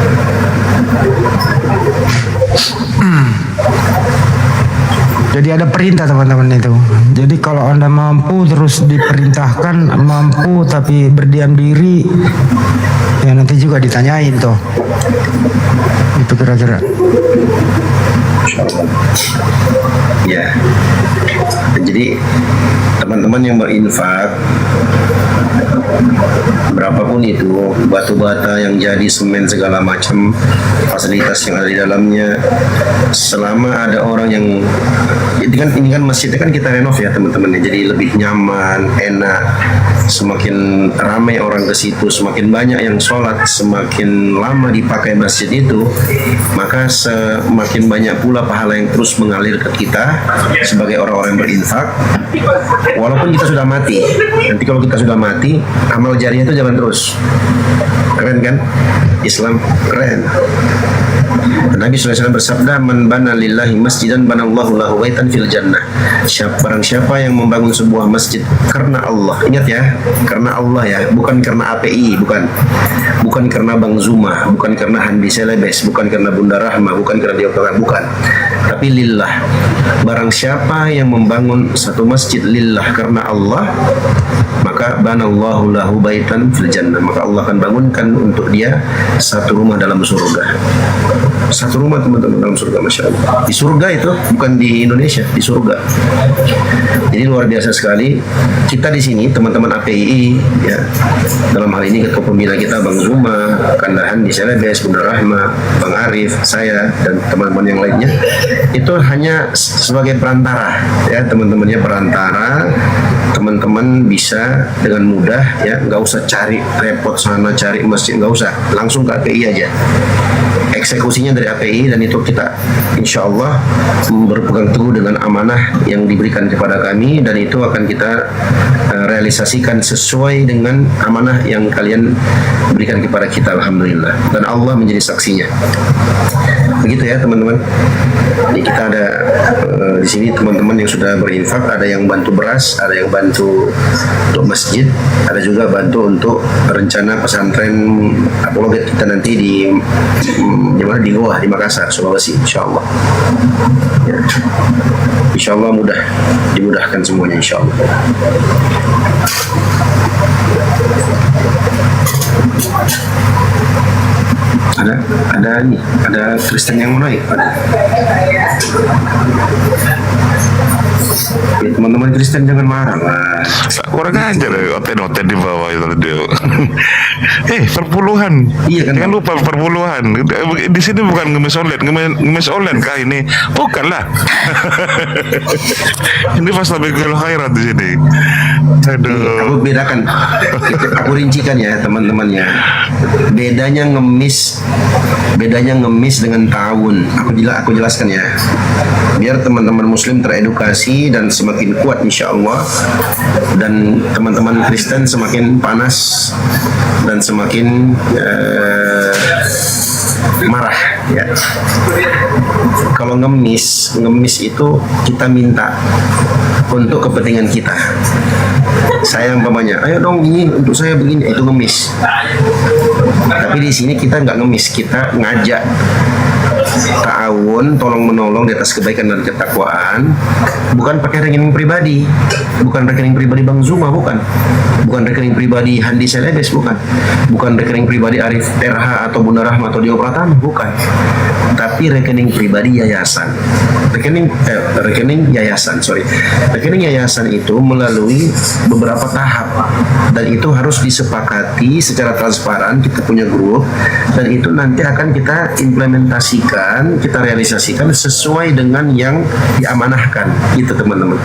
Jadi ada perintah teman-teman itu. Jadi kalau Anda mampu terus diperintahkan, mampu tapi berdiam diri, ya nanti juga ditanyain toh. Itu kira-kira. Ya. Jadi teman-teman yang berinfak berapapun itu, batu bata yang jadi, semen, segala macam fasilitas yang ada di dalamnya, selama ada orang yang ini kan masjidnya kan kita renov ya teman-teman ya, jadi lebih nyaman, enak. Semakin ramai orang ke situ, semakin banyak yang sholat, semakin lama dipakai masjid itu, maka semakin banyak pula pahala yang terus mengalir ke kita sebagai orang-orang yang berinfak. Walaupun kita sudah mati, nanti kalau kita sudah mati, amal jariah itu jalan terus. Keren kan? Islam keren. Nabi SAW bersabda, "Man bana lillahi masjidan banallahu lahu baitan fil jannah." Barang siapa yang membangun sebuah masjid karena Allah, ingat ya, karena Allah ya, bukan karena API, bukan karena Bang Zuma, bukan karena Handi Selebes, bukan karena Bunda Rahma, bukan karena Diopera, bukan, tapi lillah. Barang siapa yang membangun satu masjid lillah karena Allah, maka banallahu lahu baitan fil jannah, maka Allah akan bangunkan untuk dia satu rumah dalam surga. Satu rumah teman-teman dalam surga, Masya Allah. Di surga itu, bukan di Indonesia, di surga. Jadi luar biasa sekali. Kita di sini teman-teman APII ya, dalam hal ini ketua pembina kita Bang Zuma, Kandahan di Selebes, Bunda Rahma, Bang Arif, saya dan teman-teman yang lainnya, itu hanya sebagai perantara ya, teman-temannya perantara. Teman-teman bisa dengan mudah ya, nggak usah cari repot sana cari masjid, nggak usah, langsung ke API aja. Eksekusinya dari API, dan itu kita insya Allah berpegang teguh dengan amanah yang diberikan kepada kami, dan itu akan kita realisasikan sesuai dengan amanah yang kalian berikan kepada kita, alhamdulillah, dan Allah menjadi saksinya. Begitu ya teman-teman. Jadi kita ada di sini teman-teman yang sudah berinfak, ada yang bantu beras, ada yang bantu untuk masjid, ada juga bantu untuk rencana pesantren apologet kita nanti di mana, di Goa, di Makassar, Sulawesi, insya Allah. Ya. Insya Allah dimudahkan semuanya, insya Allah. Ada Kristen yang mau naik, ya, teman-teman Kristen jangan marah lah. Kurang ajar ya, oten-oten di bawah itu dia. Perpuluhan. Iya kan? Jangan lupa perpuluhan. Di sini bukan ngemis online kah ini? Bukanlah. Ini pas lebih khairat di sini. Aduh. Aku bedakan, aku rincikan ya teman-teman ya. Bedanya ngemis dengan ta'awun. Aku jelaskan ya, biar teman-teman Muslim teredukasi dan semakin kuat insya Allah, dan teman-teman Kristen semakin panas dan semakin marah ya. Kalau ngemis itu kita minta untuk kepentingan kita. Saya umpamanya, ayo dong ini untuk saya begini, itu ngemis. Tapi di sini kita nggak ngemis, kita ngajak ta'awun, tolong menolong di atas kebaikan dan ketakwaan, bukan pakai rekening pribadi, bukan rekening pribadi Bang Zuma, bukan rekening pribadi Handi Selebes, bukan rekening pribadi Arif RH atau Bunda Rahma atau Dio Pratama, bukan, tapi rekening pribadi yayasan. Rekening yayasan itu melalui beberapa tahap, dan itu harus disepakati secara transparan. Kita punya grup, dan itu nanti akan kita implementasikan, kita realisasikan sesuai dengan yang diamanahkan gitu teman-teman.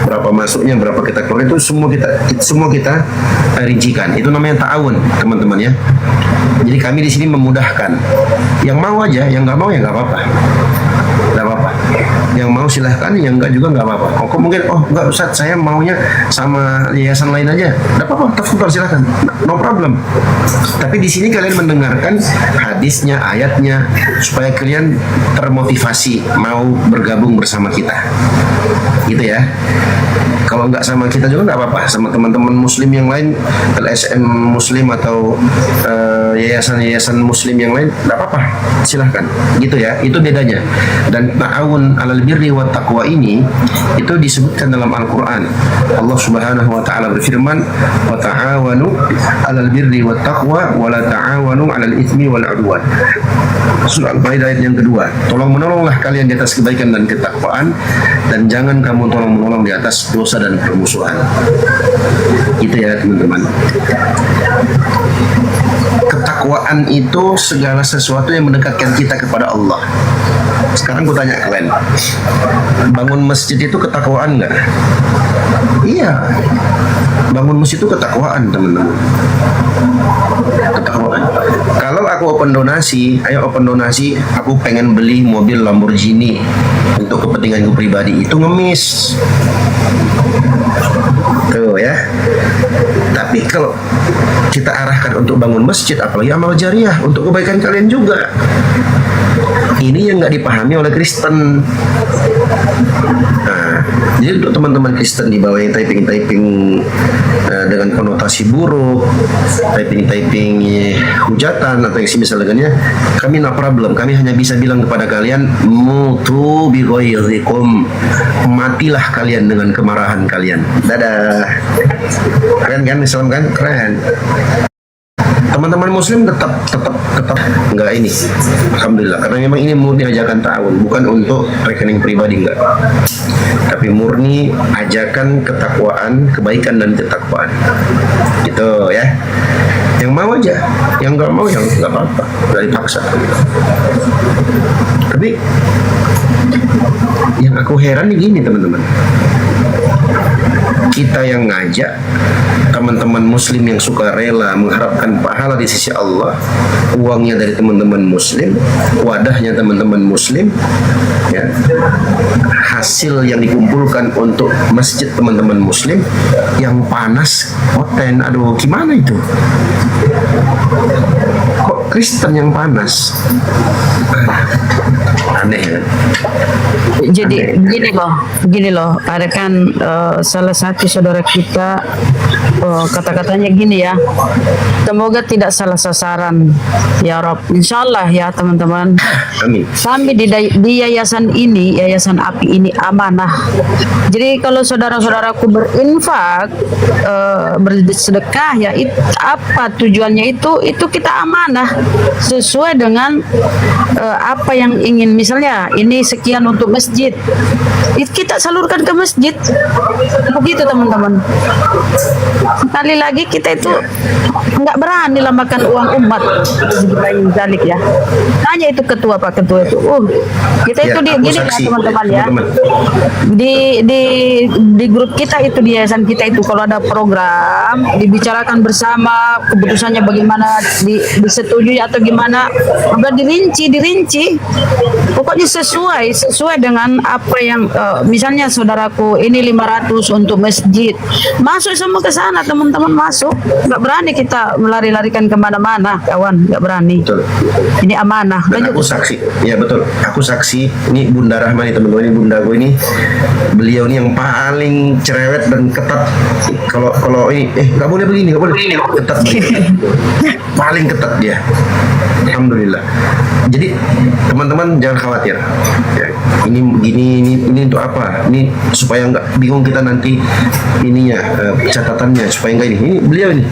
Berapa masuknya, berapa kita keluar, itu semua kita rincikan. Itu namanya ta'awun teman-teman ya. Jadi kami di sini memudahkan. Yang mau aja, yang nggak mau ya nggak apa-apa. Yang mau silahkan, yang enggak juga nggak apa-apa. Kok mungkin, enggak Ustaz, saya maunya sama yayasan lain aja. Nggak apa-apa, tafadhol silahkan, no problem. Tapi di sini kalian mendengarkan hadisnya, ayatnya, supaya kalian termotivasi mau bergabung bersama kita, gitu ya. Kalau nggak sama kita juga nggak apa-apa, sama teman-teman Muslim yang lain, LSM Muslim atau yayasan-yayasan Muslim yang lain, nggak apa-apa, silahkan, gitu ya. Itu bedanya. Dan ta'awun alal birri wa taqwa ini itu disebutkan dalam Al-Quran. Allah Subhanahu wa Ta'ala berfirman, wa ta'awanu alal birri wa taqwa wa la ta'awanu alal itsmi wal 'udwan. Surah Al-Maidah ayat yang kedua. Tolong menolonglah kalian di atas kebaikan dan ketakwaan, dan jangan kamu tolong menolong di atas dosa dan permusuhan. Gitu ya teman-teman. Ketakwaan itu segala sesuatu yang mendekatkan kita kepada Allah. Sekarang gue tanya kalian, bangun masjid itu ketakwaan nggak? Iya, bangun masjid itu ketakwaan teman-teman. Ketakwaan. Kalau aku open donasi, aku pengen beli mobil Lamborghini untuk kepentinganku pribadi, itu ngemis. Tuh ya. Tapi kalau kita arahkan untuk bangun masjid, apalagi amal jariah untuk kebaikan kalian juga, Ini yang nggak dipahami oleh Kristen. Nah, jadi untuk teman-teman Kristen di bawah yang typing dengan konotasi buruk, typing hujatan atau yang semisal dengannya, kami no problem. Kami hanya bisa bilang kepada kalian, mutu bi ghairikum, matilah kalian dengan kemarahan kalian. Dadah. Keren kan Islam kan? Keren. Teman-teman Muslim tetap enggak ini, alhamdulillah, karena memang ini murni ajakan ta'awun, bukan untuk rekening pribadi, enggak, tapi murni ajakan ketakwaan, kebaikan dan ketakwaan, gitu ya. Yang mau aja, yang enggak mau yang enggak apa-apa, enggak dipaksa. Tapi yang aku heran nih gini teman-teman, kita yang ngajak teman-teman Muslim yang suka rela mengharapkan pahala di sisi Allah, uangnya dari teman-teman Muslim, wadahnya teman-teman Muslim, ya, hasil yang dikumpulkan untuk masjid teman-teman Muslim yang panas, hoten, aduh gimana itu? Kok Kristen yang panas? Aneh ya. Jadi gini loh, ada kan salah satu saudara kita kata-katanya gini ya, semoga tidak salah sasaran ya Rob, insyaallah ya teman-teman. Amin. Kami di yayasan ini, yayasan API ini amanah. Jadi kalau saudara-saudaraku berinfak, bersedekah ya, apa tujuannya itu kita amanah sesuai dengan apa yang ingin, misalnya ini sekian untuk masjid, kita salurkan ke masjid, begitu teman-teman. Sekali lagi kita itu nggak berani lah makan uang umat, zalik ya. Tanya itu ketua Pak Ketua itu, kita itu ya, gini ya teman-teman ya, di grup kita itu, di yayasan kita itu kalau ada program dibicarakan bersama, keputusannya bagaimana, disetujui atau gimana, udah dirinci, pokoknya sesuai dengan apa yang misalnya saudaraku ini 500 untuk masjid, masuk semua ke sana teman-teman, masuk, nggak berani kita melari-larikan kemana-mana kawan, nggak berani. Betul. Ini amanah. Dan aku saksi, ya betul, aku saksi. Ini Bunda Rahmani teman-teman, ini Bunda gue ini, beliau ini yang paling cerewet dan ketat. Kalau ini nggak boleh begini, nggak boleh, ketat paling ketat dia. Alhamdulillah. Jadi teman-teman jangan khawatir. Ya, ini untuk apa? Ini supaya nggak bingung kita nanti ininya, catatannya supaya nggak ini. Ini beliau ini.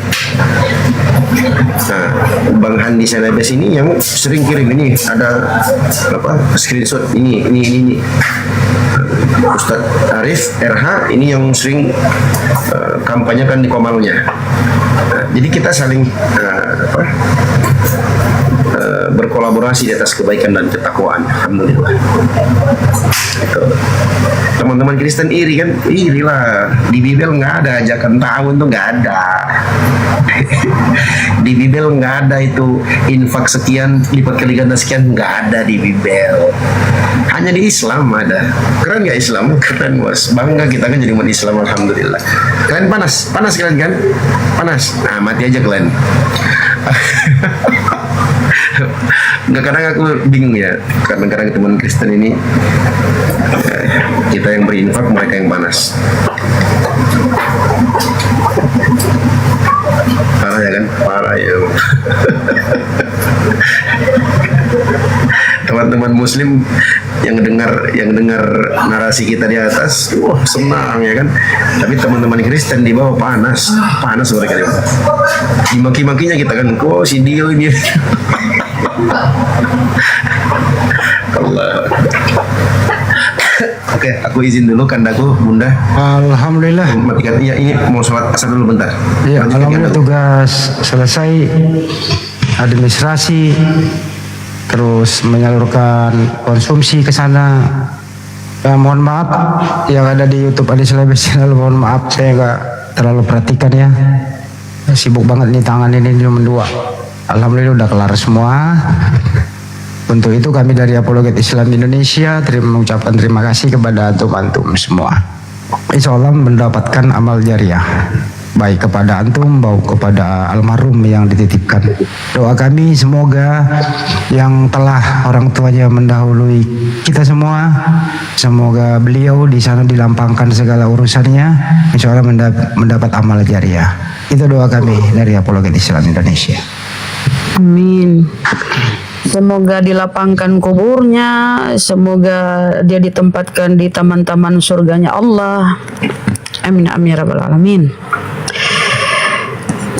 Nah, Bang Handi Selebes ini yang sering kirim ini, ada screenshot ini. Ustadz Arif RH ini yang sering kampanyekan di Komalnya. Nah, jadi kita saling berkolaborasi di atas kebaikan dan ketakwaan. Alhamdulillah. Teman-teman Kristen iri kan? Iri lah. Di Bibel nggak ada ajakan ta'awun, tuh nggak ada. Di Bibel nggak ada itu infak sekian lipat kali ganda sekian, nggak ada di Bibel. Hanya di Islam ada. Keren nggak Islam? Keren bos. Bangga kita kan jadi umat Islam, alhamdulillah. Kalian panas kalian kan? Panas. Nah mati aja kalian. Nggak, kadang aku bingung ya, kadang-kadang teman Kristen ini, kita yang berinfak, mereka yang panas. Parah ya kan? Parah ya. Teman-teman Muslim yang dengar narasi kita di atas, senang ya kan. Tapi teman-teman Kristen di bawah panas mereka di bawah. Dimaki-makinya kita kan, si Dio ini. Allah. Oke, aku izin dulu kandaku, Bunda. Alhamdulillah. Matikan. Iya, ini mau sholat asar dulu bentar. Iya, alhamdulillah tugas selesai, administrasi, terus menyalurkan konsumsi ke sana. Mohon maaf yang ada di YouTube Adi Selebes channel, mohon maaf saya nggak terlalu perhatikan ya. Sibuk banget nih, tangan ini cuma 2. Alhamdulillah udah kelar semua. Untuk itu kami dari Apologet Islam Indonesia mengucapkan terima kasih kepada antum-antum semua. Insya Allah mendapatkan amal jariah. baik kepada antum maupun kepada almarhum yang dititipkan. Doa kami semoga yang telah orang tuanya mendahului kita semua, semoga beliau di sana dilampangkan segala urusannya, insya Allah mendapat amal jariah. Itu doa kami dari Apologet Islam Indonesia. Amin. Semoga dilapangkan kuburnya, semoga dia ditempatkan di taman-taman surganya Allah. Amin amin rabbal alamin.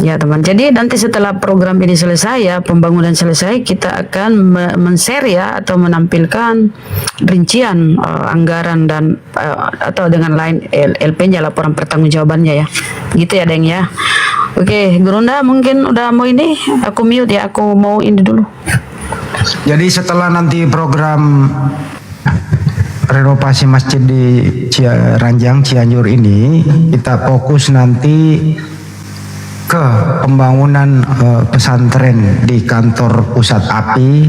Ya teman, jadi nanti setelah program ini selesai ya, pembangunan selesai, kita akan men-share ya atau menampilkan rincian anggaran dan atau dengan lain LP-nya, laporan pertanggungjawabannya ya. Gitu ya Deng ya. Oke, Gurunda mungkin udah mau ini, aku mute ya, aku mau ini dulu. Jadi setelah nanti program renovasi masjid di Ranjang Cianjur ini, kita fokus nanti ke pembangunan pesantren di kantor pusat API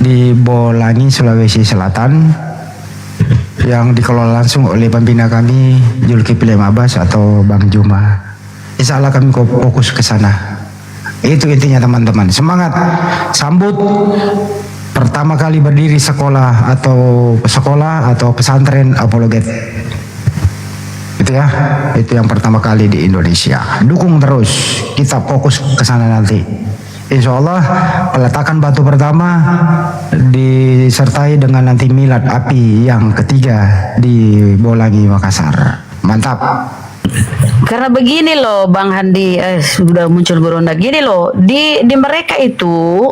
di Bolangi, Sulawesi Selatan, yang dikelola langsung oleh pembina kami Zulkifli Abbas atau Bang Juma. Insya Allah kami fokus ke sana. Itu intinya teman-teman. Semangat sambut pertama kali berdiri sekolah atau pesantren Apologet. Itu ya, itu yang pertama kali di Indonesia. Dukung terus, kita fokus ke sana nanti. Insya Allah peletakan batu pertama disertai dengan nanti milad api yang ketiga di Bolangi, Makassar. Mantap. Karena begini loh Bang Handi, sudah muncul Gurunda. Gini loh, di mereka itu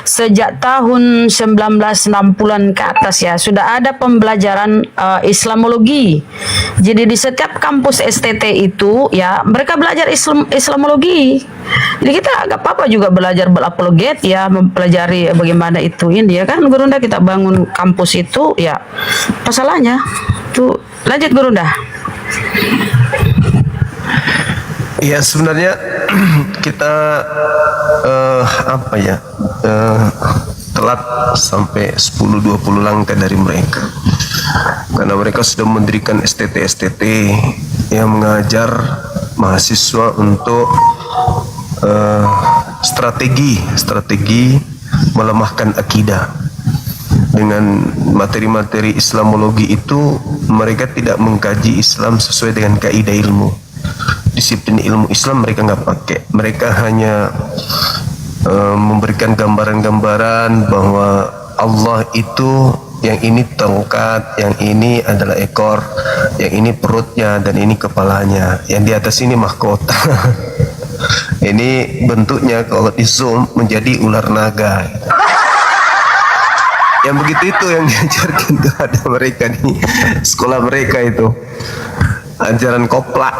sejak tahun 1960-an ke atas ya sudah ada pembelajaran Islamologi. Jadi di setiap kampus STT itu ya mereka belajar Islamologi. Jadi kita agak apa-apa juga belajar berapologet ya, mempelajari bagaimana itu ini ya kan Gurunda, kita bangun kampus itu ya. Apa salahnya? Tuh, lanjut Gurunda. Ya sebenarnya kita telat sampai 10-20 langkah dari mereka, karena mereka sudah mendirikan STT yang mengajar mahasiswa untuk strategi melemahkan akidah. Dengan materi-materi Islamologi itu mereka tidak mengkaji Islam sesuai dengan kaidah ilmu. Disiplin ilmu Islam mereka nggak pakai. Mereka hanya memberikan gambaran-gambaran bahwa Allah itu yang ini tongkat, yang ini adalah ekor, yang ini perutnya, dan ini kepalanya, yang di atas ini mahkota. Ini bentuknya kalau di zoom menjadi ular naga. Yang begitu itu yang diajarkan kepada mereka di sekolah mereka itu. Ajaran koplak,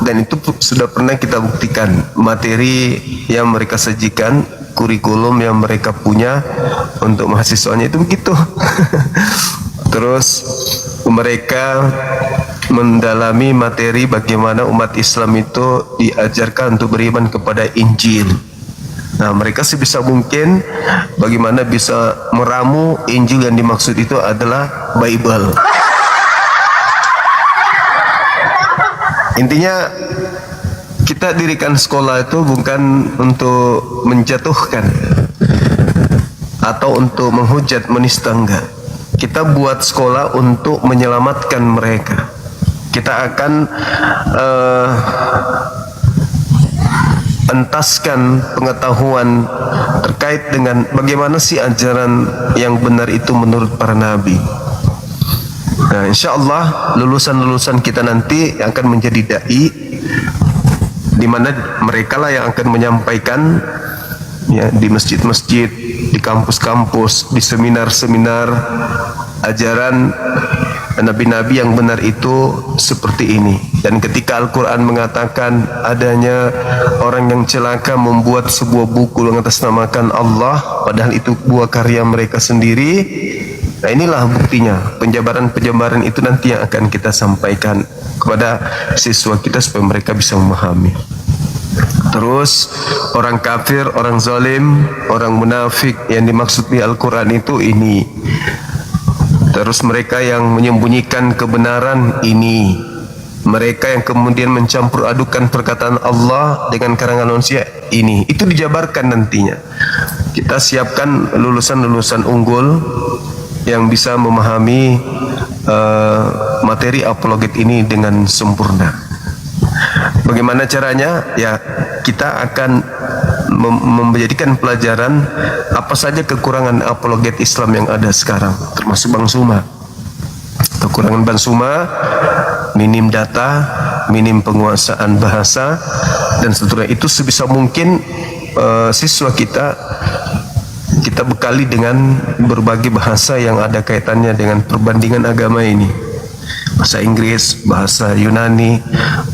dan itu sudah pernah kita buktikan. Materi yang mereka sajikan, kurikulum yang mereka punya untuk mahasiswanya itu begitu. Terus mereka mendalami materi bagaimana umat Islam itu diajarkan untuk beriman kepada Injil. Nah, mereka sebisa mungkin bagaimana bisa meramu Injil yang dimaksud itu adalah Bible. Intinya kita dirikan sekolah itu bukan untuk menjatuhkan atau untuk menghujat, menista, enggak. Kita buat sekolah untuk menyelamatkan mereka. Kita akan entaskan pengetahuan terkait dengan bagaimana sih ajaran yang benar itu menurut para nabi. Nah, insya Allah lulusan-lulusan kita nanti akan menjadi dai, di mana mereka lah yang akan menyampaikan ya di masjid-masjid, di kampus-kampus, di seminar-seminar ajaran nabi-nabi yang benar itu seperti ini. Dan ketika Al-Quran mengatakan adanya orang yang celaka membuat sebuah buku yang atasnamakan Allah, padahal itu buah karya mereka sendiri. Nah, inilah buktinya. Penjabaran-penjabaran itu nanti yang akan kita sampaikan kepada siswa kita supaya mereka bisa memahami. Terus orang kafir, orang zalim, orang munafik yang dimaksud di Al-Quran itu ini. Terus mereka yang menyembunyikan kebenaran ini. mereka yang kemudian mencampur adukan perkataan Allah dengan karangan manusia ini, itu dijabarkan nantinya. Kita siapkan lulusan-lulusan unggul yang bisa memahami materi apologet ini dengan sempurna. Bagaimana caranya? Ya, kita akan menjadikan pelajaran apa saja kekurangan apologet Islam yang ada sekarang, termasuk Bang Suma. Kekurangan Bang Suma, minim data, minim penguasaan bahasa, dan seterusnya. Itu sebisa mungkin siswa kita bekali dengan berbagai bahasa yang ada kaitannya dengan perbandingan agama ini. Bahasa Inggris, bahasa Yunani,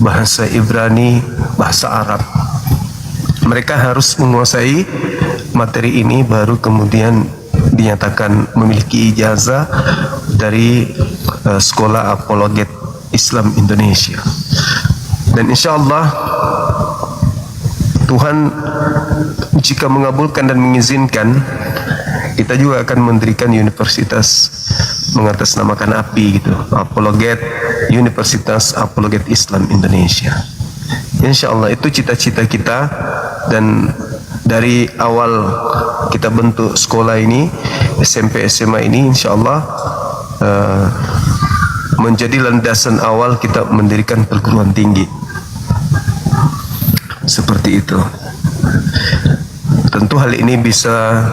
bahasa Ibrani, bahasa Arab. Mereka harus menguasai materi ini, baru kemudian dinyatakan memiliki ijazah dari Sekolah Apologet Islam Indonesia. Dan insya Allah Tuhan jika mengabulkan dan mengizinkan, kita juga akan mendirikan universitas mengatasnamakan API gitu, Apologet, Universitas Apologet Islam Indonesia. Insya Allah itu cita-cita kita, dan dari awal kita bentuk sekolah ini, SMP SMA ini, insya Allah menjadi landasan awal kita mendirikan perguruan tinggi. Seperti itu. Tentu hal ini bisa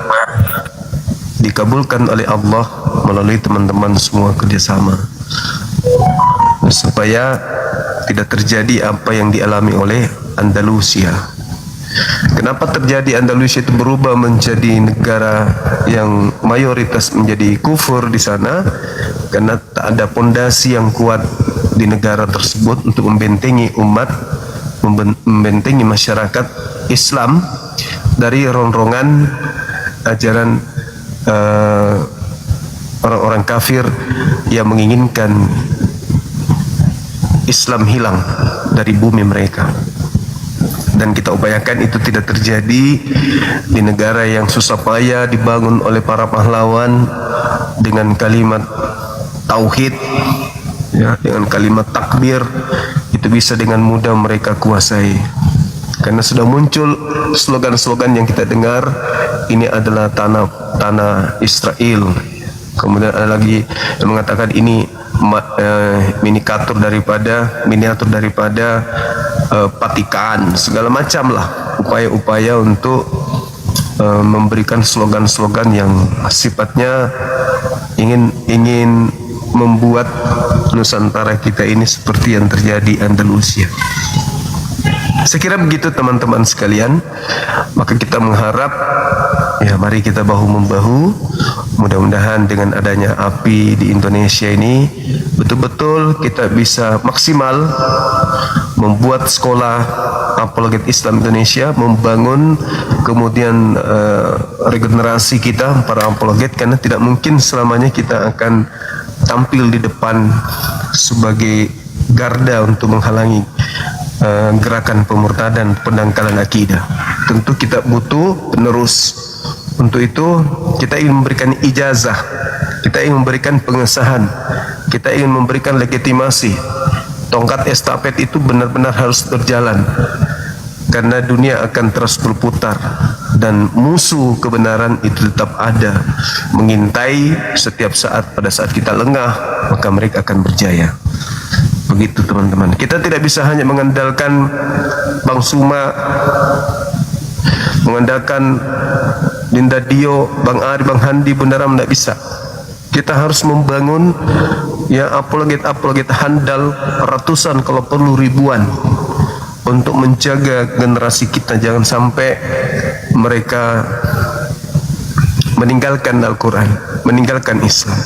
dikabulkan oleh Allah melalui teman-teman semua kerjasama, supaya tidak terjadi apa yang dialami oleh Andalusia. Kenapa terjadi Andalusia itu berubah menjadi negara yang mayoritas menjadi kufur di sana? Karena tak ada pondasi yang kuat di negara tersebut untuk membentengi umat, membentengi masyarakat Islam dari ronrongan ajaran orang-orang kafir yang menginginkan Islam hilang dari bumi mereka. Dan kita upayakan itu tidak terjadi di negara yang susah payah dibangun oleh para pahlawan dengan kalimat tauhid, ya, dengan kalimat takbir. Itu bisa dengan mudah mereka kuasai, karena sudah muncul slogan-slogan yang kita dengar, ini adalah tanah Israel. Kemudian ada lagi yang mengatakan ini miniatur daripada Vatikan, segala macam lah upaya-upaya untuk memberikan slogan-slogan yang sifatnya ingin membuat Nusantara kita ini seperti yang terjadi Andalusia. Saya kira begitu teman-teman sekalian. Maka kita mengharap, ya mari kita bahu-membahu. Mudah-mudahan dengan adanya API di Indonesia ini betul-betul kita bisa maksimal membuat sekolah apologet Islam Indonesia, membangun kemudian regenerasi kita para apologet, karena tidak mungkin selamanya kita akan tampil di depan sebagai garda untuk menghalangi gerakan pemurtadan, pendangkalan akidah. Tentu kita butuh penerus. Untuk itu kita ingin memberikan ijazah, kita ingin memberikan pengesahan, kita ingin memberikan legitimasi. Tongkat estafet itu benar-benar harus berjalan, karena dunia akan terus berputar dan musuh kebenaran itu tetap ada, mengintai setiap saat. Pada saat kita lengah, maka mereka akan berjaya. Begitu teman-teman. Kita tidak bisa hanya mengandalkan Bang Suma, mengandalkan Dinda Dio, Bang Ari, Bang Handi, Bunda Ram, tidak bisa. Kita harus membangun ya apologet handal ratusan, kalau perlu ribuan, untuk menjaga generasi kita jangan sampai mereka meninggalkan Al-Quran, meninggalkan Islam.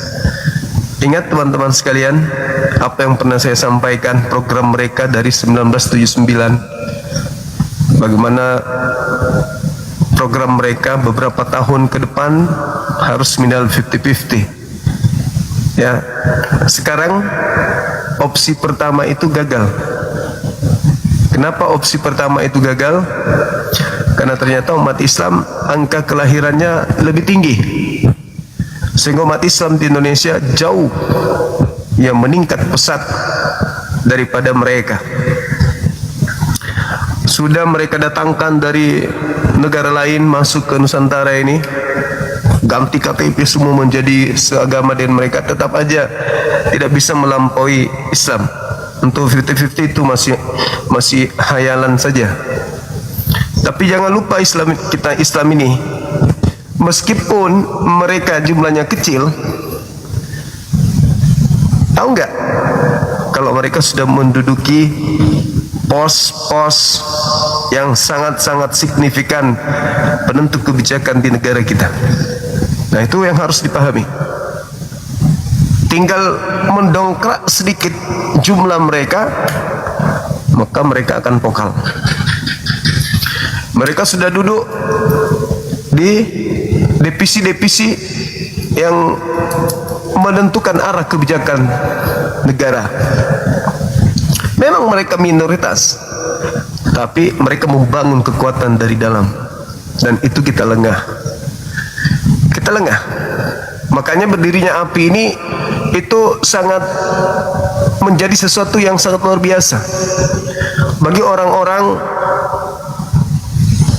Ingat teman-teman sekalian, apa yang pernah saya sampaikan, program mereka dari 1979, bagaimana program mereka beberapa tahun ke depan harus minimal 50-50. Ya, sekarang opsi pertama itu gagal. Kenapa opsi pertama itu gagal? Karena ternyata umat Islam angka kelahirannya lebih tinggi, sehingga umat Islam di Indonesia jauh yang meningkat pesat daripada mereka. Sudah mereka datangkan dari negara lain masuk ke Nusantara ini, ganti KTP semua menjadi seagama dengan mereka, tetap aja tidak bisa melampaui Islam. Untuk 50-50 itu masih hayalan saja. Tapi jangan lupa Islam ini, meskipun mereka jumlahnya kecil, tahu nggak kalau mereka sudah menduduki pos-pos yang sangat-sangat signifikan penentu kebijakan di negara kita. Nah, itu yang harus dipahami. Tinggal mendongkrak sedikit jumlah mereka, maka mereka akan vokal. Mereka sudah duduk di divisi-divisi yang menentukan arah kebijakan negara. Memang mereka minoritas, tapi mereka membangun kekuatan dari dalam, dan itu kita lengah. Kita lengah. Makanya berdirinya API ini itu sangat menjadi sesuatu yang sangat luar biasa bagi orang-orang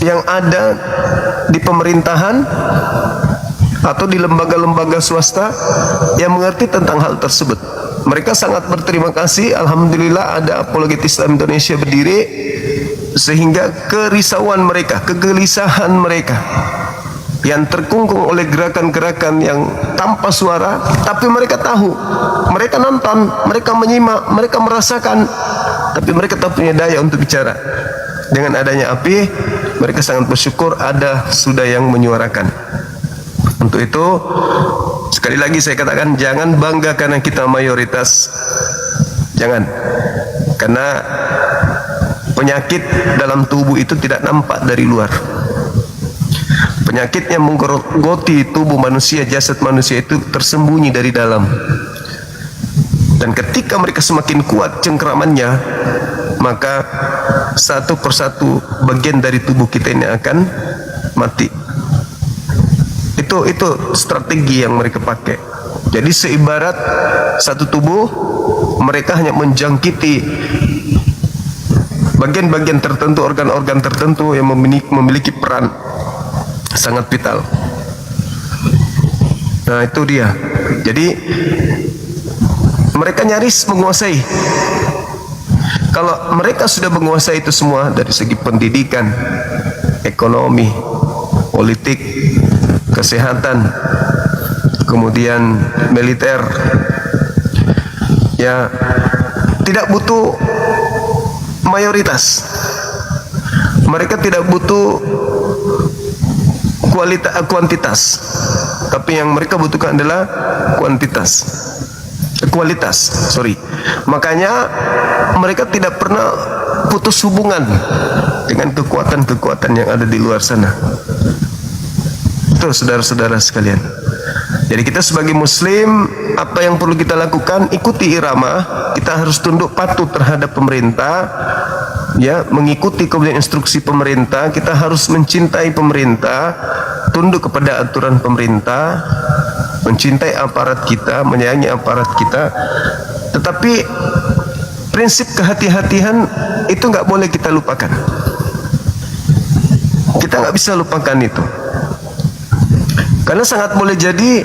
yang ada di pemerintahan atau di lembaga-lembaga swasta yang mengerti tentang hal tersebut. Mereka sangat berterima kasih, alhamdulillah ada Apologet Islam Indonesia berdiri, sehingga kerisauan mereka, kegelisahan mereka yang terkungkung oleh gerakan-gerakan yang tanpa suara, tapi mereka tahu, mereka nonton, mereka menyimak, mereka merasakan, tapi mereka tak punya daya untuk bicara. Dengan adanya API, mereka sangat bersyukur ada sudah yang menyuarakan. Untuk itu, sekali lagi saya katakan, jangan bangga karena kita mayoritas. Jangan. Karena penyakit dalam tubuh itu tidak nampak dari luar. Penyakit yang menggerogoti tubuh manusia, jasad manusia itu tersembunyi dari dalam. Dan ketika mereka semakin kuat cengkramannya, maka satu persatu bagian dari tubuh kita ini akan mati. Itu strategi yang mereka pakai. Jadi seibarat satu tubuh, mereka hanya menjangkiti bagian-bagian tertentu, organ-organ tertentu yang memiliki peran sangat vital. Nah, itu dia. Jadi mereka nyaris menguasai. Kalau mereka sudah menguasai itu semua dari segi pendidikan, ekonomi, politik, kesehatan, kemudian militer, ya tidak butuh mayoritas. Mereka tidak butuh kuantitas, tapi yang mereka butuhkan adalah kualitas. Makanya mereka tidak pernah putus hubungan dengan kekuatan-kekuatan yang ada di luar sana. Itu saudara-saudara sekalian. Jadi kita sebagai muslim, apa yang perlu kita lakukan? Ikuti irama. Kita harus tunduk patuh terhadap pemerintah, ya, mengikuti kemudian instruksi pemerintah. Kita harus mencintai pemerintah, tunduk kepada aturan pemerintah, mencintai aparat kita, menyayangi aparat kita. Tetapi prinsip kehati-hatian itu nggak boleh kita lupakan. Kita nggak bisa lupakan itu. Karena sangat boleh jadi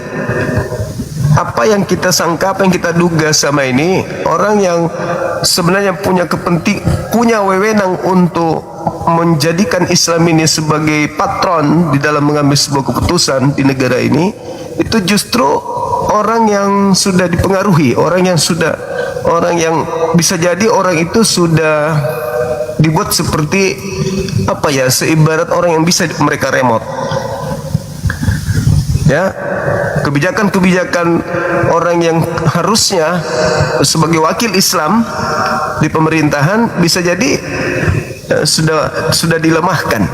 apa yang kita sangka, apa yang kita duga sama ini, orang yang sebenarnya punya wewenang untuk menjadikan Islam ini sebagai patron di dalam mengambil sebuah keputusan di negara ini, itu justru orang yang sudah dipengaruhi, orang yang bisa jadi orang itu sudah dibuat seperti apa ya, seibarat orang yang bisa mereka remote. Ya, kebijakan-kebijakan orang yang harusnya sebagai wakil Islam di pemerintahan bisa jadi sudah dilemahkan.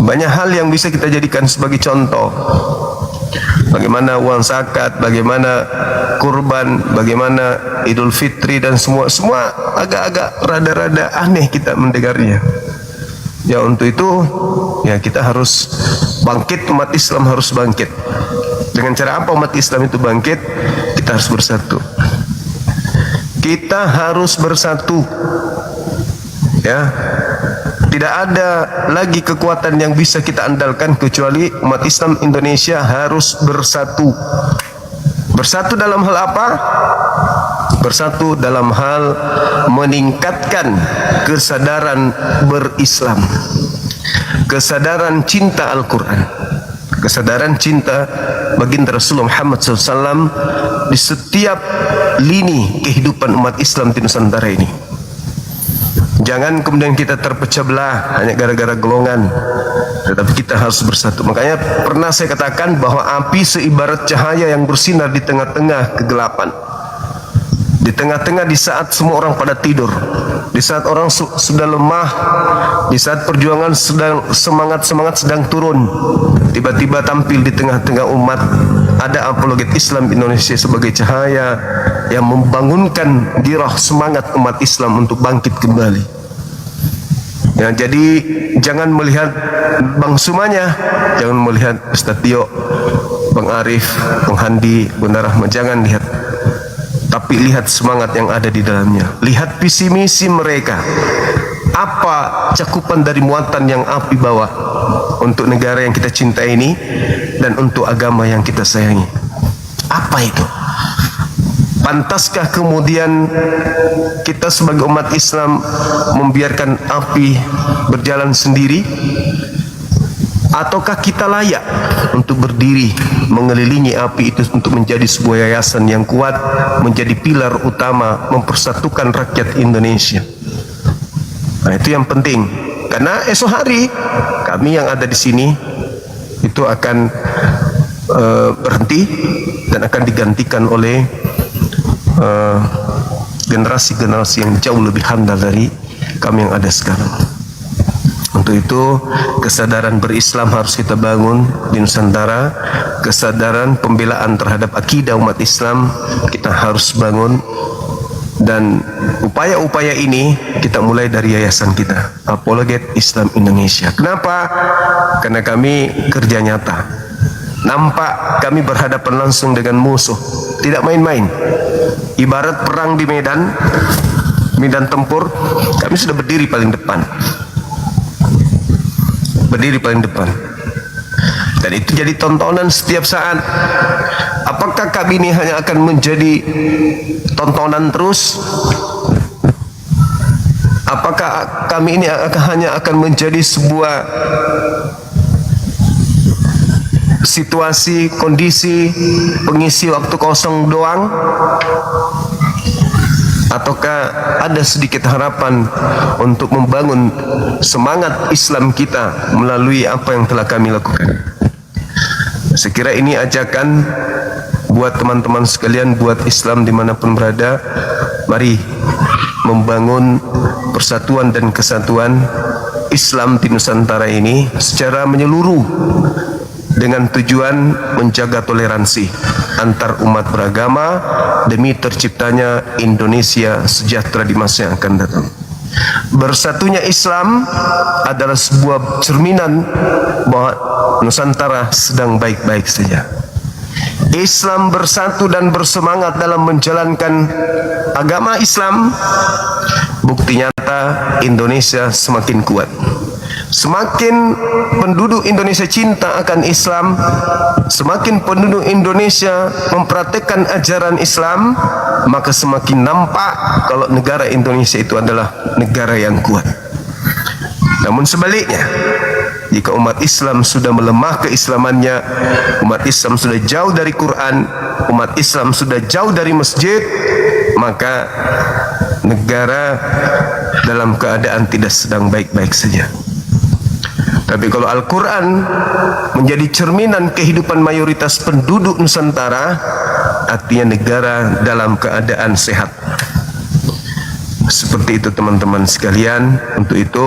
Banyak hal yang bisa kita jadikan sebagai contoh. Bagaimana uang zakat, bagaimana kurban, bagaimana Idul Fitri, dan semua agak-agak rada-rada aneh kita mendengarnya. Ya, untuk itu ya kita harus bangkit, umat Islam harus bangkit. Dengan cara apa umat Islam itu bangkit? Kita harus bersatu. Kita harus bersatu. Ya. Tidak ada lagi kekuatan yang bisa kita andalkan kecuali umat Islam Indonesia harus bersatu. Bersatu dalam hal apa? Bersatu dalam hal meningkatkan kesadaran berislam, kesadaran cinta Al-Quran, kesadaran cinta baginda Rasulullah Muhammad SAW di setiap lini kehidupan umat Islam di Nusantara ini. Jangan kemudian kita terpecah belah hanya gara-gara golongan, tetapi kita harus bersatu. Makanya pernah saya katakan bahwa api seibarat cahaya yang bersinar di tengah-tengah kegelapan. Di tengah-tengah, di saat semua orang pada tidur, di saat orang sudah lemah, di saat perjuangan sedang semangat sedang turun, tiba-tiba tampil di tengah-tengah umat ada apologet Islam Indonesia sebagai cahaya yang membangunkan girah semangat umat Islam untuk bangkit kembali. Ya, jadi jangan melihat Bang Sumanya, jangan melihat Ustaz Tio, Bang Arif, Bang Handi, Bunda Rahma, jangan lihat. Tapi lihat semangat yang ada di dalamnya. Lihat visi misi mereka. Apa cakupan dari muatan yang api bawa untuk negara yang kita cintai ini dan untuk agama yang kita sayangi. Apa itu? Pantaskah kemudian kita sebagai umat Islam membiarkan api berjalan sendiri? Ataukah kita layak untuk berdiri mengelilingi api itu untuk menjadi sebuah yayasan yang kuat, menjadi pilar utama mempersatukan rakyat Indonesia? Nah, itu yang penting. Karena esok hari kami yang ada di sini itu akan berhenti dan akan digantikan oleh generasi-generasi yang jauh lebih handal dari kami yang ada sekarang. Untuk itu kesadaran berislam harus kita bangun di Nusantara. Kesadaran pembelaan terhadap akidah umat Islam kita harus bangun. Dan upaya-upaya ini kita mulai dari yayasan kita, Apologet Islam Indonesia. Kenapa? Karena kami kerja nyata. Nampak kami berhadapan langsung dengan musuh, tidak main-main. Ibarat perang di medan tempur, kami sudah berdiri paling depan. Berdiri paling depan. Dan itu jadi tontonan setiap saat. Apakah kami ini hanya akan menjadi tontonan terus? Apakah kami ini hanya akan menjadi sebuah situasi, kondisi pengisi waktu kosong doang? Ataukah ada sedikit harapan untuk membangun semangat Islam kita melalui apa yang telah kami lakukan? Saya kira ini ajakan buat teman-teman sekalian, buat Islam dimanapun berada. Mari membangun persatuan dan kesatuan Islam di Nusantara ini secara menyeluruh, dengan tujuan menjaga toleransi antar umat beragama demi terciptanya Indonesia sejahtera di masa yang akan datang. Bersatunya Islam adalah sebuah cerminan bahwa Nusantara sedang baik-baik saja. Islam bersatu dan bersemangat dalam menjalankan agama Islam. Bukti nyata Indonesia semakin kuat. Semakin penduduk Indonesia cinta akan Islam, semakin penduduk Indonesia mempraktekkan ajaran Islam, maka semakin nampak kalau negara Indonesia itu adalah negara yang kuat. Namun sebaliknya, jika umat Islam sudah melemah keislamannya, umat Islam sudah jauh dari Quran, umat Islam sudah jauh dari masjid, maka negara dalam keadaan tidak sedang baik-baik saja. Tapi kalau Al-Quran menjadi cerminan kehidupan mayoritas penduduk Nusantara, artinya negara dalam keadaan sehat. Seperti itu teman-teman sekalian. Untuk itu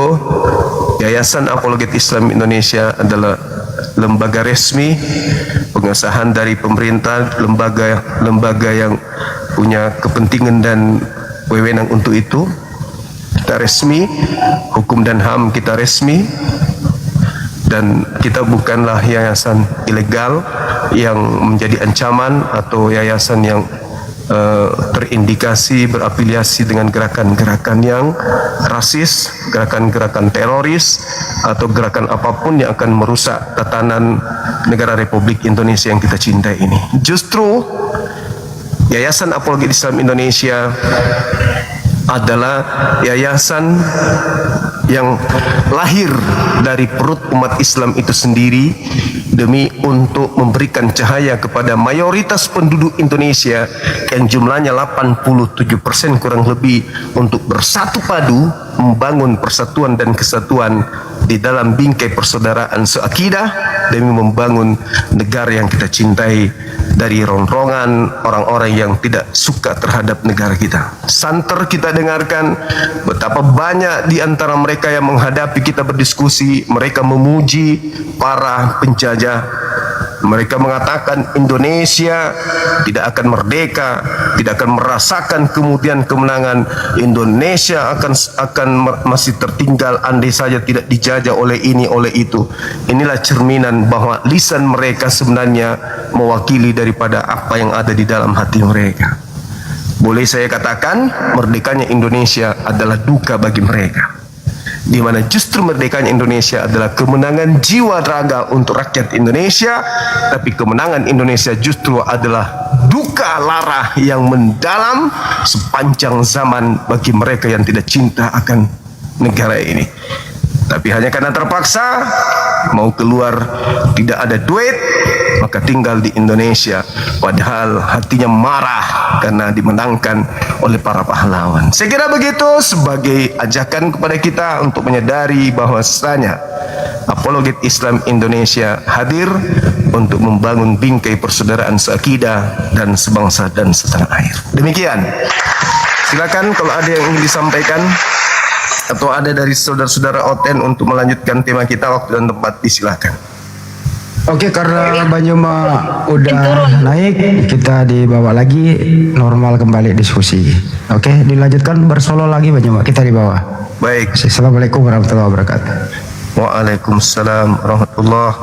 Yayasan Apologet Islam Indonesia adalah lembaga resmi, pengesahan dari pemerintah, lembaga yang punya kepentingan dan wewenang untuk itu. Kita resmi, hukum dan HAM kita resmi. Dan kita bukanlah yayasan ilegal yang menjadi ancaman atau yayasan yang terindikasi berafiliasi dengan gerakan-gerakan yang rasis, gerakan-gerakan teroris, atau gerakan apapun yang akan merusak tatanan negara Republik Indonesia yang kita cintai ini. Justru Yayasan Apologet Islam Indonesia adalah yayasan yang lahir dari perut umat Islam itu sendiri demi untuk memberikan cahaya kepada mayoritas penduduk Indonesia yang jumlahnya 87% kurang lebih, untuk bersatu padu membangun persatuan dan kesatuan di dalam bingkai persaudaraan seakidah demi membangun negara yang kita cintai dari rongrongan orang-orang yang tidak suka terhadap negara kita. Santer kita dengarkan betapa banyak di antara mereka yang menghadapi kita berdiskusi, mereka memuji para penjajah. Mereka mengatakan Indonesia tidak akan merdeka, tidak akan merasakan kemudian kemenangan. Indonesia akan masih tertinggal andai saja tidak dijajah oleh ini oleh itu. Inilah cerminan bahwa lisan mereka sebenarnya mewakili daripada apa yang ada di dalam hati mereka. Boleh saya katakan merdekanya Indonesia adalah duka bagi mereka, di mana justru merdekanya Indonesia adalah kemenangan jiwa raga untuk rakyat Indonesia, tapi kemenangan Indonesia justru adalah duka lara yang mendalam sepanjang zaman bagi mereka yang tidak cinta akan negara ini. Tapi hanya karena terpaksa mau keluar, tidak ada duit, maka tinggal di Indonesia, padahal hatinya marah karena dimenangkan oleh para pahlawan. Saya kira begitu sebagai ajakan kepada kita untuk menyadari bahwasanya Apologet Islam Indonesia hadir untuk membangun bingkai persaudaraan seakidah dan sebangsa dan setanah air. Demikian. Silakan kalau ada yang ingin disampaikan atau ada dari saudara-saudara Oten untuk melanjutkan tema kita, waktu dan tempat disilakan. Oke, karena Banyuma udah naik, kita dibawa lagi normal kembali diskusi. Oke, dilanjutkan bersolo lagi Banyuma, kita di bawah. Baik. Assalamualaikum warahmatullahi wabarakatuh. Waalaikumsalam warahmatullahi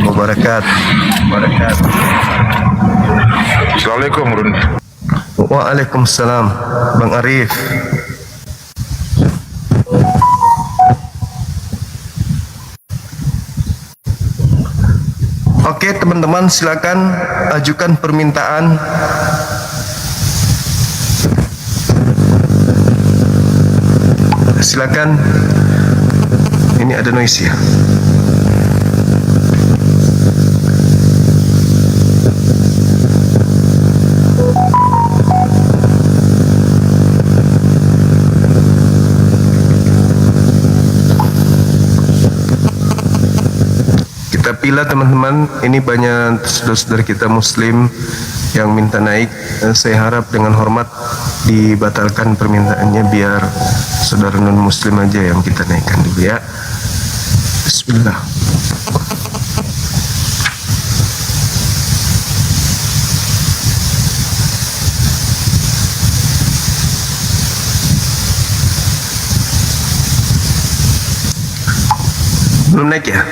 wabarakatuh. Assalamualaikum Run. Waalaikumsalam Bang Arif. Oke teman-teman, silakan ajukan permintaan. Silakan. Ini ada noise ya. Kita pilih teman-teman, ini banyak saudara-saudara kita muslim yang minta naik. Saya harap dengan hormat dibatalkan permintaannya, biar saudara non muslim aja yang kita naikkan dulu ya. Bismillah. Belum naik ya?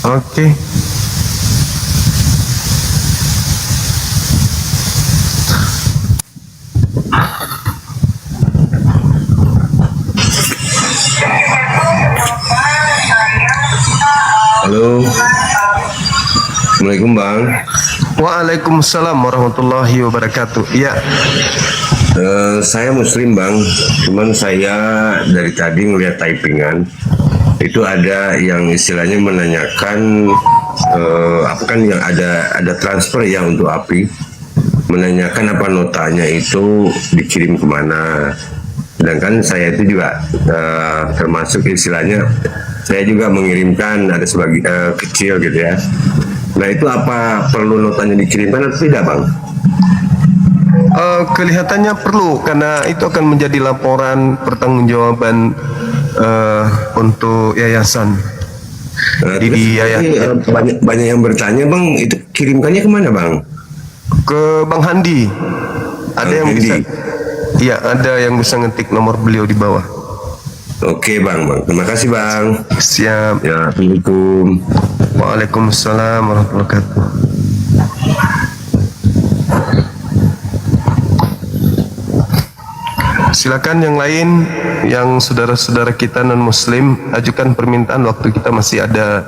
Oke. Halo. Assalamualaikum Bang. Waalaikumsalam warahmatullahi wabarakatuh. Iya. Saya muslim Bang, cuman saya dari tadi ngeliat typingan itu ada yang istilahnya menanyakan apa kan yang ada transfer ya untuk API, menanyakan apa notanya itu dikirim kemana. Sedangkan saya itu juga termasuk istilahnya saya juga mengirimkan ada sebagai kecil gitu ya. Nah itu apa perlu notanya dikirimkan atau tidak Bang? Kelihatannya perlu, karena itu akan menjadi laporan pertanggungjawaban untuk yayasan. Di yayasan banyak yang bertanya Bang, itu kirimkannya kemana Bang? Ke Bang Handi. Ada yang bisa, iya ada yang bisa ngetik nomor beliau di bawah. Oke Bang, terima kasih Bang. Siap. Ya, Assalamualaikum. Waalaikumsalam warahmatullahi wabarakatuh. Silakan yang lain, yang saudara-saudara kita non muslim, ajukan permintaan. Waktu kita masih ada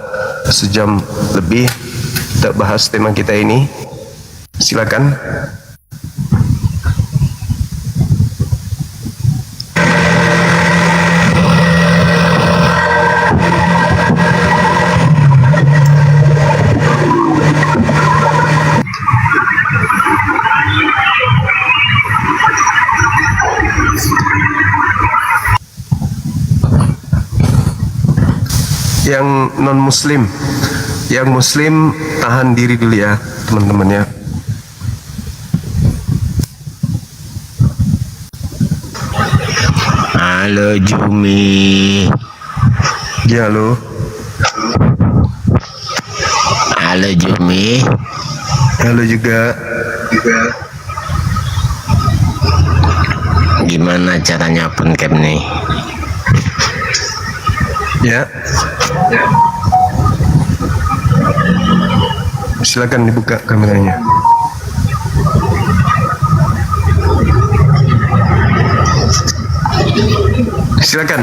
sejam lebih, kita bahas tema kita ini. Silakan. Yang non muslim, yang muslim tahan diri dulu ya teman-teman ya. Halo Jumi. Ya halo. Halo Jumi. Halo juga. Gimana caranya open cam nih? Ya. Silakan dibuka kameranya. Silakan.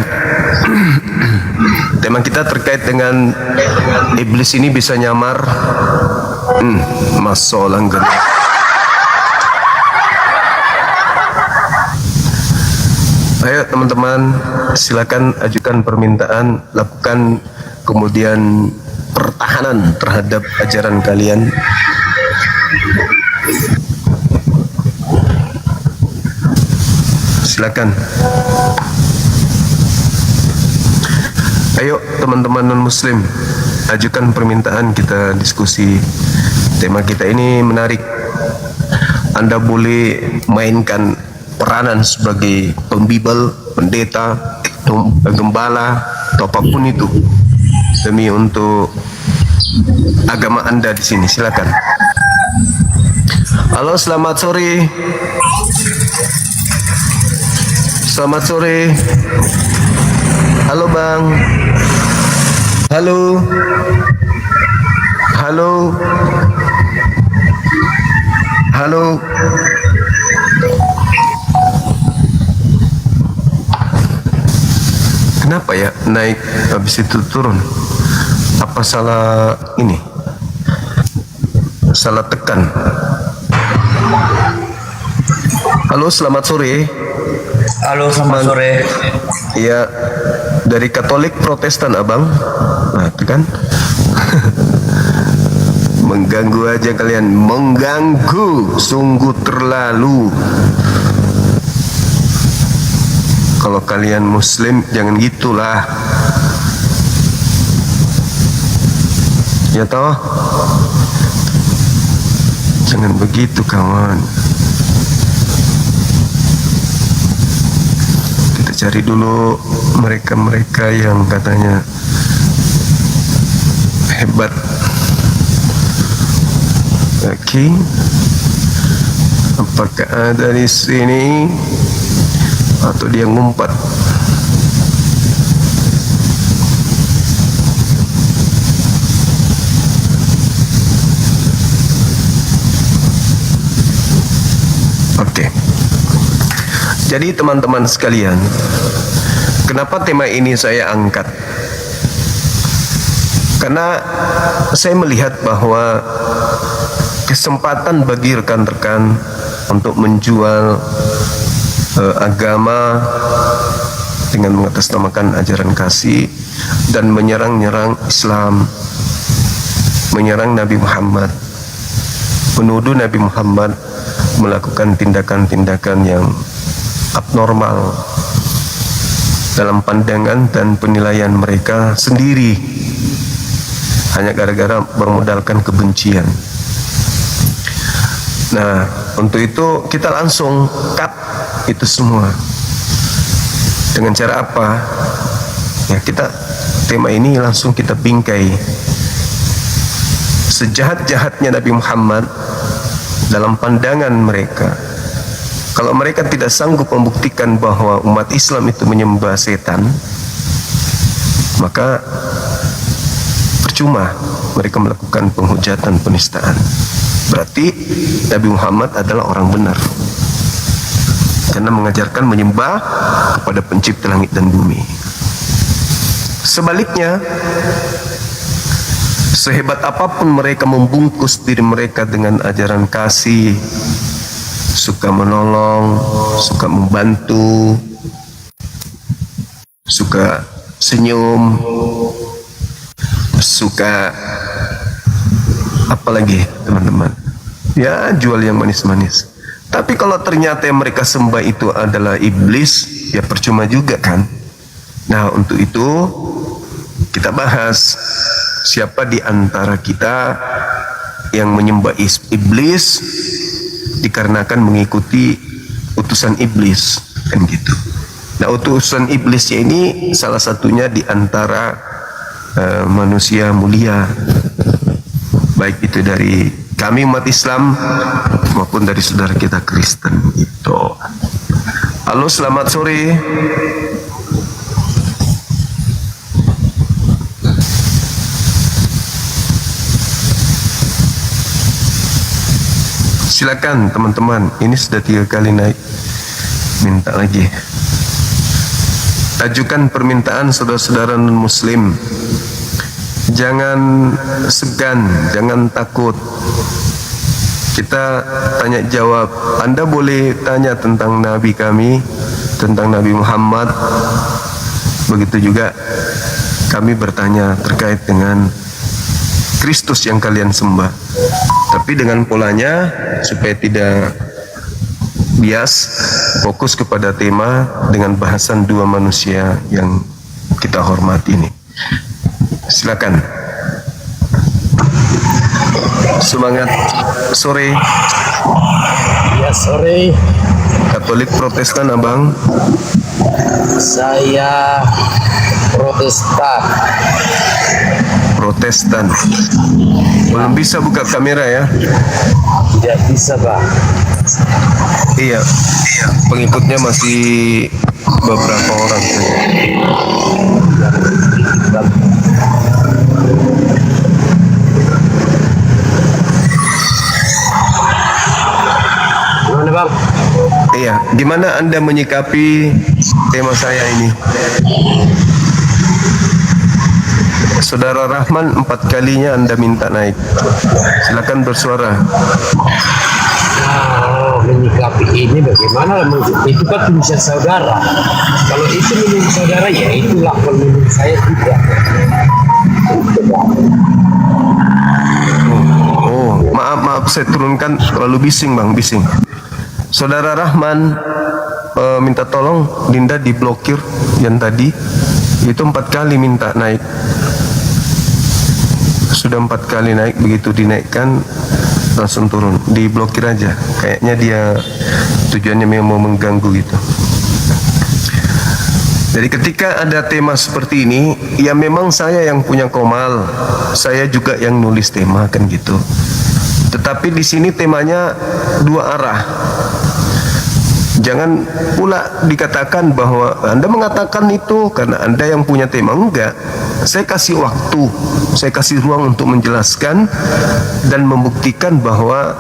Tema kita terkait dengan iblis ini bisa nyamar. Masolang gede. Ayo teman-teman, silakan ajukan permintaan, lakukan kemudian pertahanan terhadap ajaran kalian. Silakan. Ayo teman-teman non muslim, ajukan permintaan, kita diskusi. Tema kita ini menarik. Anda boleh mainkan peranan sebagai pembibel, pendeta, gembala, atau apapun itu demi untuk agama Anda di sini. Silakan. Halo, selamat sore. Selamat sore. Halo Bang. Halo. Halo. Halo. Kenapa ya naik habis itu turun? Apa salah ini? Salah tekan. Halo, selamat sore. Halo, selamat sore. Iya, dari Katolik Protestan Abang. Nah, itu kan. Mengganggu aja kalian, mengganggu, sungguh terlalu. Kalau kalian muslim jangan gitulah. Ya toh? Jangan begitu kawan. Kita cari dulu mereka-mereka yang katanya hebat. Oke. Apakah ada di sini? Atau dia ngumpat? Oke. Jadi teman-teman sekalian, kenapa tema ini saya angkat? Karena saya melihat bahwa kesempatan bagi rekan-rekan untuk menjual agama dengan mengatasnamakan ajaran kasih dan menyerang-nyerang Islam, menyerang Nabi Muhammad, menuduh Nabi Muhammad melakukan tindakan-tindakan yang abnormal dalam pandangan dan penilaian mereka sendiri, hanya gara-gara bermodalkan kebencian. Nah, untuk itu kita langsung cut itu semua. Dengan cara apa? Ya, kita tema ini langsung kita bingkai. Sejahat-jahatnya Nabi Muhammad dalam pandangan mereka, kalau mereka tidak sanggup membuktikan bahwa umat Islam itu menyembah setan, maka percuma mereka melakukan penghujatan, penistaan. Berarti Nabi Muhammad adalah orang benar. karena mengajarkan menyembah kepada pencipta langit dan bumi. Sebaliknya, sehebat apapun mereka membungkus diri mereka dengan ajaran kasih, suka menolong, suka membantu, suka senyum, suka apa lagi teman-teman? Ya, jual yang manis-manis. Tapi kalau ternyata yang mereka sembah itu adalah iblis, ya percuma juga kan? Nah, untuk itu kita bahas siapa di antara kita yang menyembah iblis dikarenakan mengikuti utusan iblis, kan gitu. Nah, utusan iblisnya ini salah satunya di antara manusia mulia, baik itu dari kami umat Islam maupun dari saudara kita Kristen itu. Halo, selamat sore. Silakan teman-teman, ini sudah 3 kali naik, minta lagi. Ajukan permintaan saudara-saudara non-muslim. Jangan segan, jangan takut. Kita tanya jawab. Anda boleh tanya tentang Nabi kami, tentang Nabi Muhammad. Begitu juga kami bertanya terkait dengan Kristus yang kalian sembah. Tapi dengan polanya supaya tidak bias, fokus kepada tema dengan bahasan dua manusia yang kita hormati ini. Silakan. Semangat sore. Ya, sore. Katolik Protestan, Abang? Saya Protestan. Protestan. Belum bisa buka kamera ya? Tidak bisa, Bang. Iya. Pengikutnya masih beberapa orang saja. Gimana, Bang? Iya, gimana Anda menyikapi tema saya ini? Saudara Rahman 4 kalinya Anda minta naik. Silakan bersuara. Menyikapi ini bagaimana? Itu kan tulisan saudara. Kalau itu menurut saudara, ya itulah menurut saya juga. Oh, maaf saya turunkan terlalu bising, Bang, bising. Saudara Rahman minta tolong Dinda diblokir yang tadi. Itu 4 kali minta naik. Sudah 4 kali naik, begitu dinaikkan langsung turun, diblokir aja. Kayaknya dia tujuannya memang mau mengganggu gitu. Jadi ketika ada tema seperti ini, ya memang saya yang punya komal, saya juga yang nulis tema kan gitu. Tetapi di sini temanya dua arah. Jangan pula dikatakan bahwa Anda mengatakan itu karena Anda yang punya tema. Enggak. Saya kasih waktu, saya kasih ruang untuk menjelaskan dan membuktikan bahwa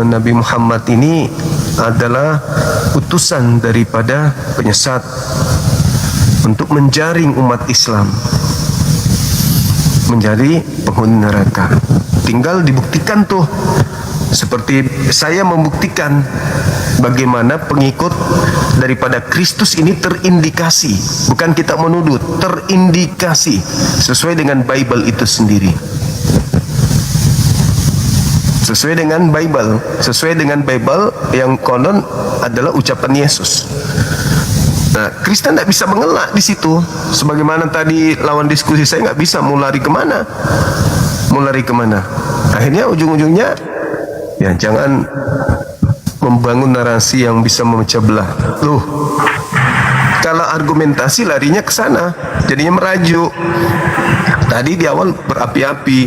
Nabi Muhammad ini adalah utusan daripada penyesat untuk menjaring umat Islam menjadi penghuni neraka. Tinggal dibuktikan tuh, seperti saya membuktikan bagaimana pengikut daripada Kristus ini terindikasi, bukan kita menuduh, terindikasi sesuai dengan Bible itu sendiri. Sesuai dengan Bible yang konon adalah ucapan Yesus. Nah, Kristen tidak bisa mengelak di situ. Sebagaimana tadi lawan diskusi saya, nggak bisa mau lari kemana. Akhirnya ujung-ujungnya ya jangan membangun narasi yang bisa memecah belah. Loh, kalau argumentasi larinya ke sana, jadinya merajuk. Tadi di awal berapi-api,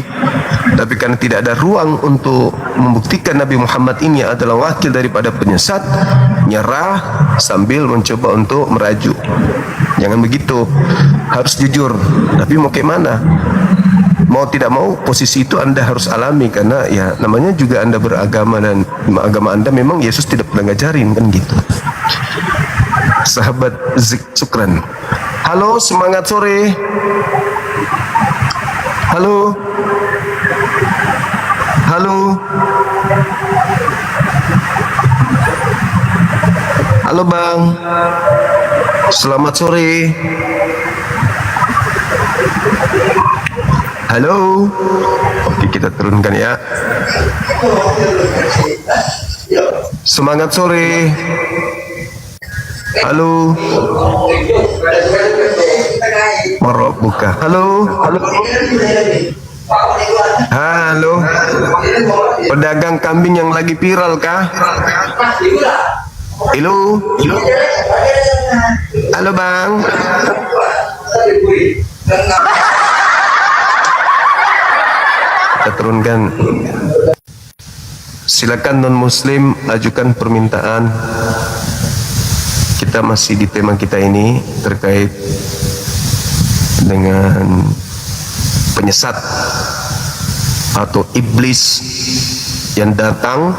tapi karena tidak ada ruang untuk membuktikan Nabi Muhammad ini adalah wakil daripada penyesat, nyerah sambil mencoba untuk merajuk. Jangan begitu, harus jujur. Tapi mau kayak mana? mau tidak mau posisi itu Anda harus alami, karena ya namanya juga Anda beragama dan agama Anda memang Yesus tidak pernah ngajarin kan gitu. Sahabat Zik, syukran. Halo, semangat sore. Halo. Halo. Halo Bang. Selamat sore. Halo. Oke, kita turunkan ya. Semangat sore. Halo. Marok buka. Halo. Halo. Halo. Pedagang kambing yang lagi viral kah? Halo. Halo Bang. Kita turunkan. Silakan non muslim ajukan permintaan. Kita masih di tema kita ini terkait dengan penyesat atau iblis yang datang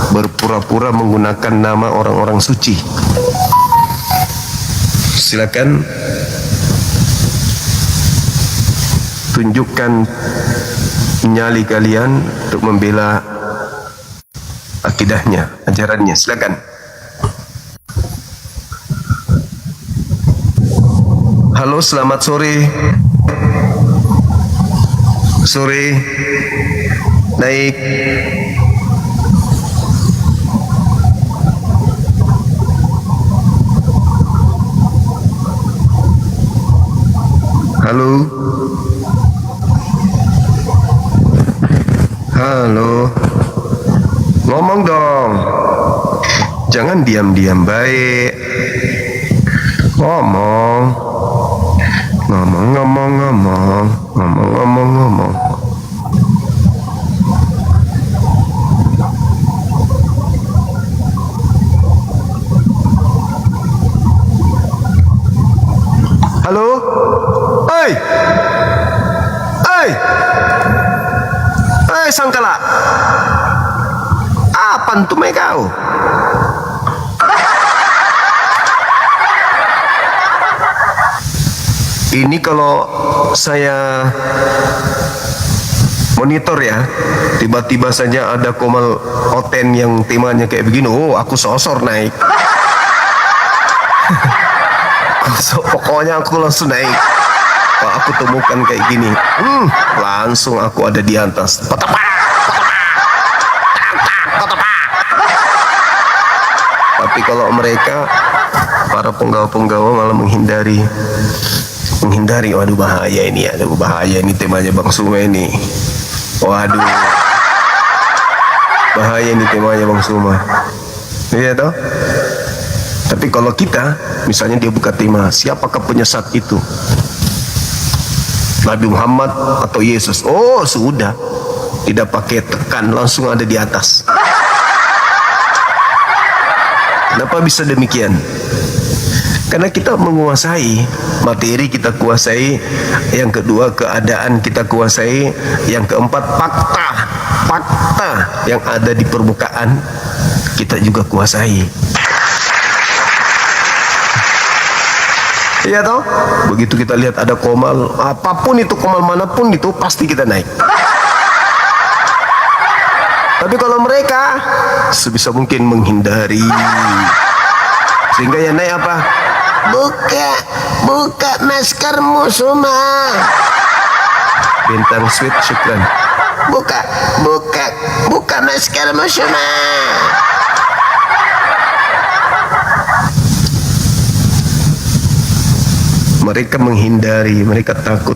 berpura-pura menggunakan nama orang-orang suci. Silakan tunjukkan nyali kalian untuk membela akidahnya, ajarannya. Silakan. Halo, selamat sore. Sore. Naik. Halo. Halo. Ngomong dong. Jangan diam-diam, baik. Ngomong. Ngomong. Halo? Hei! Hei! Hei, sangkala! Apaan tuh kau? Ini kalau saya monitor ya, tiba-tiba saja ada Komal Oten yang temanya kayak begini, oh aku sosor naik. Pokoknya aku langsung naik. Kalau aku temukan kayak gini, langsung aku ada di atas. Tapi kalau mereka, para penggawa-penggawa malah menghindari, waduh bahaya ini, temanya Bang Suma ini. Waduh, bahaya ini temanya Bang Suma. Iya toh? Tapi kalau kita, misalnya dia buka tema, siapakah penyesat itu? Nabi Muhammad atau Yesus? Oh sudah, tidak pakai tekan, langsung ada di atas. Kenapa bisa demikian? Karena kita menguasai materi, kita kuasai. Yang kedua, keadaan kita kuasai. Yang keempat, fakta yang ada di permukaan kita juga kuasai. Iya toh? Begitu kita lihat ada komal, apapun itu, komal manapun itu, pasti kita naik. Tapi kalau mereka sebisa mungkin menghindari, sehingga yang naik apa? Buka maskermu Suma. Bintang sweet, syukran. Buka maskermu Suma. Mereka menghindari, mereka takut,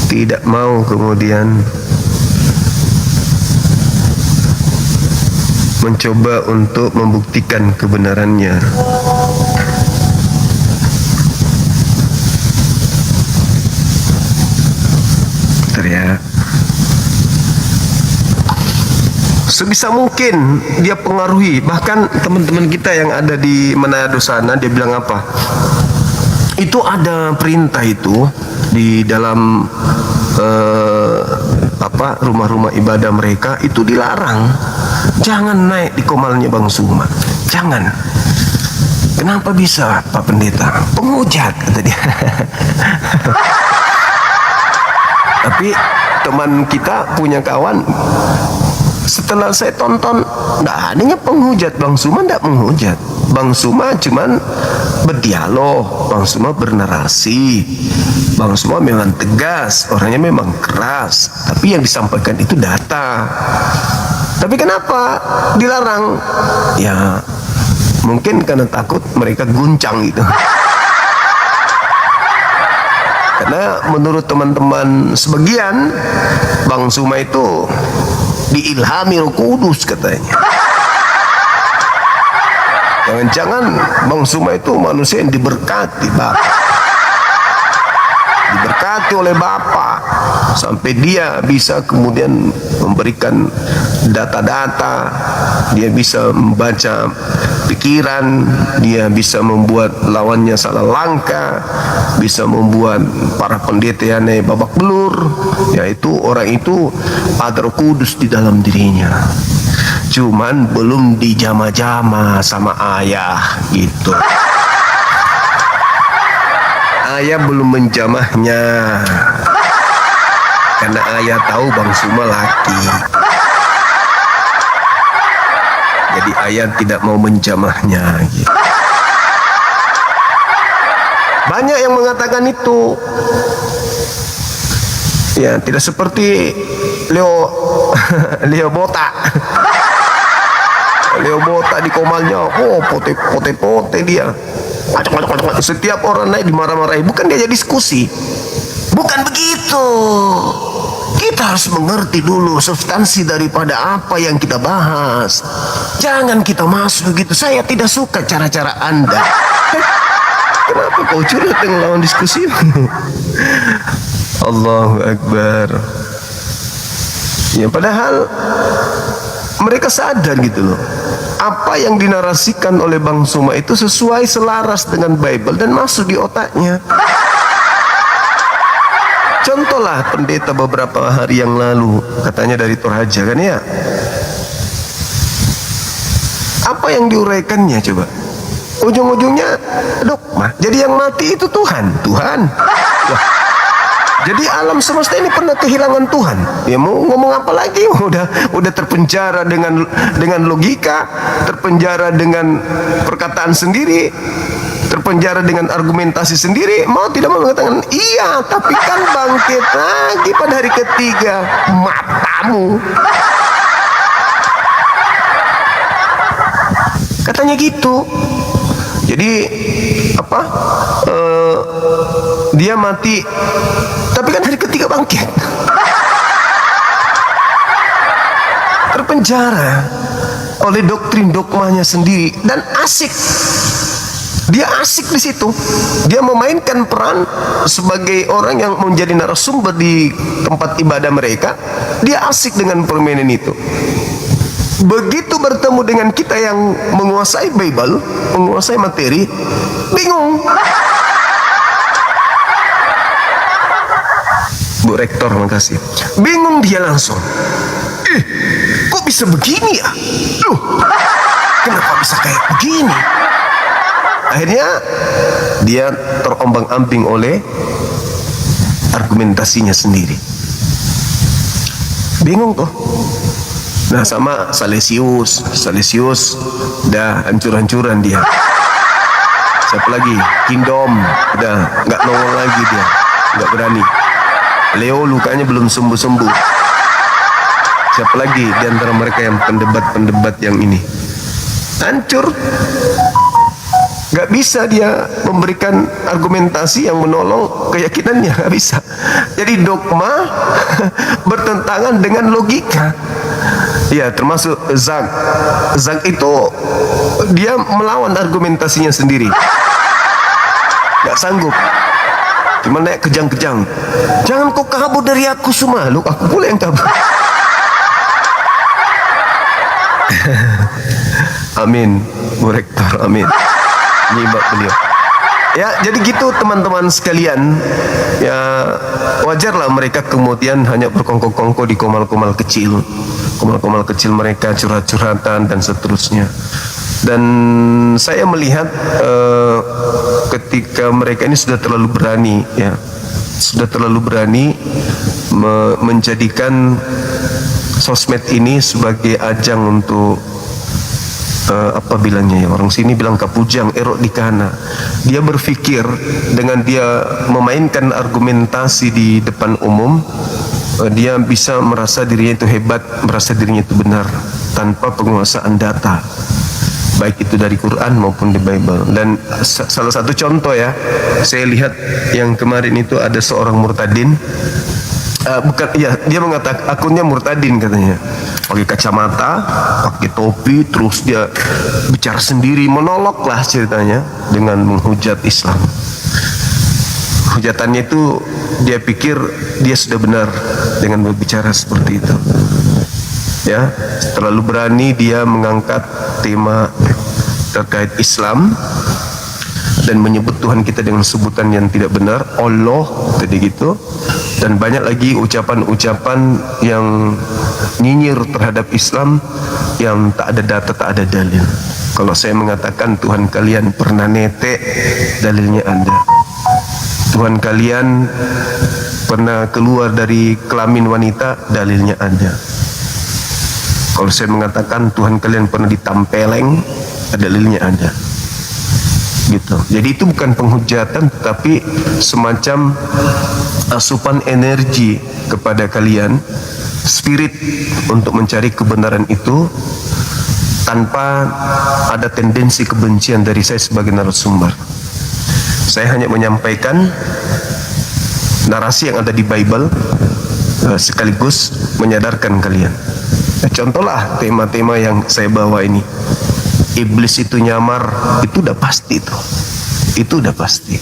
tidak mau kemudian mencoba untuk membuktikan kebenarannya. Ya. Sebisa mungkin dia pengaruhi. Bahkan teman-teman kita yang ada di Manado sana, dia bilang apa? Itu ada perintah itu di dalam rumah-rumah ibadah mereka itu dilarang. Jangan naik di komalnya Bang Suma, jangan. Kenapa bisa Pak Pendeta? Penghujat kata dia. Tapi teman kita punya kawan, setelah saya tonton, nggak adanya penghujat. Bang Suma nggak menghujat. Bang Suma cuman berdialog, Bang Suma bernarasi. Bang Suma memang tegas, orangnya memang keras, tapi yang disampaikan itu data. Tapi kenapa dilarang? Ya mungkin karena takut mereka guncang gitu. Karena menurut teman-teman sebagian, Bang Suma itu diilhami Roh Kudus katanya. Jangan-jangan Bang Suma itu manusia yang diberkati Bapak, diberkati oleh Bapak, sampai dia bisa kemudian memberikan data-data, dia bisa membaca pikiran, dia bisa membuat lawannya salah langkah, bisa membuat para pendeta yang babak belur. Yaitu orang itu ada Roh Kudus di dalam dirinya, cuman belum dijama-jama sama ayah gitu. Ayah belum menjamahnya, karena ayah tahu Bang Suma laki, jadi ayah tidak mau menjamahnya gitu. Banyak yang mengatakan itu. Ya, tidak seperti Leo Botak. Leo Botak di komalnya, oh pote dia. Setiap orang naik dimarah-marahi, bukan diajak diskusi. Bukan begitu. Kita harus mengerti dulu substansi daripada apa yang kita bahas. Jangan kita masuk begitu. Saya tidak suka cara-cara Anda. Kenapa kau curhat dengan lawan diskusi? Allahu Akbar. Ya, padahal mereka sadar gitu loh, apa yang dinarasikan oleh Bang Suma itu sesuai, selaras dengan Bible dan masuk di otaknya. Contohlah pendeta beberapa hari yang lalu, katanya dari Toraja kan ya, apa yang diuraikannya coba? Ujung-ujungnya dogma. Jadi yang mati itu Tuhan. Wah. Jadi alam semesta ini pernah kehilangan Tuhan. Ya mau ngomong apa lagi? Udah terpenjara dengan logika, terpenjara dengan perkataan sendiri, terpenjara dengan argumentasi sendiri. Mau tidak mau mengatakan iya, tapi kan bangkit lagi pada hari ketiga. Matamu. Katanya gitu. Jadi apa? Dia mati, tapi kan hari ketiga bangkit. Terpenjara oleh doktrin dogmanya sendiri dan asik. Dia asik di situ. Dia memainkan peran sebagai orang yang menjadi narasumber di tempat ibadah mereka. Dia asik dengan permainan itu. Begitu bertemu dengan kita yang menguasai Bible, menguasai materi, bingung. Bu Rektor, makasih. Bingung dia langsung. Kok bisa begini ya? Loh, kenapa bisa kayak begini? Akhirnya dia terombang-ambing oleh argumentasinya sendiri. Bingung tuh. Nah sama Salesius udah hancur-hancuran dia. Siapa lagi? Kingdom udah nggak nongol lagi dia, nggak berani. Leo lukanya belum sembuh-sembuh. Siapa lagi di antara mereka yang pendebat yang ini? Hancur. Gak bisa dia memberikan argumentasi yang menolong keyakinannya, gak bisa. Jadi dogma bertentangan dengan logika. Ya, termasuk Zak itu dia melawan argumentasinya sendiri. Gak sanggup. Cuma naik kejang-kejang. Jangan kau kabur dari aku semua. Lu, aku pula yang kabur. Amin, Bu Rektor, amin. Nyimak beliau. Ya, jadi gitu teman-teman sekalian. Ya, wajarlah mereka kemudian hanya berkongkol-kongkol di komal-komal kecil. Komal-komal kecil mereka curhat-curhatan dan seterusnya. Dan saya melihat ketika mereka ini sudah terlalu berani, ya, sudah terlalu berani menjadikan sosmed ini sebagai ajang untuk apa bilangnya ya, orang sini bilang kapujang, erok di kana. Dia berpikir dengan dia memainkan argumentasi di depan umum, dia bisa merasa dirinya itu hebat, merasa dirinya itu benar tanpa penguasaan data, baik itu dari Quran maupun di Bible. Dan salah satu contoh ya, saya lihat yang kemarin itu ada seorang murtadin, bukan, ya, dia mengatakan akunnya murtadin katanya, pakai kacamata, pakai topi, terus dia bicara sendiri, monolog lah ceritanya dengan menghujat Islam. Hujatannya itu dia pikir dia sudah benar dengan berbicara seperti itu. Ya, terlalu berani dia mengangkat tema terkait Islam dan menyebut Tuhan kita dengan sebutan yang tidak benar, Allah tadi gitu. Dan banyak lagi ucapan-ucapan yang nyinyir terhadap Islam yang tak ada data, tak ada dalil. Kalau saya mengatakan Tuhan kalian pernah netek, dalilnya ada. Tuhan kalian pernah keluar dari kelamin wanita, dalilnya ada. Kalau saya mengatakan Tuhan kalian pernah ditampeleng, dalilnya ada. Gitu. Jadi itu bukan penghujatan, tetapi semacam asupan energi kepada kalian, spirit untuk mencari kebenaran itu tanpa ada tendensi kebencian dari saya sebagai narasumber. Saya hanya menyampaikan narasi yang ada di Bible, sekaligus menyadarkan kalian. Contohlah tema-tema yang saya bawa ini. Iblis itu nyamar, itu udah pasti itu. Itu udah pasti.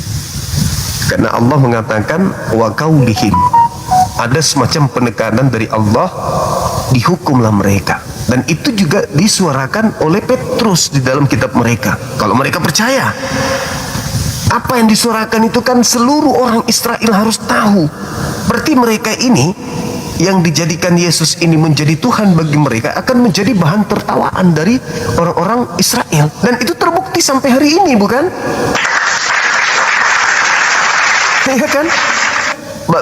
Karena Allah mengatakan wa qaulihim. Ada semacam penekanan dari Allah, dihukumlah mereka. Dan itu juga disuarakan oleh Petrus di dalam kitab mereka. Kalau mereka percaya, apa yang disuarakan itu kan seluruh orang Israel harus tahu. Berarti mereka ini yang dijadikan Yesus ini menjadi Tuhan bagi mereka akan menjadi bahan tertawaan dari orang-orang Israel. Dan itu terbukti sampai hari ini, bukan? Ya kan?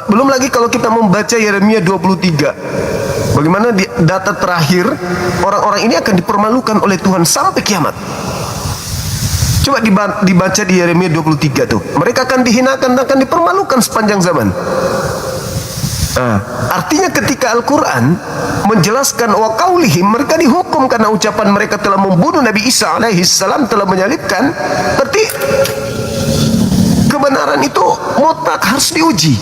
Belum lagi kalau kita membaca Yeremia 23, bagaimana di data terakhir orang-orang ini akan dipermalukan oleh Tuhan sampai kiamat. Coba dibaca di Yeremia 23 tuh. Mereka akan dihinakan, akan dipermalukan sepanjang zaman. Artinya ketika Al-Quran menjelaskan wa qaulihim, mereka dihukum karena ucapan mereka telah membunuh Nabi Isa alaihissalam, telah menyalibkan. Berarti kebenaran itu mutlak harus diuji.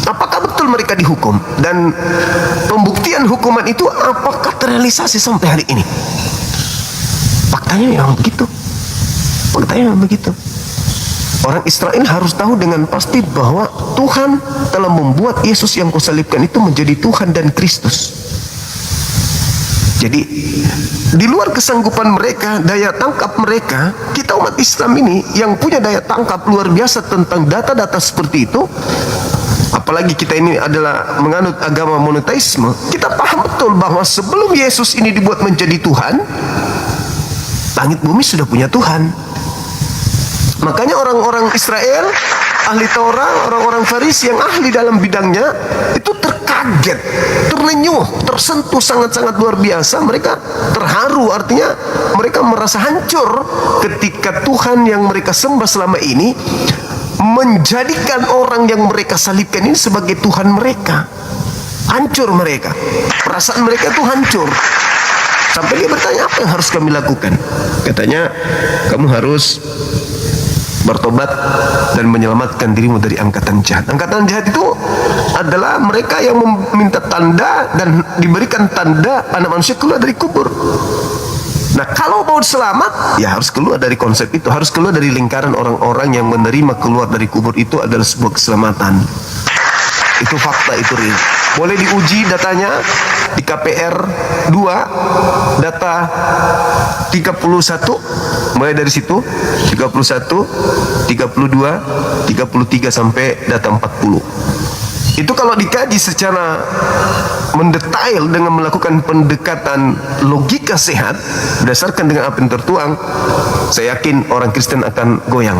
Apakah betul mereka dihukum? Dan pembuktian hukuman itu apakah terrealisasi sampai hari ini? Faktanya memang begitu. Faktanya memang begitu. Orang Israel harus tahu dengan pasti bahwa Tuhan telah membuat Yesus yang kusalibkan itu menjadi Tuhan dan Kristus. Jadi di luar kesanggupan mereka, daya tangkap mereka, kita umat Islam ini yang punya daya tangkap luar biasa tentang data-data seperti itu, apalagi kita ini adalah menganut agama monoteisme, kita paham betul bahwa sebelum Yesus ini dibuat menjadi Tuhan, langit bumi sudah punya Tuhan. Makanya orang-orang Israel, ahli Taurat, orang-orang Farisi yang ahli dalam bidangnya itu terkaget, terlenyuh, tersentuh sangat-sangat luar biasa. Mereka terharu, artinya mereka merasa hancur ketika Tuhan yang mereka sembah selama ini menjadikan orang yang mereka salibkan ini sebagai Tuhan mereka. Hancur mereka, perasaan mereka itu hancur. Sampai dia bertanya, apa yang harus kami lakukan? Katanya, kamu harus bertobat dan menyelamatkan dirimu dari angkatan jahat. Angkatan jahat itu adalah mereka yang meminta tanda dan diberikan tanda anak manusia keluar dari kubur. Nah, kalau mau selamat, ya harus keluar dari konsep itu, harus keluar dari lingkaran orang-orang yang menerima keluar dari kubur itu adalah sebuah keselamatan. Itu fakta, itu real. Boleh diuji datanya di KPR 2, data 31 Mulai dari situ 31, 32, 33 sampai data 40. Itu kalau dikaji secara mendetail dengan melakukan pendekatan logika sehat berdasarkan dengan apa yang tertuang, saya yakin orang Kristen akan goyang.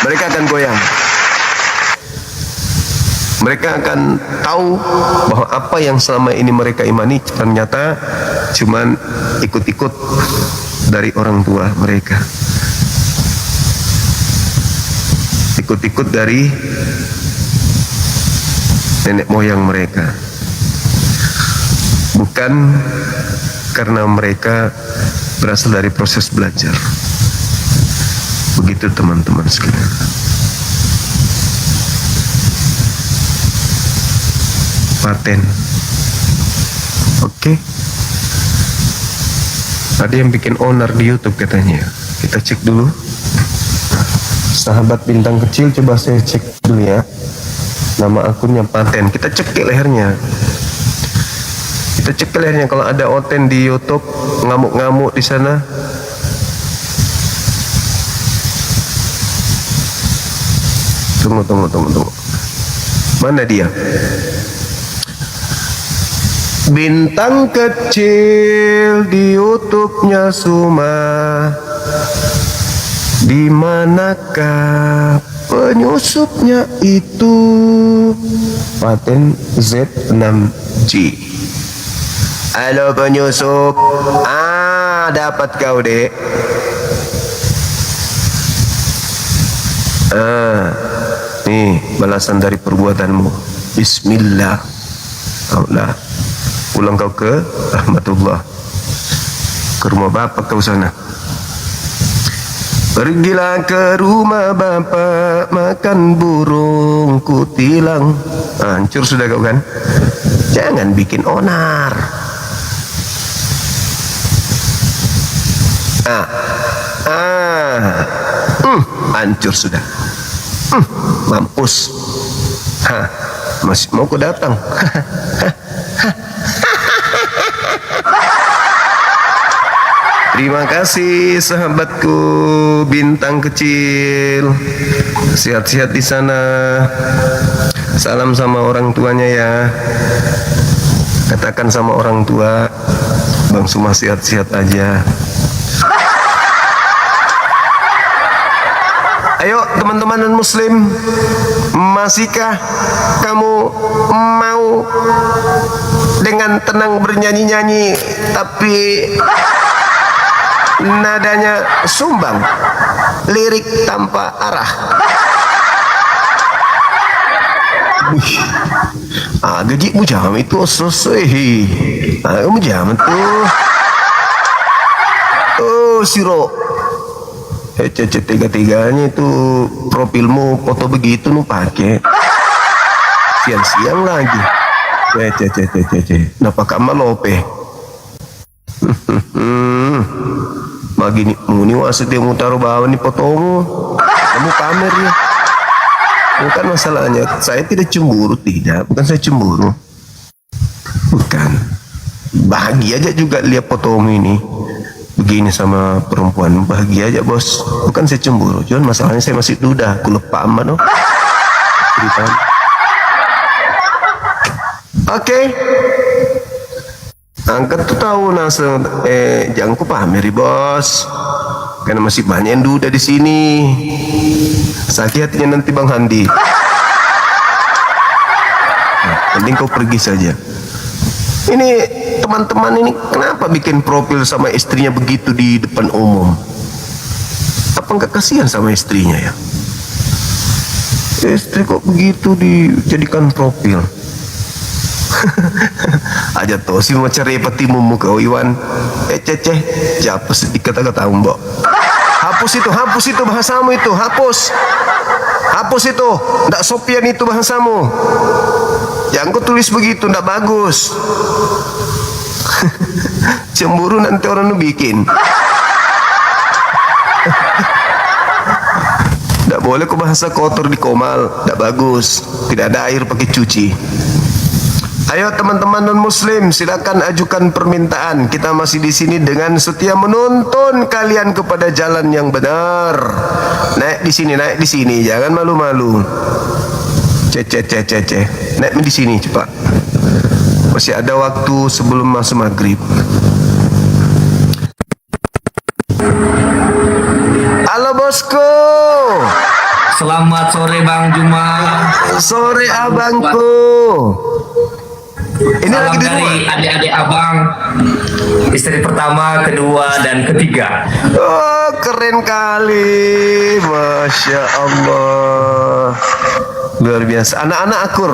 Mereka akan goyang. Mereka akan tahu bahwa apa yang selama ini mereka imani ternyata cuman ikut-ikut dari orang tua mereka, ikut-ikut dari nenek moyang mereka, bukan karena mereka berasal dari proses belajar. Begitu teman-teman sekalian. Paten. Oke. Ada yang bikin owner di YouTube katanya. Kita cek dulu. Sahabat bintang kecil, coba saya cek dulu ya. Nama akunnya Paten. Kita cek ke lehernya. Kita cek ke lehernya kalau ada Oten di YouTube ngamuk-ngamuk di sana. Tunggu. Mana dia? Bintang kecil di YouTube-nya Suma. Di manakah penyusupnya itu? Paten Z6G. Halo penyusup. Dapat kau, Dek. Nih balasan dari perbuatanmu. Bismillah. Allah. Pulang kau ke rahmatullah, ke rumah bapak kau sana. Pergilah ke rumah bapak, makan burung kutilang. Hancur sudah kau kan? Jangan bikin onar. Hancur sudah. Mampus. Masih mau kau datang? Terima kasih sahabatku bintang kecil. Sehat-sehat di sana. Salam sama orang tuanya ya. Katakan sama orang tua, Bang Suma sehat-sehat aja. Ayo teman-teman non muslim, masihkah kamu mau dengan tenang bernyanyi-nyanyi tapi nadanya sumbang, lirik tanpa arah? Gaji mujam itu selesai. Mujam tuh. Siro. Tiga-tiganya itu profilmu foto begitu nu pakai. Siang-siang lagi. Napa kamu lope? Magini muni wasit dia mau taruh bawah nih fotomu. Kamu pamer ya. Bukan masalahnya. Saya tidak cemburu, tidak. Bukan saya cemburu. Bukan. Bahagia aja juga lihat fotomu ini. Begini sama perempuan, bahagia aja bos. Bukan saya cemburu, cuman masalahnya saya masih duda. Aku lupa amat no. Oke. Angkat tuh tahu langsung. Jangan ku pameri bos, karena masih banyak yang duda di sini. Sakit hatinya nanti Bang Handi. Mending kau pergi saja. Ini teman-teman ini kenapa bikin profil sama istrinya begitu di depan umum? Apa nggak kasihan sama istrinya ya? Istri kok begitu dijadikan profil? Aja tuh si mau cari patimu kau Iwan. Siapa sedikit kata mbok. Hapus itu bahasamu itu, hapus itu, ndak sopian itu bahasamu. Jangan kau tulis begitu, ndak bagus. Cemburu nanti orang nu bikin. Ndak boleh kau bahasa kotor di komal, ndak bagus. Tidak ada air pakai cuci. Ayo teman-teman non muslim, silakan ajukan permintaan. Kita masih di sini dengan setia menuntun kalian kepada jalan yang benar. Naik di sini, jangan malu-malu. Cece. Naik di sini cepat. Masih ada waktu sebelum masuk maghrib. Halo bosku. Selamat sore Bang Juma. Sore abangku. Ini Salam lagi di dari rumah. adik-adik abang, istri pertama, kedua, dan ketiga. Oh, keren kali. Masya Allah. Luar biasa. Anak-anak akur.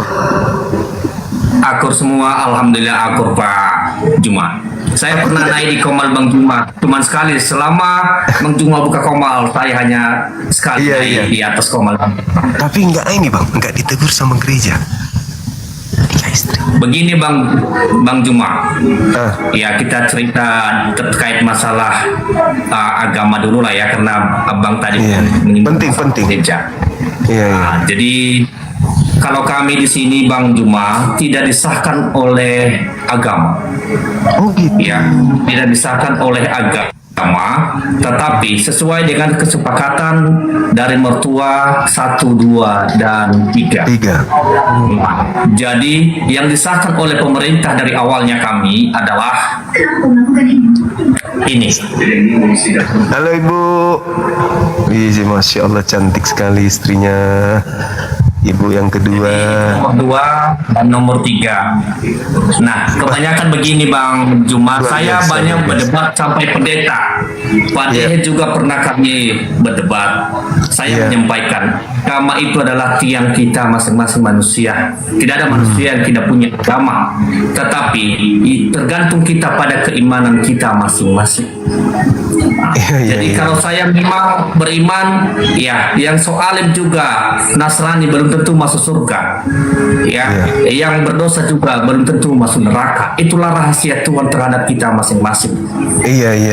Akur semua, alhamdulillah akur Pak Juma. Saya pernah naik di Komal Bang Juma, cuman sekali. Selama Bang Juma buka Komal, saya hanya sekali naik di atas Komal. Tapi enggak ini bang, enggak ditegur sama gereja. Begini Bang Juma, ya kita cerita terkait masalah agama dulu lah ya, karena abang tadi penting. gereja. Jadi kalau kami di sini Bang Juma tidak disahkan oleh agama. Oh gitu. Ya, tidak disahkan oleh agama, tetapi sesuai dengan kesepakatan dari mertua 1, 2, dan 3. Jadi yang disahkan oleh pemerintah dari awalnya kami adalah ini. Halo ibu. Wih, masya Allah cantik sekali istrinya. Ibu yang kedua. Nomor 2 dan nomor 3. Nah, kebanyakan begini Bang Juma, saya banyak berdebat sampai pendeta. Pak Dehe juga pernah kami berdebat. Saya menyampaikan, agama itu adalah tiang kita masing-masing manusia. Tidak ada manusia yang tidak punya agama, tetapi tergantung kita pada keimanan kita masing-masing. Jadi kalau saya memang beriman, ya, yang soalim juga Nasrani belum tentu masuk surga, ya, yang berdosa juga belum tentu masuk neraka. Itulah rahasia Tuhan terhadap kita masing-masing.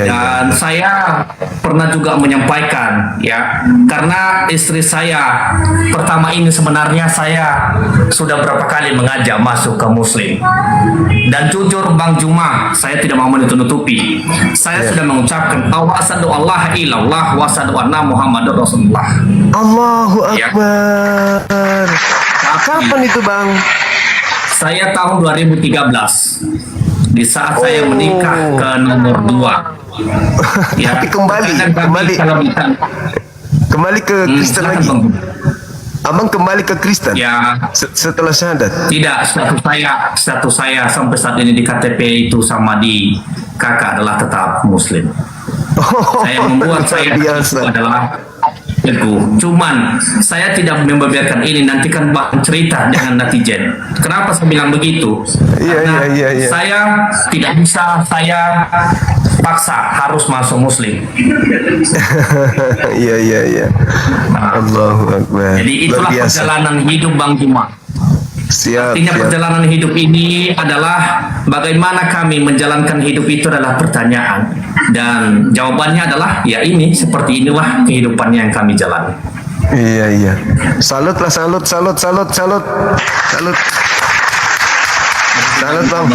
Dan saya pernah juga menyampaikan, ya, karena istri saya pertama ini sebenarnya saya sudah berapa kali mengajak masuk ke Muslim. Dan jujur Bang Juma, saya tidak mau menutupi. Saya sudah mengucapkan asyhadu Allah ilallah wa asyhadu anna Muhammadur Rasulullah. Allahu Akbar. Kapan itu Bang? Saya tahun 2013. Di saat saya menikah ke nomor 2. Ya, tapi kembali ke Kristen lagi. Abang kembali ke Kristen? Ya. Setelah syahadat? Tidak, status saya sampai saat ini di KTP itu sama di kakak adalah tetap Muslim. Saya membuat saya itu adalah teguh. Cuman saya tidak membeberkan ini, nanti kan Bang cerita dengan netizen. Kenapa saya bilang begitu? Karena saya tidak bisa saya paksa harus masuk Muslim. Iya. Allahu Akbar. Jadi itulah perjalanan hidup Bang Juma. Artinya perjalanan hidup ini adalah bagaimana kami menjalankan hidup itu adalah pertanyaan, dan jawabannya adalah ya ini, seperti inilah kehidupannya yang kami jalani. Iya. Salut Bang.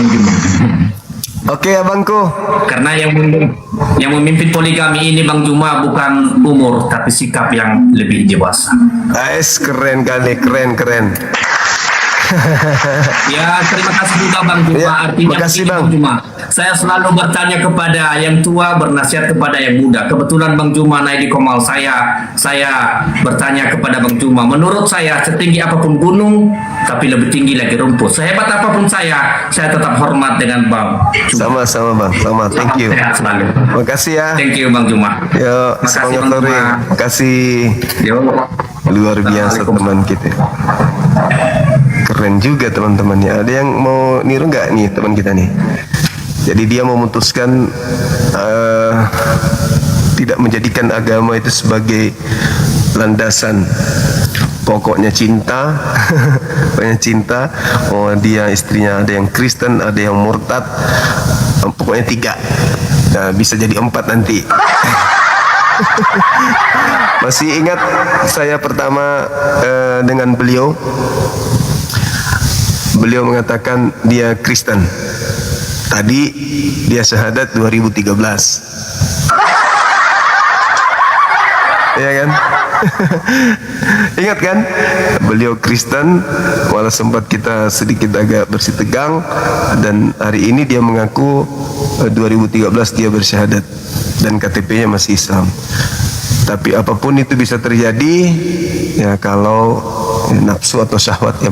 Oke abangku. Karena yang memimpin poligami ini Bang Juma bukan umur tapi sikap yang lebih dewasa. Keren kali, keren. Ya, terima kasih juga Bang Juma. Artinya begini, Bang Juma, saya selalu bertanya kepada yang tua, bernasihat kepada yang muda. Kebetulan Bang Juma naik di Komal saya bertanya kepada Bang Juma, menurut saya setinggi apapun gunung tapi lebih tinggi lagi rumput. Sehebat apapun saya tetap hormat dengan Bang Juma. Sama Bang, thank you. Sehat selalu. Makasih ya. Thank you Bang Juma. Yo, semangat sore. Makasih. Luar biasa teman kita. Keren juga teman-temannya. Ada yang mau niru nggak nih teman kita nih? Jadi dia memutuskan tidak menjadikan agama itu sebagai landasan. Pokoknya cinta. Pokoknya cinta. Oh, dia istrinya ada yang Kristen, ada yang murtad. Pokoknya 3. Nah, bisa jadi 4 nanti. Masih ingat saya pertama dengan beliau beliau mengatakan dia Kristen. Tadi dia syahadat 2013. Ya kan? Ingat kan? Beliau Kristen, walau sempat kita sedikit agak bersih tegang, dan hari ini dia mengaku 2013 dia bersyahadat dan KTP-nya masih Islam. Tapi apapun itu bisa terjadi ya kalau nafsu atau syahwat yang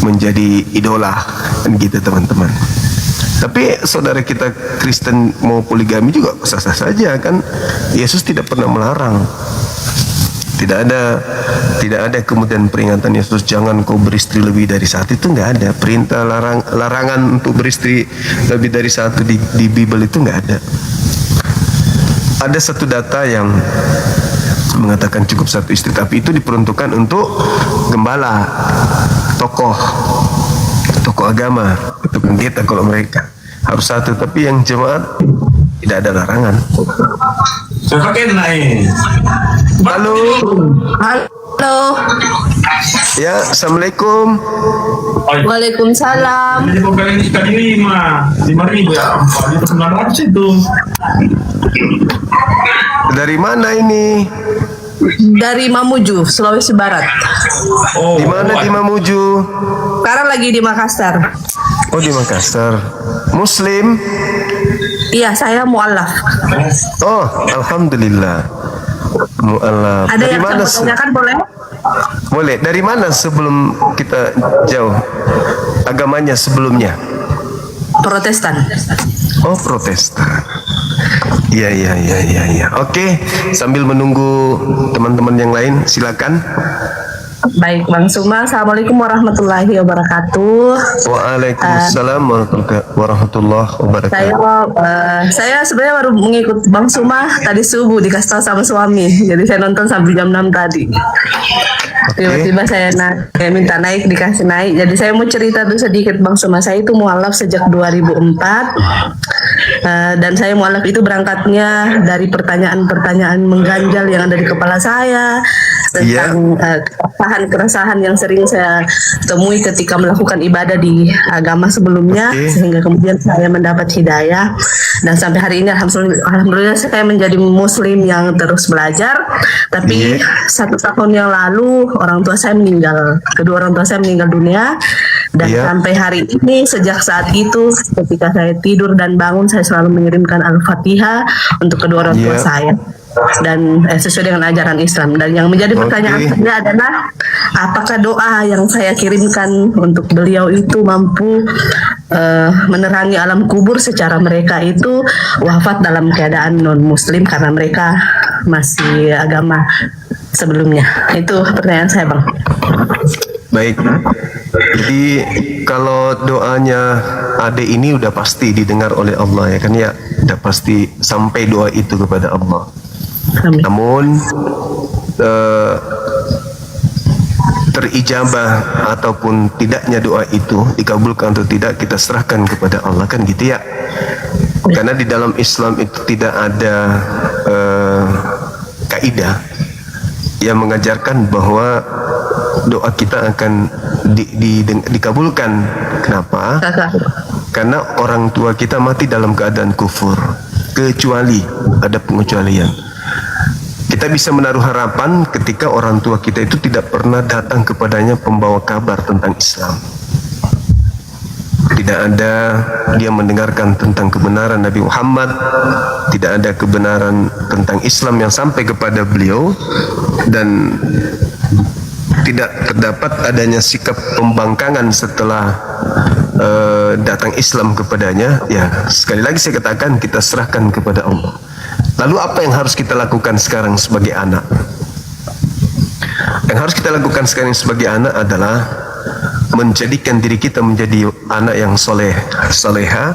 menjadi idola kan gitu teman-teman. Tapi saudara kita Kristen mau poligami juga sah-sah saja kan. Yesus tidak pernah melarang. Tidak ada kemudian peringatan Yesus jangan kau beristri lebih dari satu, itu nggak ada. Perintah larangan untuk beristri lebih dari satu di Bible itu nggak ada. Ada satu data yang mengatakan cukup satu istri, tapi itu diperuntukkan untuk gembala, tokoh agama, untuk pendeta kalau mereka harus satu, tapi yang jemaat tidak ada larangan. Halo. Halo. Ya, assalamualaikum. Waalaikumsalam. Jadi bukan ini sekali 5.000 ya, 4.900 itu. Dari mana ini? Dari Mamuju, Sulawesi Barat. Oh, di mana di Mamuju? Sekarang lagi di Makassar. Oh, di Makassar. Muslim? Iya, saya mualaf. Oh, alhamdulillah. Mualaf. Ada Dari yang mana? saya tanyakan boleh? Boleh. Dari mana sebelum kita jauh? Agamanya sebelumnya? Protestan. Oh, Protestan. Iya. Oke, sambil menunggu teman-teman yang lain, silakan. Baik, Bang Suma. Assalamualaikum warahmatullahi wabarakatuh. Waalaikumsalam warahmatullahi wabarakatuh. Saya sebenarnya baru mengikut Bang Suma tadi subuh, dikasih tahu sama suami. Jadi saya nonton sampai jam 6 tadi. Tiba-tiba saya minta naik, dikasih naik. Jadi saya mau cerita dulu sedikit Bang Suma. Saya itu mualaf sejak 2004. Dan saya mualaf itu berangkatnya dari pertanyaan-pertanyaan mengganjal yang ada di kepala saya tentang keresahan yang sering saya temui ketika melakukan ibadah di agama sebelumnya, sehingga kemudian saya mendapat hidayah, dan sampai hari ini alhamdulillah saya menjadi muslim yang terus belajar. Tapi 1 tahun yang lalu kedua orang tua saya meninggal dunia, dan sampai hari ini sejak saat itu ketika saya tidur dan bangun saya selalu mengirimkan Al-Fatihah untuk kedua orang tua saya, dan sesuai dengan ajaran Islam. Dan yang menjadi pertanyaan saya adalah apakah doa yang saya kirimkan untuk beliau itu mampu menerangi alam kubur secara mereka itu wafat dalam keadaan non muslim karena mereka masih agama sebelumnya. Itu pertanyaan saya, Bang. Baik. Jadi kalau doanya adik ini udah pasti didengar oleh Allah ya kan ya, udah pasti sampai doa itu kepada Allah. Amin. Namun terijabah ataupun tidaknya doa itu dikabulkan atau tidak kita serahkan kepada Allah kan gitu ya. Karena di dalam Islam itu tidak ada kaidah yang mengajarkan bahwa doa kita akan dikabulkan. Kenapa? Karena orang tua kita mati dalam keadaan kufur, kecuali ada pengecualian. Kita bisa menaruh harapan ketika orang tua kita itu tidak pernah datang kepadanya pembawa kabar tentang Islam. Tidak ada dia mendengarkan tentang kebenaran Nabi Muhammad, tidak ada kebenaran tentang Islam yang sampai kepada beliau, dan tidak terdapat adanya sikap pembangkangan setelah datang Islam kepadanya. Ya, sekali lagi saya katakan kita serahkan kepada Allah. Lalu apa yang harus kita lakukan sekarang sebagai anak? Yang harus kita lakukan sekarang sebagai anak adalah menjadikan diri kita menjadi anak yang soleha,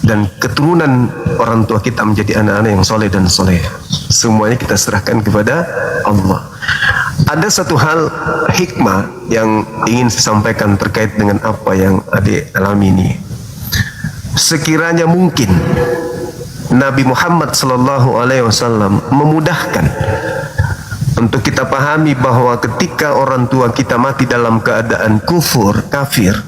dan keturunan orang tua kita menjadi anak-anak yang soleh dan soleha. Semuanya kita serahkan kepada Allah. Ada satu hal hikmah yang ingin saya sampaikan terkait dengan apa yang adik alami ini. Sekiranya mungkin Nabi Muhammad SAW memudahkan untuk kita pahami bahwa ketika orang tua kita mati dalam keadaan kafir,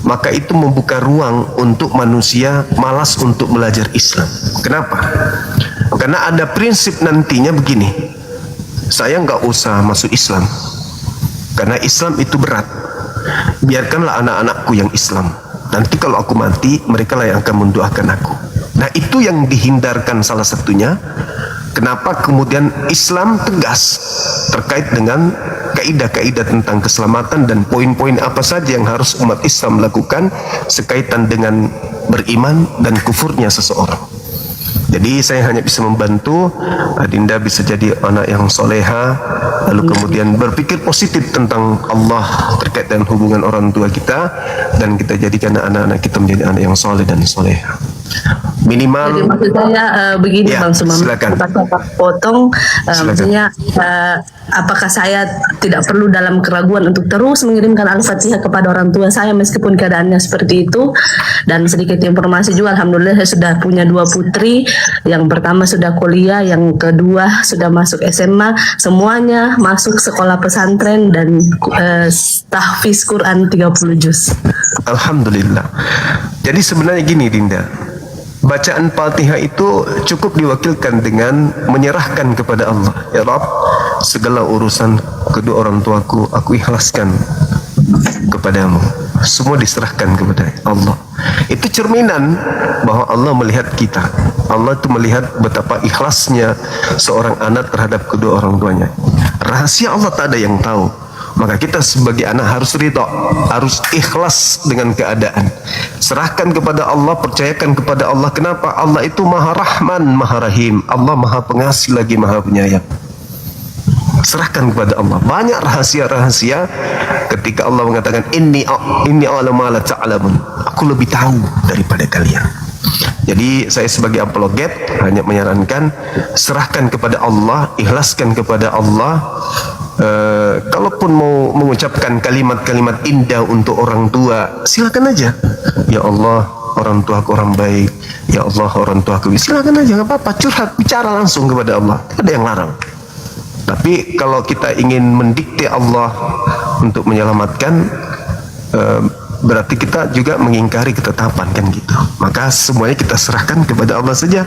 maka itu membuka ruang untuk manusia malas untuk belajar Islam. Kenapa? Karena ada prinsip nantinya begini, saya nggak usah masuk Islam karena Islam itu berat, biarkanlah anak-anakku yang Islam, nanti kalau aku mati mereka lah yang akan mendoakan aku. Nah, itu yang dihindarkan salah satunya. Kenapa kemudian Islam tegas terkait dengan kaidah-kaidah tentang keselamatan dan poin-poin apa saja yang harus umat Islam lakukan sekaitan dengan beriman dan kufurnya seseorang. Jadi saya hanya bisa membantu Adinda bisa jadi anak yang soleha, lalu kemudian berpikir positif tentang Allah terkait dengan hubungan orang tua kita, dan kita jadikan anak-anak kita menjadi anak yang soleh dan soleha. Minimal. Jadi maksud saya begini Ya, Bang Sumam, silakan. potong maksudnya apakah saya tidak perlu dalam keraguan untuk terus mengirimkan Al-Fatihah kepada orang tua saya meskipun keadaannya seperti itu. Dan sedikit informasi juga, alhamdulillah saya sudah punya 2 putri, yang pertama sudah kuliah, yang kedua sudah masuk SMA, semuanya masuk sekolah pesantren dan tahfiz Quran 30 juz. Alhamdulillah. Jadi sebenarnya gini Dinda, bacaan Fatihah itu cukup diwakilkan dengan menyerahkan kepada Allah. Ya Rabb, segala urusan kedua orang tuaku aku ikhlaskan kepadamu. Semua diserahkan kepada Allah. Itu cerminan bahwa Allah melihat kita. Allah itu melihat betapa ikhlasnya seorang anak terhadap kedua orang tuanya. Rahasia Allah tak ada yang tahu. Maka kita sebagai anak harus ridha, harus ikhlas dengan keadaan. Serahkan kepada Allah, percayakan kepada Allah. Kenapa? Allah itu Maha Rahman, Maha Rahim. Allah Maha Pengasih lagi Maha Penyayang. Serahkan kepada Allah. Banyak rahasia-rahasia ketika Allah mengatakan inni a'lamu ma la ta'lamun. Aku lebih tahu daripada kalian. Jadi saya sebagai apologet hanya menyarankan serahkan kepada Allah, ikhlaskan kepada Allah. Kalaupun mau mengucapkan kalimat-kalimat indah untuk orang tua, silakan aja. Ya Allah, orang tuaku orang baik. Ya Allah, orang tuaku, silakan aja, nggak apa-apa. Curhat, bicara langsung kepada Allah. Tidak ada yang larang. Tapi kalau kita ingin mendikte Allah untuk menyelamatkan, berarti kita juga mengingkari ketetapan, kan gitu. Maka semuanya kita serahkan kepada Allah saja.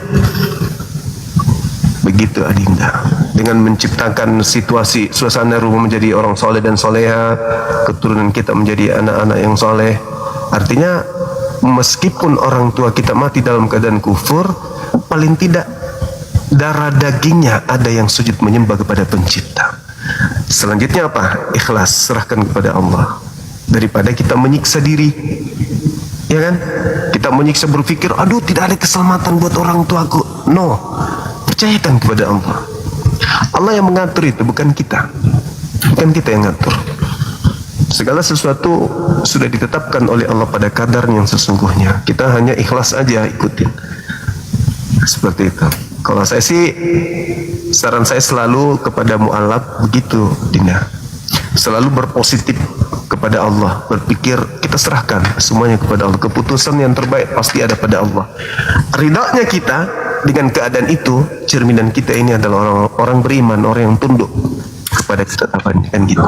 Begitu Adinda. Dengan menciptakan situasi suasana rumah menjadi orang soleh dan soleha, keturunan kita menjadi anak-anak yang soleh. Artinya meskipun orang tua kita mati dalam keadaan kufur, paling tidak darah dagingnya ada yang sujud menyembah kepada pencipta. Selanjutnya apa? Ikhlas, serahkan kepada Allah. Daripada kita menyiksa diri, ya kan? Kita menyiksa berpikir, aduh tidak ada keselamatan buat orang tuaku. No, percayakan kepada Allah. Allah yang mengatur itu, bukan kita. Bukan kita yang ngatur. Segala sesuatu sudah ditetapkan oleh Allah pada kadarnya yang sesungguhnya. Kita hanya ikhlas aja ikutin. Seperti itu. Kalau saya sih, saran saya selalu kepada mu'alaf begitu, Dina. Selalu berpositif kepada Allah, berpikir kita serahkan semuanya kepada Allah. Keputusan yang terbaik pasti ada pada Allah. Ridhanya kita dengan keadaan itu, cerminan kita ini adalah orang beriman, orang yang tunduk kepada ketetapan, kan gitu.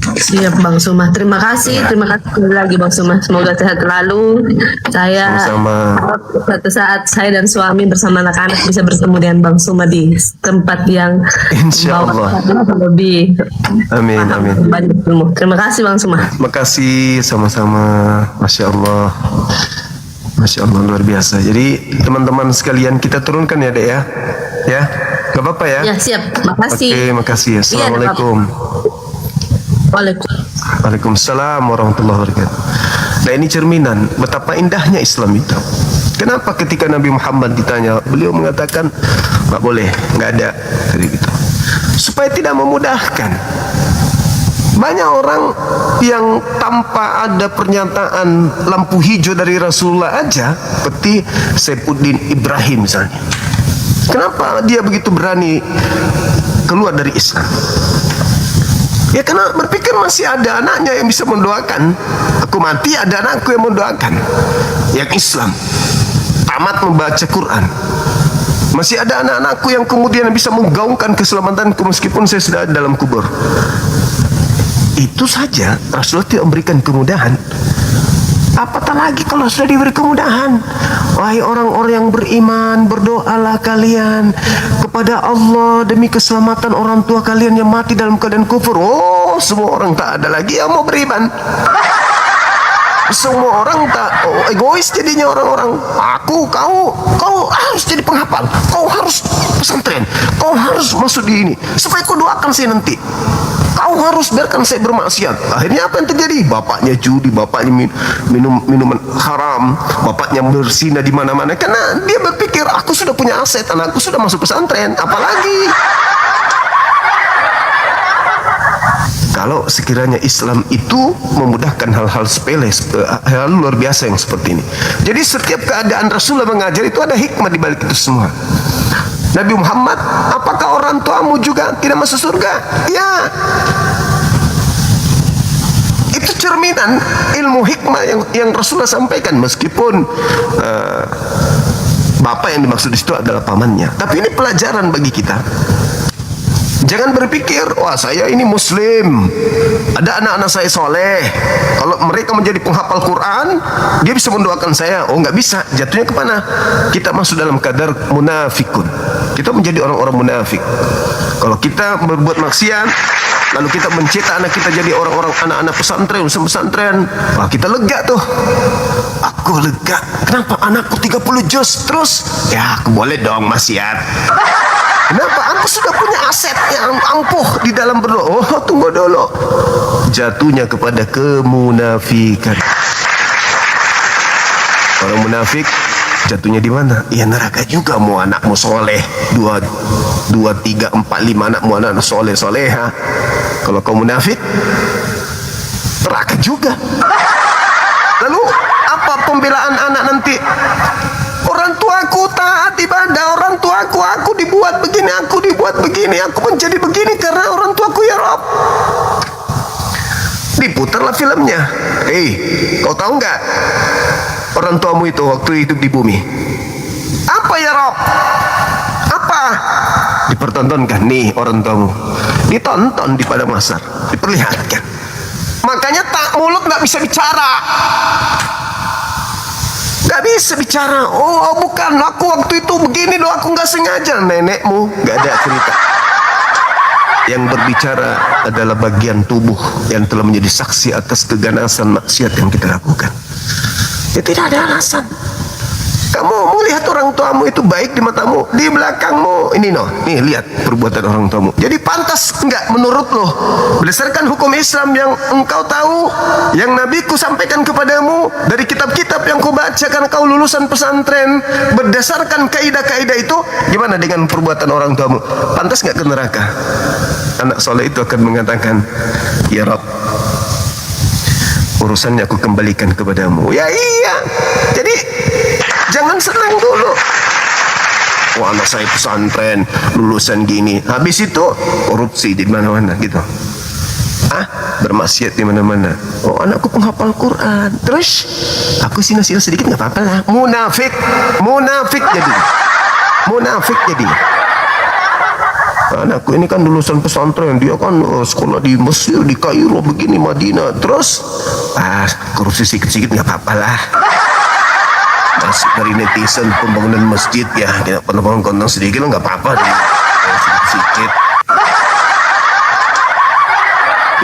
Siap Bang Sumah, terima kasih sekali lagi Bang Sumah, semoga sehat selalu. Saya sama-sama. Suatu saat saya dan suami bersama anak-anak bisa bertemu dengan Bang Sumah di tempat yang Insya Allah. lebih Amin, amin. banyak ilmu. Terima kasih Bang Sumah. Terima kasih, sama-sama. Masya Allah. Masya Allah, luar biasa. Jadi teman-teman sekalian kita turunkan ya Dek ya. Ya, gak apa-apa ya. Ya siap, makasih. Oke, makasih. Assalamualaikum. Waalaikumsalam warahmatullahi wabarakatuh. Nah ini cerminan betapa indahnya Islam itu. Kenapa ketika Nabi Muhammad ditanya, beliau mengatakan nggak boleh, nggak ada, kayak gitu. Supaya tidak memudahkan. Banyak orang yang tanpa ada pernyataan lampu hijau dari Rasulullah aja, seperti Saifuddin Ibrahim misalnya. Kenapa dia begitu berani keluar dari Islam? Ya karena berpikir masih ada anaknya yang bisa mendoakan. Aku mati ada anakku yang mendoakan, yang Islam, tamat membaca Quran. Masih ada anak-anakku yang kemudian bisa menggaungkan keselamatanku meskipun saya sudah ada dalam kubur. Itu saja Rasulullah tidak memberikan kemudahan. Apatah lagi kalau sudah diberi kemudahan. Wahai orang-orang yang beriman, berdoalah kalian kepada Allah demi keselamatan orang tua kalian yang mati dalam keadaan kufur. Oh, semua orang tak ada lagi yang mau beriman. Semua orang tak egois jadinya orang-orang. Kau harus jadi penghafal, kau harus pesantren, kau harus masuk di ini supaya kau doakan saya nanti. Kau harus biarkan saya bermaksiat. Akhirnya apa yang terjadi? Bapaknya judi, bapaknya minum minuman haram, bapaknya berzina di mana-mana karena dia berpikir aku sudah punya aset, anakku sudah masuk pesantren, apalagi. Kalau sekiranya Islam itu memudahkan hal-hal sepele, hal luar biasa yang seperti ini. Jadi setiap keadaan Rasulullah mengajar itu ada hikmah di balik itu semua. Nabi Muhammad, apakah orang tuamu juga tidak masuk surga? Ya. Itu cerminan ilmu hikmah yang Rasulullah sampaikan, meskipun bapak yang dimaksud di situ adalah pamannya. Tapi ini pelajaran bagi kita. Jangan berpikir, wah saya ini muslim, ada anak-anak saya soleh, kalau mereka menjadi penghafal Quran, dia bisa mendoakan saya. Oh nggak bisa, jatuhnya kemana? Kita masuk dalam kadar munafikun. Kita menjadi orang-orang munafik. Kalau kita berbuat maksiat, lalu kita mencetak anak kita jadi orang-orang anak-anak pesantren, usaha pesantren, wah kita lega tuh. Aku lega, kenapa anakku 30 juz terus? Ya aku boleh dong maksiat. Kenapa? Aku sudah punya aset yang ampuh di dalam berdoa. Oh, tunggu dulu. Jatuhnya kepada kemunafikan. Orang munafik jatuhnya di mana? Ya neraka juga. Mau anakmu soleh, 2, 3, 4, 5 anakmu anak soleh soleha. Kalau kau munafik, neraka juga. Lalu apa pembelaan anak nanti? Orang tuaku taat ibadah, orang tuaku aku dibuat begini, aku menjadi begini karena orang tuaku ya Rob. Diputarlah filmnya. Kau tahu nggak orang tuamu itu waktu hidup di bumi? Apa ya Rob? Apa? Dipertontonkan nih orang tuamu. Ditonton di padang mahsyar, diperlihatkan. Makanya tak mulut nggak bisa bicara. Gak bisa bicara. Oh bukan, aku waktu itu begini loh, aku gak sengaja. Nenekmu gak ada cerita. Yang berbicara adalah bagian tubuh yang telah menjadi saksi atas keganasan maksiat yang kita lakukan. Ya tidak ada alasan. Kamu melihat orang tuamu itu baik di matamu, di belakangmu ini nih lihat perbuatan orang tuamu. Jadi pantas enggak menurut lo berdasarkan hukum Islam yang engkau tahu, yang Nabiku sampaikan kepadamu dari kitab-kitab yang kau baca karena kau lulusan pesantren, berdasarkan kaidah-kaidah itu, gimana dengan perbuatan orang tuamu? Pantas enggak ke neraka? Anak soleh itu akan mengatakan, ya Rabb, urusannya aku kembalikan kepadamu. Ya iya. Jadi jangan senang dulu. Wah anak saya pesantren, lulusan gini. Habis itu korupsi di mana-mana gitu. Bermaksiat di mana-mana. Oh anakku penghafal Quran. Terus aku sina-sina sedikit nggak apa-apa lah. Munafik jadi. Munafik jadi. Anakku ini kan lulusan pesantren, dia kan sekolah di Mesir, di Kairo, begini Madinah. Terus korupsi sedikit-sedikit nggak apa-apa lah. Masuk dari netizen pembangunan masjid ya, kita penambangan kontong sedikit lo nggak apa-apa deh, sedikit.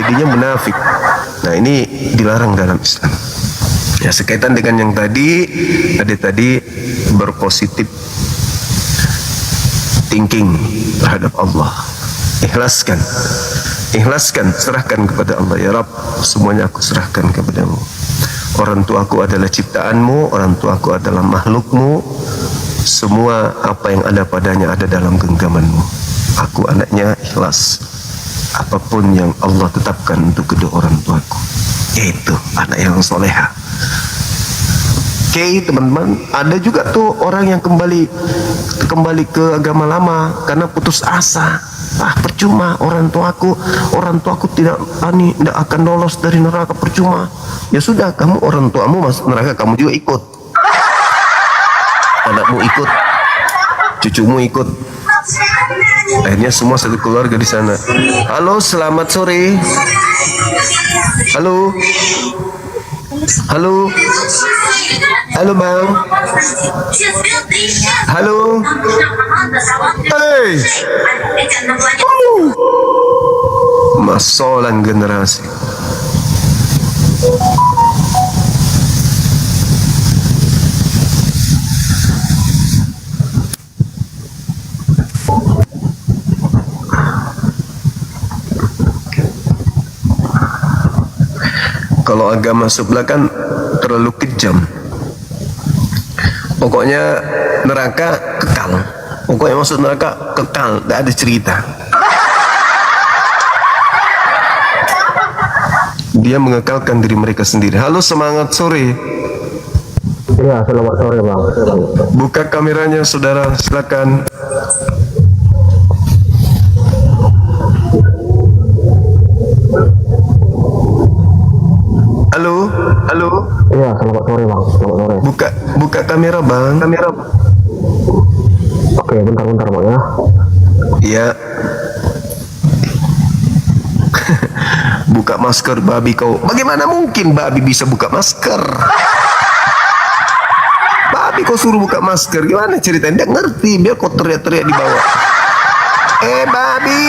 Jadinya munafik. Nah ini dilarang dalam Islam. Ya sekaitan dengan yang tadi berpositif thinking terhadap Allah. Ikhlaskan, serahkan kepada Allah. Ya Rabb, semuanya aku serahkan kepadamu. Orang tuaku adalah ciptaanmu, orang tuaku adalah makhlukmu. Semua apa yang ada padanya ada dalam genggamanmu. Aku anaknya ikhlas. Apapun yang Allah tetapkan untuk kedua orang tuaku, yaitu anak yang soleha. Oke teman-teman, ada juga tuh orang yang kembali ke agama lama karena putus asa. Percuma orang tuaku tidak akan lolos dari neraka, percuma. Ya sudah, kamu orang tuamu masuk neraka, kamu juga ikut. Anakmu ikut. cucumu ikut. Akhirnya semua satu keluarga di sana. Halo, selamat sore. Halo. Halo. Halo bang. Halo. Hey. Masolan generasi. Kalau agama sebelah kan terlalu kejam. Pokoknya neraka kekal. Pokoknya masuk neraka kekal, tidak ada cerita. Dia mengekalkan diri mereka sendiri. Halo, semangat sore. Ya, selamat sore bang. Buka kameranya saudara, silakan. Halo, halo. Iya, selamat sore bang. Selamat sore. Buka kamera bang. Oke, bentar bang ya. Iya. Buka masker babi kau. Bagaimana mungkin babi bisa buka masker? Babi kau suruh buka masker. Gimana ceritanya? Dia ngerti. Biar kau teriak-teriak di bawah. Babi,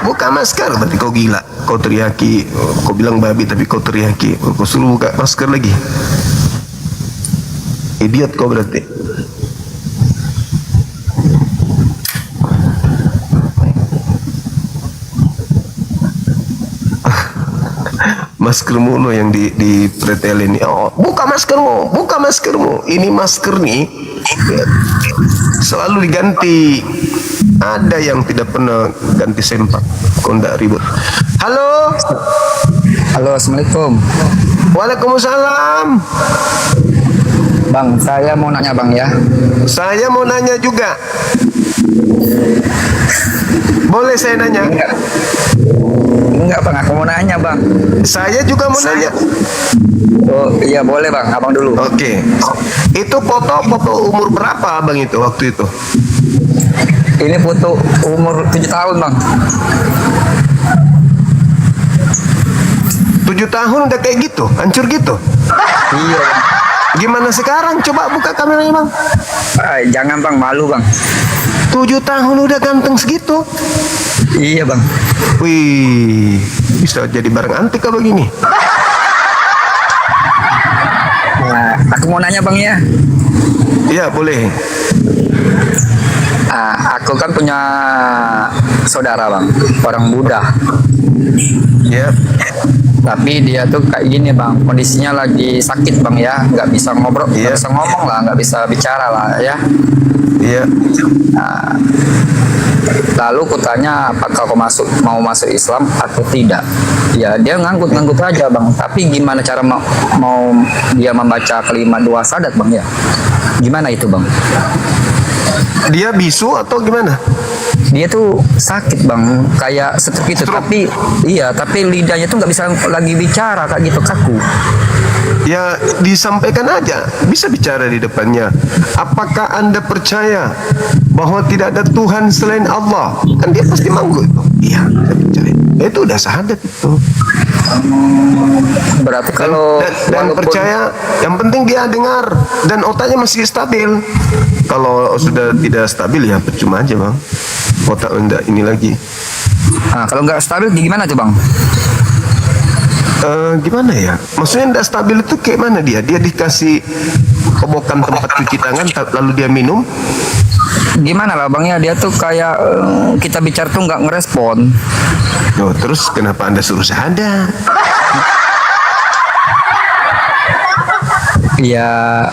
buka masker. Berarti kau gila. Kau teriaki. Kau bilang babi tapi kau teriaki. Kau suruh buka masker lagi. Idiot kau berarti. Maskermu no yang di pretelin. Oh, buka maskermu. Ini masker nih selalu diganti. Ada yang tidak pernah ganti sempak. Kau ndak ribut. Halo. Halo, assalamualaikum. Waalaikumsalam. Bang, saya mau nanya bang ya. Saya mau nanya juga. Boleh saya nanya? Enggak bang, aku mau nanya bang. Saya juga mau nanya. Oh iya boleh bang, abang dulu. Oke. Itu foto umur berapa abang itu waktu itu? Ini foto umur 7 tahun bang. 7 tahun udah kayak gitu, hancur gitu? Iya bang. Gimana sekarang? Coba buka kameranya bang. Jangan bang, malu bang. 7 tahun udah ganteng segitu? Iya bang. Wih, bisa jadi barang antik kalau begini. Nah, aku mau nanya bang ya. Iya boleh. Aku kan punya saudara bang, orang Buddha. Ya. Tapi dia tuh kayak gini bang, kondisinya lagi sakit bang ya, nggak bisa ngobrol, nggak bisa ngomong lah, nggak bisa bicara lah ya. Iya. Nah, lalu kutanya apakah kau mau masuk Islam atau tidak? Ya dia ngangkut aja bang. Tapi gimana cara mau dia membaca kalimat dua syahadat bang ya? Gimana itu bang? Dia bisu atau gimana? Dia tuh sakit bang, kayak stroke itu. Tapi lidahnya tuh nggak bisa lagi bicara kayak gitu, kaku. Ya disampaikan aja, bisa bicara di depannya. Apakah Anda percaya bahwa tidak ada Tuhan selain Allah? Kan dia pasti manggut. Iya, saya percaya. Itu udah syahadat itu. Berarti kalau dan percaya, yang penting dia dengar dan otaknya masih stabil. Kalau sudah tidak stabil ya percuma aja bang. Otak enggak ini lagi. Nah, kalau nggak stabil gimana tuh bang? Gimana ya? Maksudnya enggak stabil itu kayak mana dia? Dia dikasih kobokan tempat cuci tangan lalu dia minum? Gimana lah bang ya? Dia tuh kayak kita bicara tuh nggak ngerespon. Oh, terus kenapa Anda suruh syahadat? Ya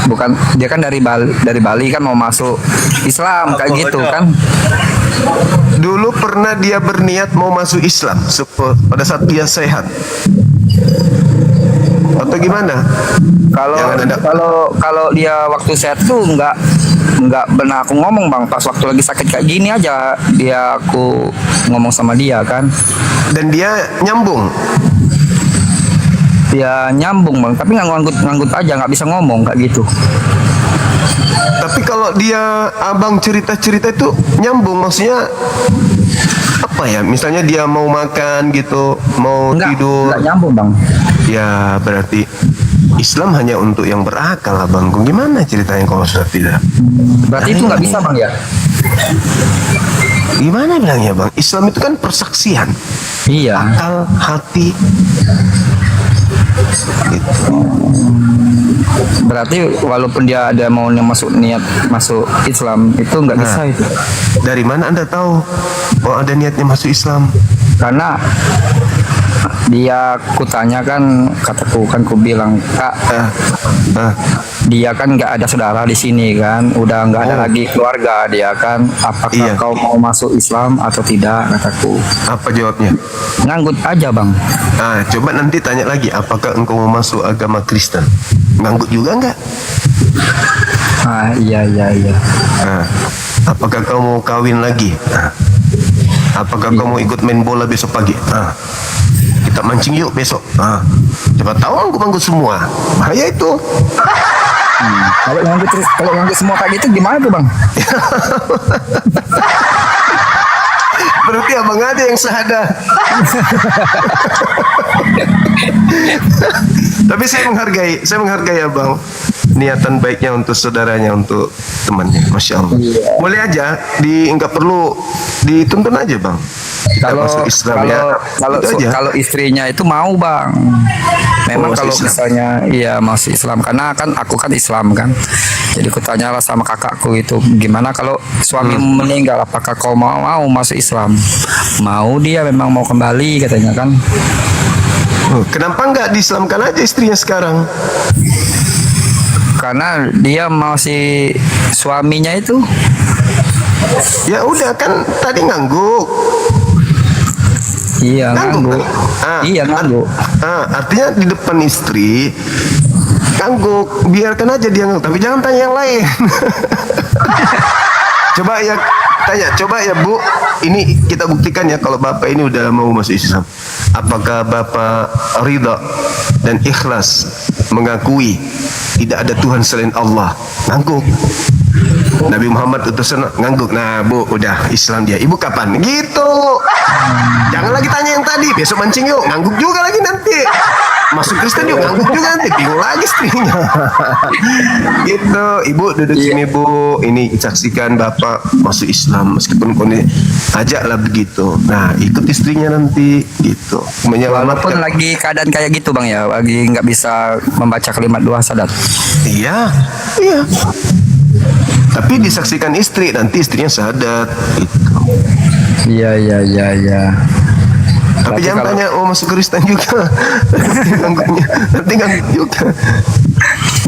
bukan, dia kan dari Bali kan mau masuk Islam kayak gitu kan. Dulu pernah dia berniat mau masuk Islam pada saat dia sehat atau gimana? Kalau dia waktu sehat tuh nggak pernah aku ngomong bang. Pas waktu lagi sakit kayak gini aja aku ngomong sama dia kan. Dan dia nyambung. Dia nyambung bang, tapi nggak nganggut aja, nggak bisa ngomong kayak gitu. Tapi kalau dia abang cerita-cerita itu nyambung, maksudnya apa ya? Misalnya dia mau makan gitu, mau tidur. Enggak nyambung bang. Ya berarti Islam hanya untuk yang berakal, abangku. Gimana ceritanya kalau sudah tidak? Berarti itu nggak bisa bang ya? Gimana bilangnya bang? Islam itu kan persaksian. Iya. Akal, hati. Gitu. Berarti walaupun dia ada maunya niat masuk Islam itu nggak bisa itu. Dari mana Anda tahu? Oh ada niatnya masuk Islam? Karena dia kutanya kan, kataku kan ku bilang kak, dia kan nggak ada saudara di sini kan, udah nggak ada lagi keluarga dia kan, apakah kau mau masuk Islam atau tidak, kataku. Apa jawabnya? Nganggut aja bang. Coba nanti tanya lagi, apakah engkau mau masuk agama Kristen? Nganggut juga enggak? Iya. Apakah kau mau kawin lagi? Apakah kau mau ikut main bola besok pagi? Kita mancing yuk besok. Coba tahu aku nganggut semua. Bahaya itu. Kalau nganggut semua kayak gitu gimana tuh bang? Berarti abang ada yang syahadah. Tapi saya menghargai abang niatan baiknya untuk saudaranya, untuk temannya. Masya Allah. Boleh aja, nggak perlu dituntun aja bang. Kalau istrinya itu mau bang, memang kalau misalnya masuk Islam, karena kan aku kan Islam kan, jadi kutanyalah sama kakakku itu, gimana kalau suami meninggal, apakah kau mau masuk Islam? Mau, dia memang mau kembali katanya kan. Kenapa nggak diislamkan aja istrinya sekarang? Karena dia masih suaminya itu. Ya udah kan tadi ngangguk. Iya ngangguk. Iya ngangguk. Artinya di depan istri ngangguk, biarkan aja dia ngangguk, tapi jangan tanya yang lain. Coba ya Bu, ini kita buktikan ya kalau Bapak ini udah mau masuk Islam. Apakah Bapak ridha dan ikhlas mengakui tidak ada Tuhan selain Allah? Ngangguk. Nabi Muhammad utusan, ngangguk. Nah Bu, udah Islam dia. Ibu kapan? Gitu. Jangan lagi tanya yang tadi, besok mancing yuk, ngangguk juga lagi nanti. Masuk Kristen yuk, ngangguk juga nanti, bingung lagi istrinya. Gitu. Ibu duduk sini Bu, ini saksikan Bapak masuk Islam, meskipun kondisi ajaklah begitu. Nah ikut istrinya nanti gitu. Walaupun lagi keadaan kayak gitu bang ya, lagi nggak bisa membaca kalimat dua syahadat. Iya. Tapi disaksikan istri, nanti istrinya syahadat gitu. Iya. Tapi jangan tanya, masuk Kristen juga. nanti ngangguk juga.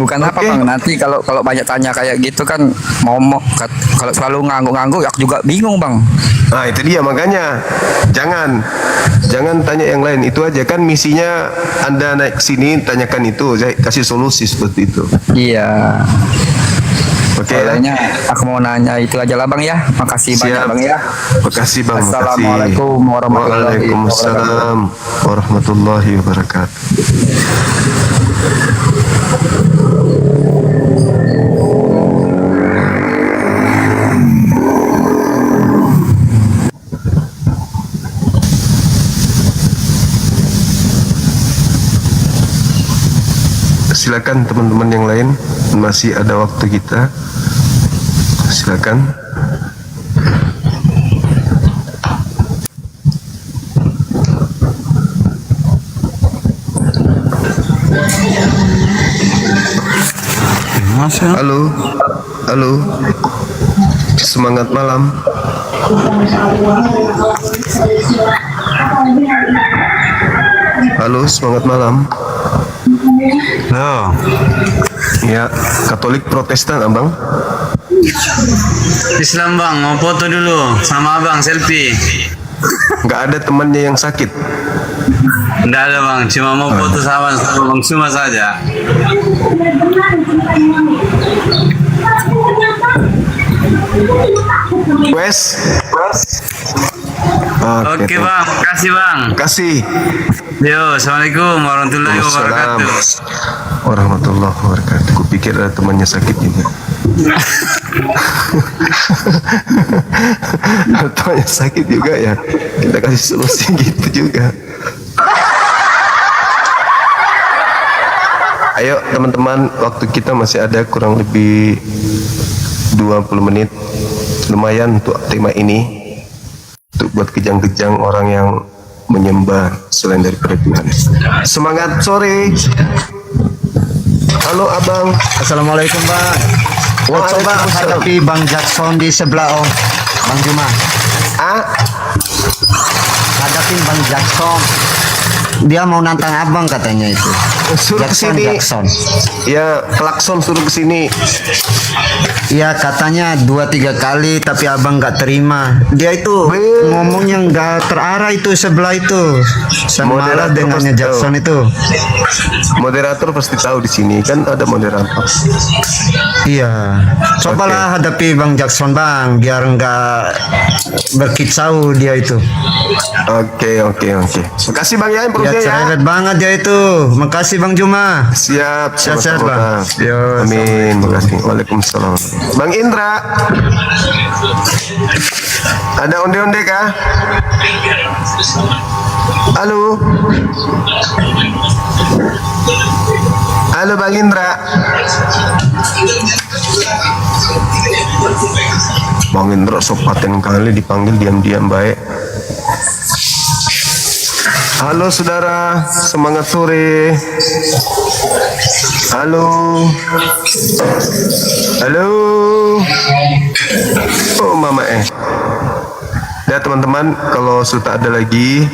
Bukan apa bang, nanti kalau banyak tanya kayak gitu kan, kalau selalu ngangguk-ngangguk ya juga bingung bang. Nah itu dia, makanya jangan tanya yang lain, itu aja kan misinya. Anda naik ke sini tanyakan itu, saya kasih solusi seperti itu. Iya. Soalnya aku mau nanya itu aja lah bang ya. Makasih banyak bang ya. Makasih bang. Assalamualaikum warahmatullahi wabarakatuh. Waalaikumsalam warahmatullahi wabarakatuh. Silakan teman-teman yang lain, masih ada waktu kita. Silakan. Halo. Semangat malam. Halo, semangat malam. Halo. Ya, Katolik Protestan abang? Islam bang, mau foto dulu sama abang, selfie. Nggak ada temannya yang sakit? Nggak ada bang, cuma mau foto sama bang Suma saja. Wes. Oke bang, makasih bang. Kasih. Yo, assalamualaikum warahmatullahi wabarakatuh. Warahmatullahi wabarakatuh. Kupikir ada temannya sakit juga. Temannya sakit juga ya. Kita kasih solusi gitu juga. Ayo teman-teman, waktu kita masih ada kurang lebih 20 menit. Lumayan untuk tema ini, untuk buat kejang-kejang orang yang menyembah selain daripada Tuhan. Semangat sore. Halo abang. Assalamualaikum bang. Coba hadapi Bang Jackson di sebelah Bang Juma. Hadapin Bang Jackson. Dia mau nantang abang katanya itu. Suruh kesini. Jackson. Ya, klakson suruh kesini. Iya katanya 2-3 kali tapi abang nggak terima. Dia itu ngomongnya nggak terarah itu sebelah itu. Sama marah dengannya Jackson itu. Moderator pasti tahu di sini kan ada moderator. Iya. Cobalah hadapi Bang Jackson bang, biar nggak berkicau dia itu. Oke. Makasih bang ya, Ya cerewet banget dia itu. Makasih Bang Juma. Siap. Sehat bang. Yo, amin. Makasih. Waalaikumsalam. Bang Indra, ada onde-onde kah? Halo. Halo Bang Indra. Bang Indra sopaten kali dipanggil diam-diam baik. Halo saudara, semangat sore. Halo. Oh mama ya teman-teman, kalau sudah ada lagi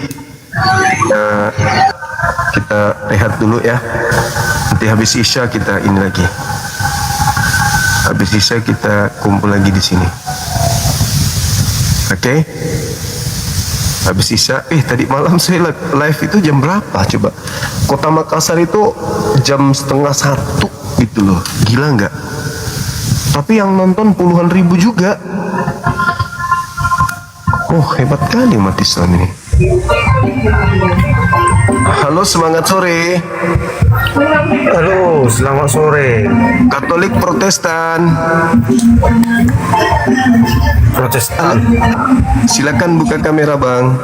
kita rehat dulu ya. Nanti habis Isya kita ini lagi. Habis Isya kita kumpul lagi di sini. Oke? Habis Isya, tadi malam saya live itu jam berapa coba? Kota Makassar itu jam 12:30 gitu loh, gila nggak? Tapi yang nonton puluhan ribu juga. Oh hebat kali umat Islam ini. Halo, semangat sore. Halo, selamat sore. Katolik Protestan. Silakan buka kamera bang.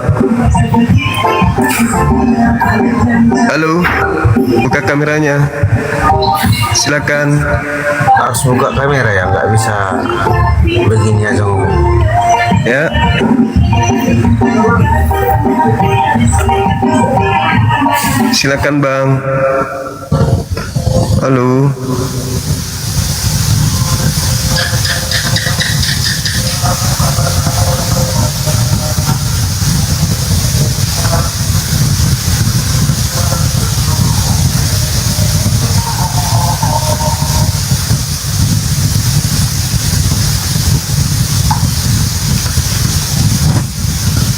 Halo, buka kameranya. Silakan. Harus buka kamera ya, nggak bisa begini aja ngomong. Ya. Silakan bang. Halo.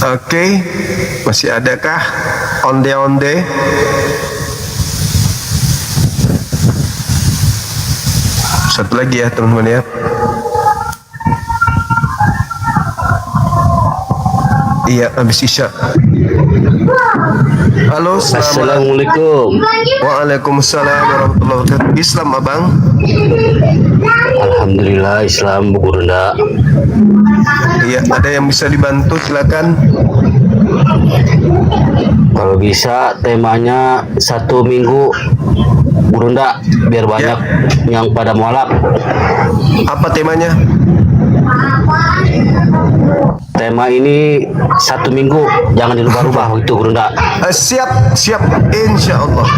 Oke, masih adakah onde-onde? Satu lagi ya teman-teman ya. Iya, habis Isya. Halo, Assalamualaikum. Waalaikumsalam warahmatullahi wabarakatuh. Islam abang? Alhamdulillah Islam Bu Gurunda. Iya, ada yang bisa dibantu silakan. Kalau bisa temanya 1 minggu Gurunda biar banyak yang pada mualaf. Apa temanya? Tema ini 1 minggu, jangan dirubah-rubah itu Gurunda. Siap, insya Allah.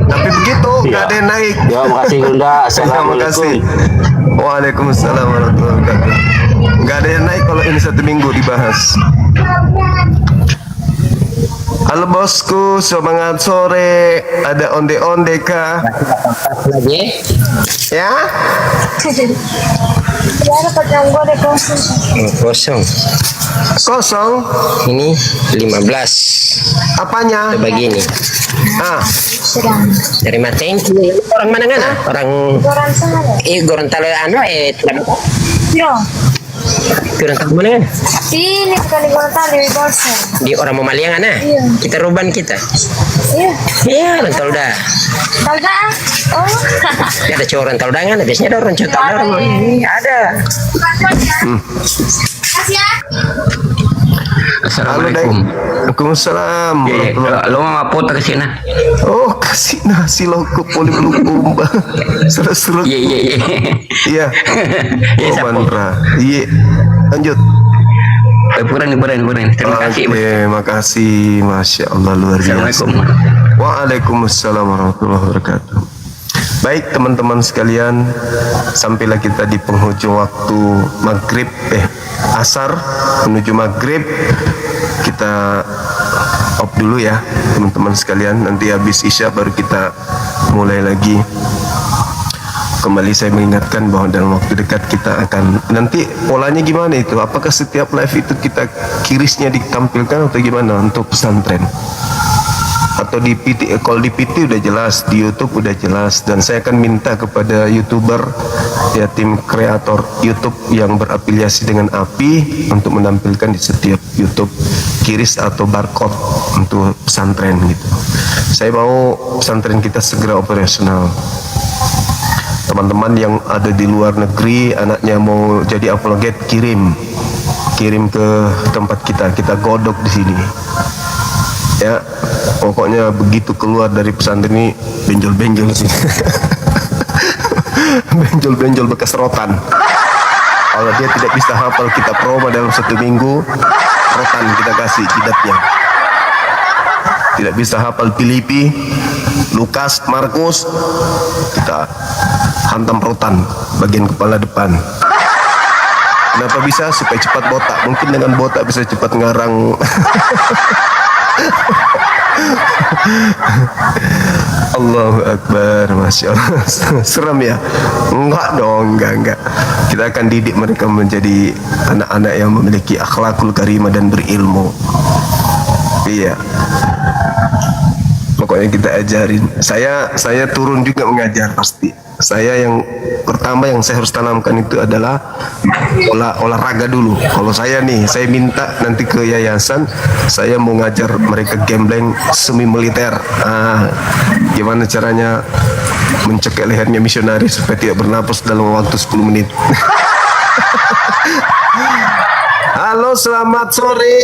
Tapi begitu, nggak ada yang naik. Ya, makasih Gurunda. Assalamualaikum. Waalaikumsalam warahmatullahi wabarakatuh. Nggak ada yang naik kalau ini 1 minggu dibahas. Halo bosku, semangat sore. Ada onde-onde kah? Lagi? Ya? Kosong. Ini 15. Apanya? Begini. Dari Thank you. Orang mana kan? Orang Gorontalo Yo. Itu orang tahu mana kan? Sini sekali tali di Bolsen. Di orang Mamaliangan nah. Iya. Kita ruban kita. Iya. Iya, orang Tolda. Tolda. Oh. Ada cowok orang Tolda kan? Biasanya ada orang Tolda. Ada. Kasih ya. Assalamualaikum. Waalaikumsalam. Lo mau apa tak kasih nah? Oh, kasih nasi loku poli pelukum. Seru-seru. Iya. Iya. Oh, mantra. Iya. Lanjut. Buran. Terima kasih. Terima kasih. Masya Allah, luar biasa. Waalaikumsalam warahmatullahi wabarakatuh. Baik teman-teman sekalian, sampailah kita di penghujung waktu maghrib, asar menuju maghrib. Kita off dulu ya teman-teman sekalian. Nanti habis isya baru kita mulai lagi. Kembali saya mengingatkan bahwa dalam waktu dekat kita akan, nanti polanya gimana itu? Apakah setiap live itu kita kirisnya ditampilkan atau gimana untuk pesantren? Atau di PT, kalau di PT udah jelas, di YouTube udah jelas, dan saya akan minta kepada YouTuber ya, tim kreator YouTube yang berafiliasi dengan API untuk menampilkan di setiap YouTube kiris atau barcode untuk pesantren gitu. Saya mau pesantren kita segera operasional. Teman-teman yang ada di luar negeri, anaknya mau jadi apologet, kirim ke tempat kita godok di sini. Ya, pokoknya begitu keluar dari pesantren ini benjol-benjol sih. Benjol-benjol bekas rotan. Kalau dia tidak bisa hafal kitab Roma dalam 1 minggu, rotan kita kasih jidatnya. Tidak bisa hafal Filipi, Lukas, Markus, kita hantam rotan bagian kepala depan. Kenapa bisa? Supaya cepat botak. Mungkin dengan botak bisa cepat ngarang. Allahu Akbar, Masya Allah. Serem ya? Enggak dong, enggak. Kita akan didik mereka menjadi anak-anak yang memiliki akhlakul karimah dan berilmu. Iya. Pokoknya kita ajarin. Saya turun juga mengajar pasti. Saya yang pertama yang saya harus tanamkan itu adalah olahraga dulu. Kalau saya nih, saya minta nanti ke yayasan, saya mau ngajar mereka gambling semi militer. Gimana caranya mencekik lehernya misionaris supaya tidak bernapas dalam waktu 10 menit. Halo, selamat sore.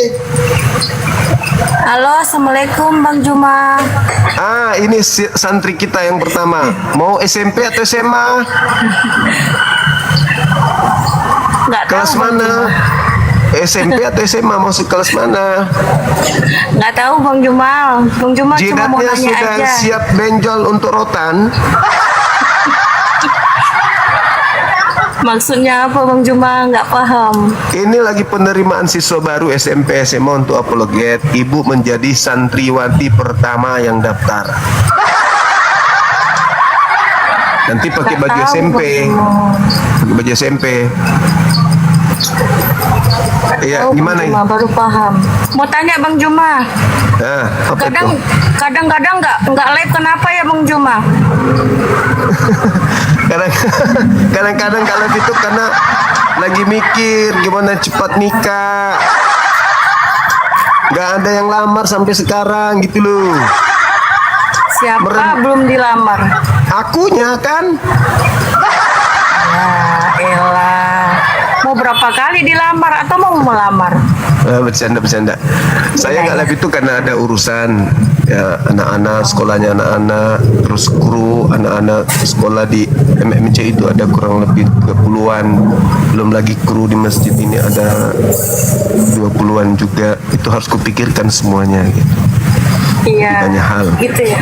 Halo, assalamualaikum Bang Juma. Ini santri kita yang pertama. Mau SMP atau SMA? Nggak kelas tahu, mana? SMP atau SMA, masuk kelas mana? Nggak tahu Bang Jumal. Bang Jumal cuma mau Jidatnya nanya sudah aja. siap benjol untuk rotan? Maksudnya apa Bang Jumal? Nggak paham. Ini lagi penerimaan siswa baru SMP SMA untuk apologet. Ibu menjadi santriwati pertama yang daftar. Nanti pakai baju SMP. Pakai baju SMP. Iya, gimana ini? Baru paham. Mau tanya Bang Juma. Apa itu? Kadang-kadang nggak live, kenapa ya Bang Juma? Kadang-kadang kalau itu karena lagi mikir gimana cepat nikah. Nggak ada yang lamar sampai sekarang gitu loh. Siapa belum dilamar? Akunya kan. Ya elah. Mau berapa kali dilamar atau mau melamar? Bercanda. Saya nggak live itu karena ada urusan ya, anak-anak sekolahnya anak-anak, terus kru anak-anak sekolah di MMC itu ada kurang lebih 30-an, belum lagi kru di masjid ini ada 20-an juga. Itu harus kupikirkan semuanya gitu. Iya. Banyak hal. Gitu ya.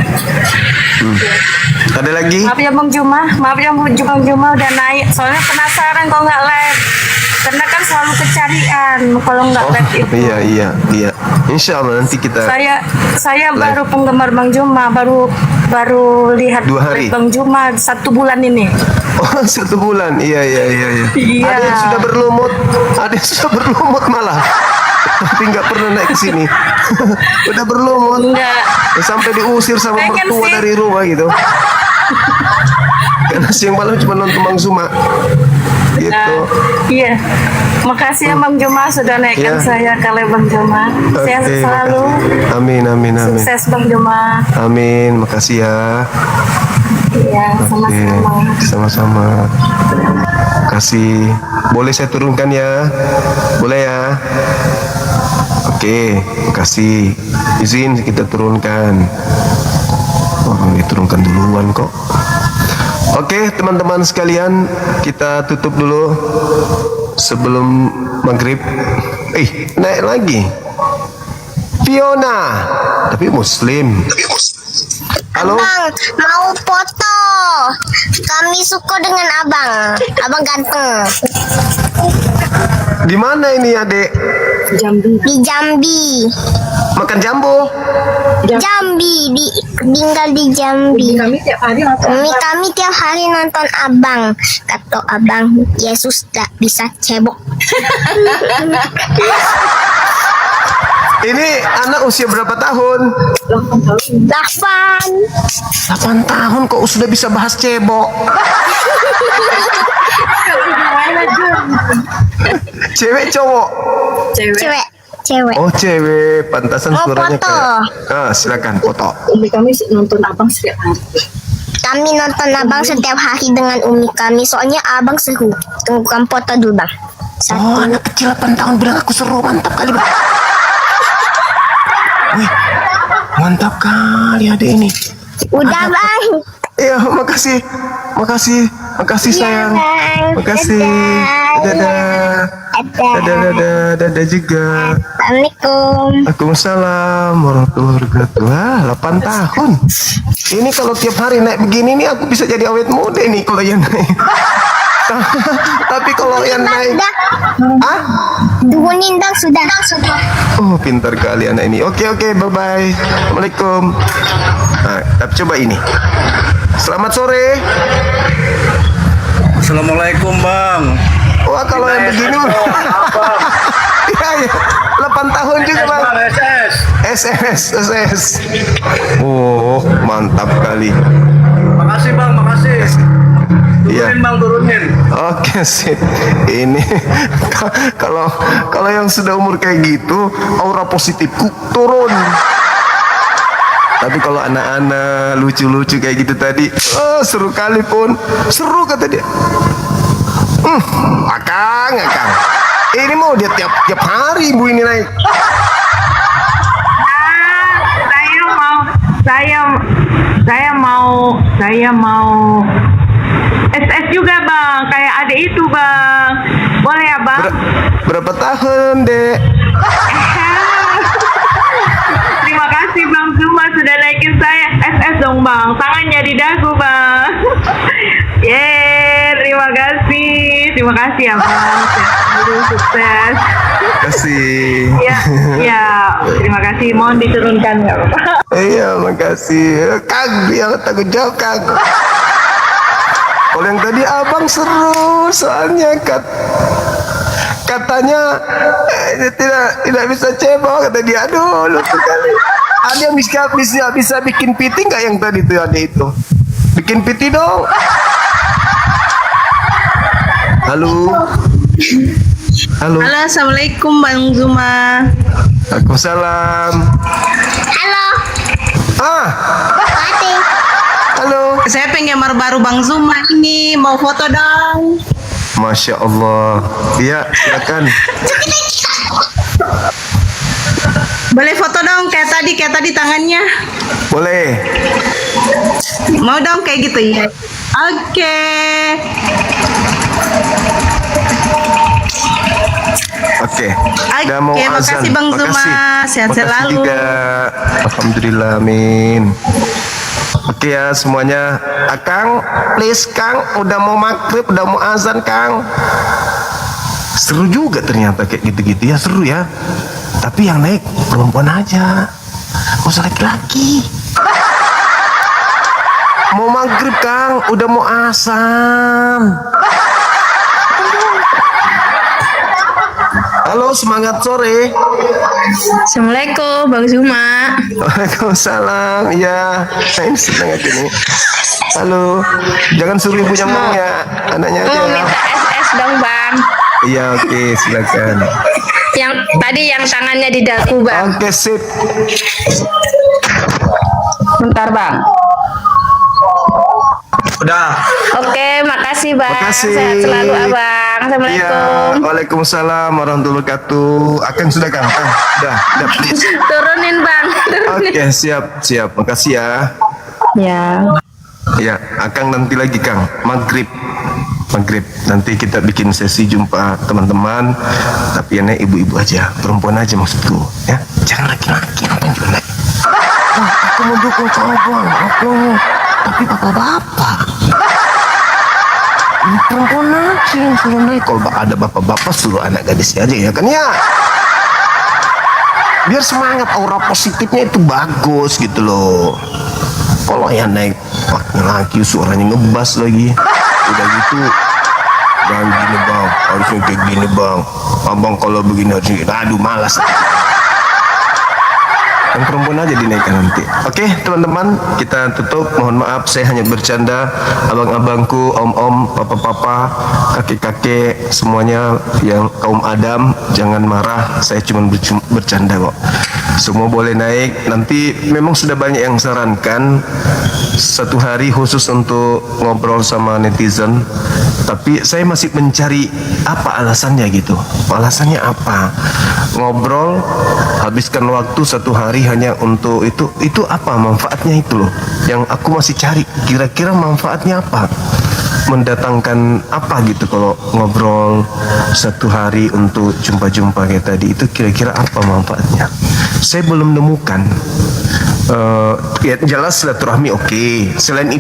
Ada lagi? Maaf ya Bang Juma, Bang Juma udah naik. Soalnya penasaran kalau nggak live. Karena kan selalu kecarian kalau nggak live itu. Iya. Insya Allah nanti kita. Saya baru penggemar Bang Juma, baru lihat 2 hari. Bang Juma 1 bulan ini. Oh, 1 bulan. Iya. Iya. Ada yang sudah berlumut malah. Tapi nggak pernah naik ke sini. Udah berlumut. Enggak. Sampai diusir sama Pengen mertua sih. dari rumah gitu. Karena siang malam cuma nonton Bang Suma. gitu. Iya. Makasih ya Bang Juma sudah naikkan Ya. saya ke Bang Juma. Sehat Oke, selalu. makasih. Amin, amin, amin. Sukses Bang Juma. Amin, makasih ya. Iya, Oke, sama-sama. sama-sama. Kasih. Boleh saya turunkan ya? Boleh ya? Oke, kasih. Izin kita turunkan. Oh, diturunkan duluan kok. Oke, teman-teman sekalian, kita tutup dulu sebelum maghrib. Naik lagi. Fiona, tapi Muslim. Halo. Abang, mau foto. Kami suka dengan abang. Abang ganteng. Di mana ini, Adek? Di Jambi. Makan jambu? Jambi, tinggal di Jambi. Kami tiap hari nonton abang. Kata abang, Yesus tak bisa cebok. Ini anak usia berapa tahun? 8 tahun kok sudah bisa bahas cebok. Cewek cowok? Cewek. Oh, cewek. Pantasan Mau suaranya foto. kayak. Silakan foto. Kami nonton abang setiap hari. Kami nonton abang setiap hari dengan umi kami. Soalnya abang seru. Tunggukan foto dulu bang. Oh, anak kecil 8 tahun bilang aku seru. Mantap kali bang. Wih, mantap kali adek ini. Udah bang. Iya, makasih. Makasih sayang. Makasih. Dadah. Dadah juga. Assalamualaikum. Waalaikumsalam warahmatullahi wabarakatuh. Wah, 8 tahun. Ini kalau tiap hari naik begini nih aku bisa jadi awet muda nih kalau yang naik. Tapi kalau yang naik, Turunin bang sudah. oh pintar kali anak ini. Oke, bye bye. Assalamualaikum. Nah, tapi coba ini. Selamat sore. Assalamualaikum bang. Wah kalau yang begini ya, 8 tahun juga bang. SS. Oh mantap kali. Makasih bang, makasih. Iya. Turunin bang, turunin. Oke sih. Ini kalau yang sudah umur kayak gitu, aura positifku turun. Tapi kalau anak-anak lucu-lucu kayak gitu tadi, seru kali pun. Seru kata dia. Akang. Ini mau dia tiap hari ibu ini naik. Saya mau SS juga bang, kayak adik itu bang. Boleh ya bang? Berapa tahun dek? Terima kasih bang Zuma sudah naikin saya. SS dong bang, tangannya di dagu bang. Terima kasih ya bang. Sukses. Terima kasih. Ya, terima kasih. Mohon diturunkan nggak apa-apa. Iya, makasih. Kang, dia tanggung jawab Kang. Kalau yang tadi abang seru, soalnya katanya tidak bisa cebok, kata dia. Aduh, lucu kali. Ada bisa bikin piti nggak yang tadi tuh ada itu? Bikin piti dong. Halo. Halo, assalamualaikum Bang Zuma. Waalaikumsalam. Halo. Halo. Saya penggemar baru Bang Zuma ini, mau foto dong. Masya Allah. Iya, silakan. Boleh foto dong kayak tadi tangannya. Boleh. Mau dong kayak gitu ya. Oke. Oke. Udah mau azan. Makasih Bang Zuma. Sehat Makasih selalu. juga. Alhamdulillah, amin. Oke ya semuanya. Kang, please Kang, udah mau maghrib, udah mau azan Kang. Seru juga ternyata kayak gitu-gitu ya, seru ya. Tapi yang naik perempuan aja, gak usah laki-laki. Mau maghrib Kang, udah mau azan. Halo, semangat sore. Assalamualaikum Bang Zuma. Waalaikumsalam. Ya, saya ini senang aja nih. Halo, jangan suruh ibunya mau ya, anaknya aja. Minta SS dong bang. Iya, oke, silakan. Yang tadi yang tangannya di dagu bang. Oke, sip. Bentar bang. Udah. Oke, makasih bang. Makasih. Sehat selalu abang. Assalamualaikum. Iya, waalaikumsalam warahmatullahi wabarakatuh. Akan sudah kan? Udah, please. Turunin bang. Turunin. Oke, siap. Makasih ya. Ya. Ya, Akang nanti lagi Kang, maghrib. Nanti kita bikin sesi jumpa teman-teman. Tapi ini ibu-ibu aja, perempuan aja maksudku, ya. Jangan laki-laki, ngapain juga laki. Aku mau dukung cowok, tapi bapak-bapak. Ini perempuan aja yang suruh naik. Kalau ada bapak-bapak suruh anak gadis aja ya kan ya. Biar semangat, aura positifnya itu bagus gitu loh. Kalau yang naik laki-laki suaranya ngebas lagi, udah gitu jangan gini bang, harusnya kayak gini bang, abang kalau begini harusnya, aduh malas. Yang perempuan aja dinaikkan nanti. Oke teman-teman, kita tutup. Mohon maaf saya hanya bercanda. Abang-abangku, om-om, papa-papa, kakek-kakek, semuanya yang kaum Adam, jangan marah. Saya cuma bercanda kok. Semua boleh naik. Nanti memang sudah banyak yang sarankan satu hari khusus untuk ngobrol sama netizen. Tapi saya masih mencari apa alasannya gitu. Alasannya apa? Ngobrol, habiskan waktu satu hari hanya untuk itu apa manfaatnya itu loh. Yang aku masih cari kira-kira manfaatnya apa? Mendatangkan apa gitu kalau ngobrol satu hari untuk jumpa-jumpa kayak tadi, itu kira-kira apa manfaatnya? Saya belum nemukan. Ya jelas silaturahmi oke. Selain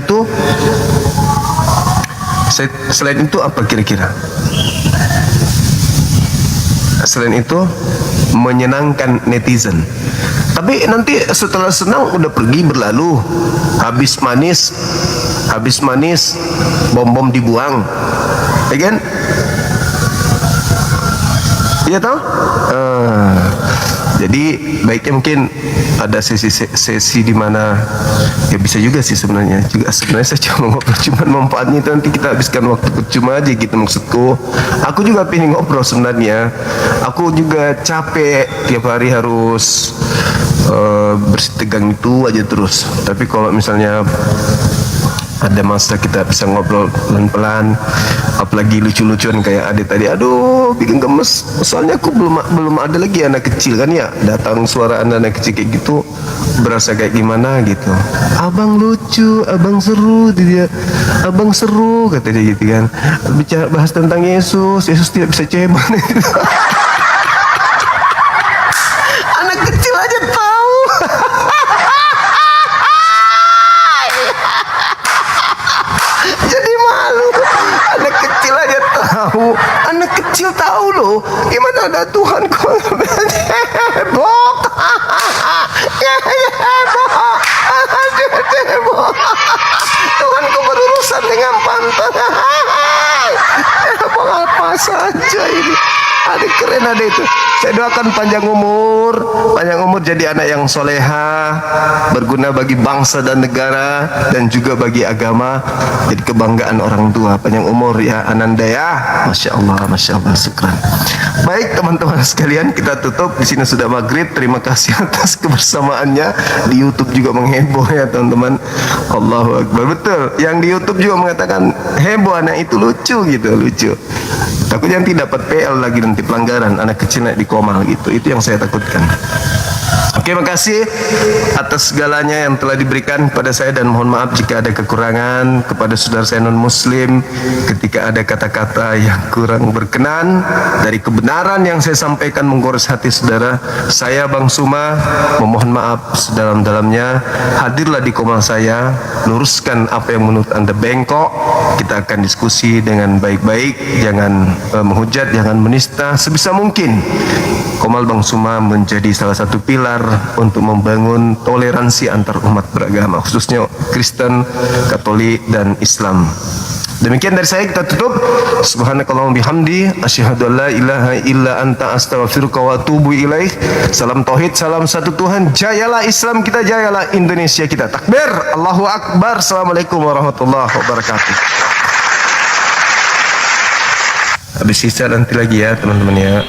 itu apa kira-kira? Selain itu menyenangkan netizen. Tapi nanti setelah senang udah pergi berlalu, habis manis bom dibuang, ya kan? Iya toh? Jadi baiknya mungkin ada sesi di mana ya bisa juga sih sebenarnya saya cuma ngobrol, cuman manfaatnya itu nanti kita habiskan waktu percuma aja gitu maksudku. Aku juga pengen ngobrol sebenarnya. Aku juga capek tiap hari harus bersih tegang itu aja terus. Tapi kalau misalnya ada masa kita bisa ngobrol pelan-pelan, apalagi lucu-lucuan kayak adik tadi, aduh bikin gemes. Soalnya aku belum ada lagi anak kecil kan ya, datang suara anak kecil kayak gitu berasa kayak gimana gitu. Abang lucu, abang seru, abang seru kata dia gitu kan. Bicara bahas tentang Yesus tidak bisa ceban. Anak kecil aja tahu. Jadi malu. Anak kecil aja tahu. Anak kecil tahu loh. Gimana ada Tuhan kok heboh. Tuhan kok berurusan dengan pantan. Heboh apa saja ini. Adik keren ada itu. Saya doakan panjang umur jadi anak yang soleha, berguna bagi bangsa dan negara dan juga bagi agama, jadi kebanggaan orang tua. Panjang umur ya Ananda ya, masya Allah, syukran. Baik teman-teman sekalian, kita tutup di sini sudah maghrib. Terima kasih atas kebersamaannya. Di YouTube juga mengheboh ya teman-teman. Allahu Akbar, betul. Yang di YouTube juga mengatakan heboh, anak itu lucu gitu, lucu. Takutnya nanti dapat PL lagi, nanti pelanggaran, anak kecil naik di komal gitu. Itu yang saya takutkan. Oke, makasih atas segalanya yang telah diberikan kepada saya, dan mohon maaf jika ada kekurangan kepada saudara saya non muslim ketika ada kata-kata yang kurang berkenan dari kebenaran yang saya sampaikan menggores hati saudara. Saya Bang Suma memohon maaf sedalam-dalamnya. Hadirlah di komal saya, luruskan apa yang menurut Anda bengkok. Kita akan diskusi dengan baik-baik, jangan menghujat, jangan menista. Sebisa mungkin komal Bang Suma menjadi salah satu pilar untuk membangun toleransi antar umat beragama, khususnya Kristen, Katolik, dan Islam. Demikian dari saya, kita tutup. Subhanakallahumma bihamdi, asyhadu an la ilaha illa anta, astaghfiruka wa atubu ilaih. Salam tauhid, salam satu Tuhan. Jayalah Islam kita, jayalah Indonesia kita. Takbir, Allahu Akbar. Assalamualaikum warahmatullahi wabarakatuh. Habis sisa nanti lagi ya teman-teman ya.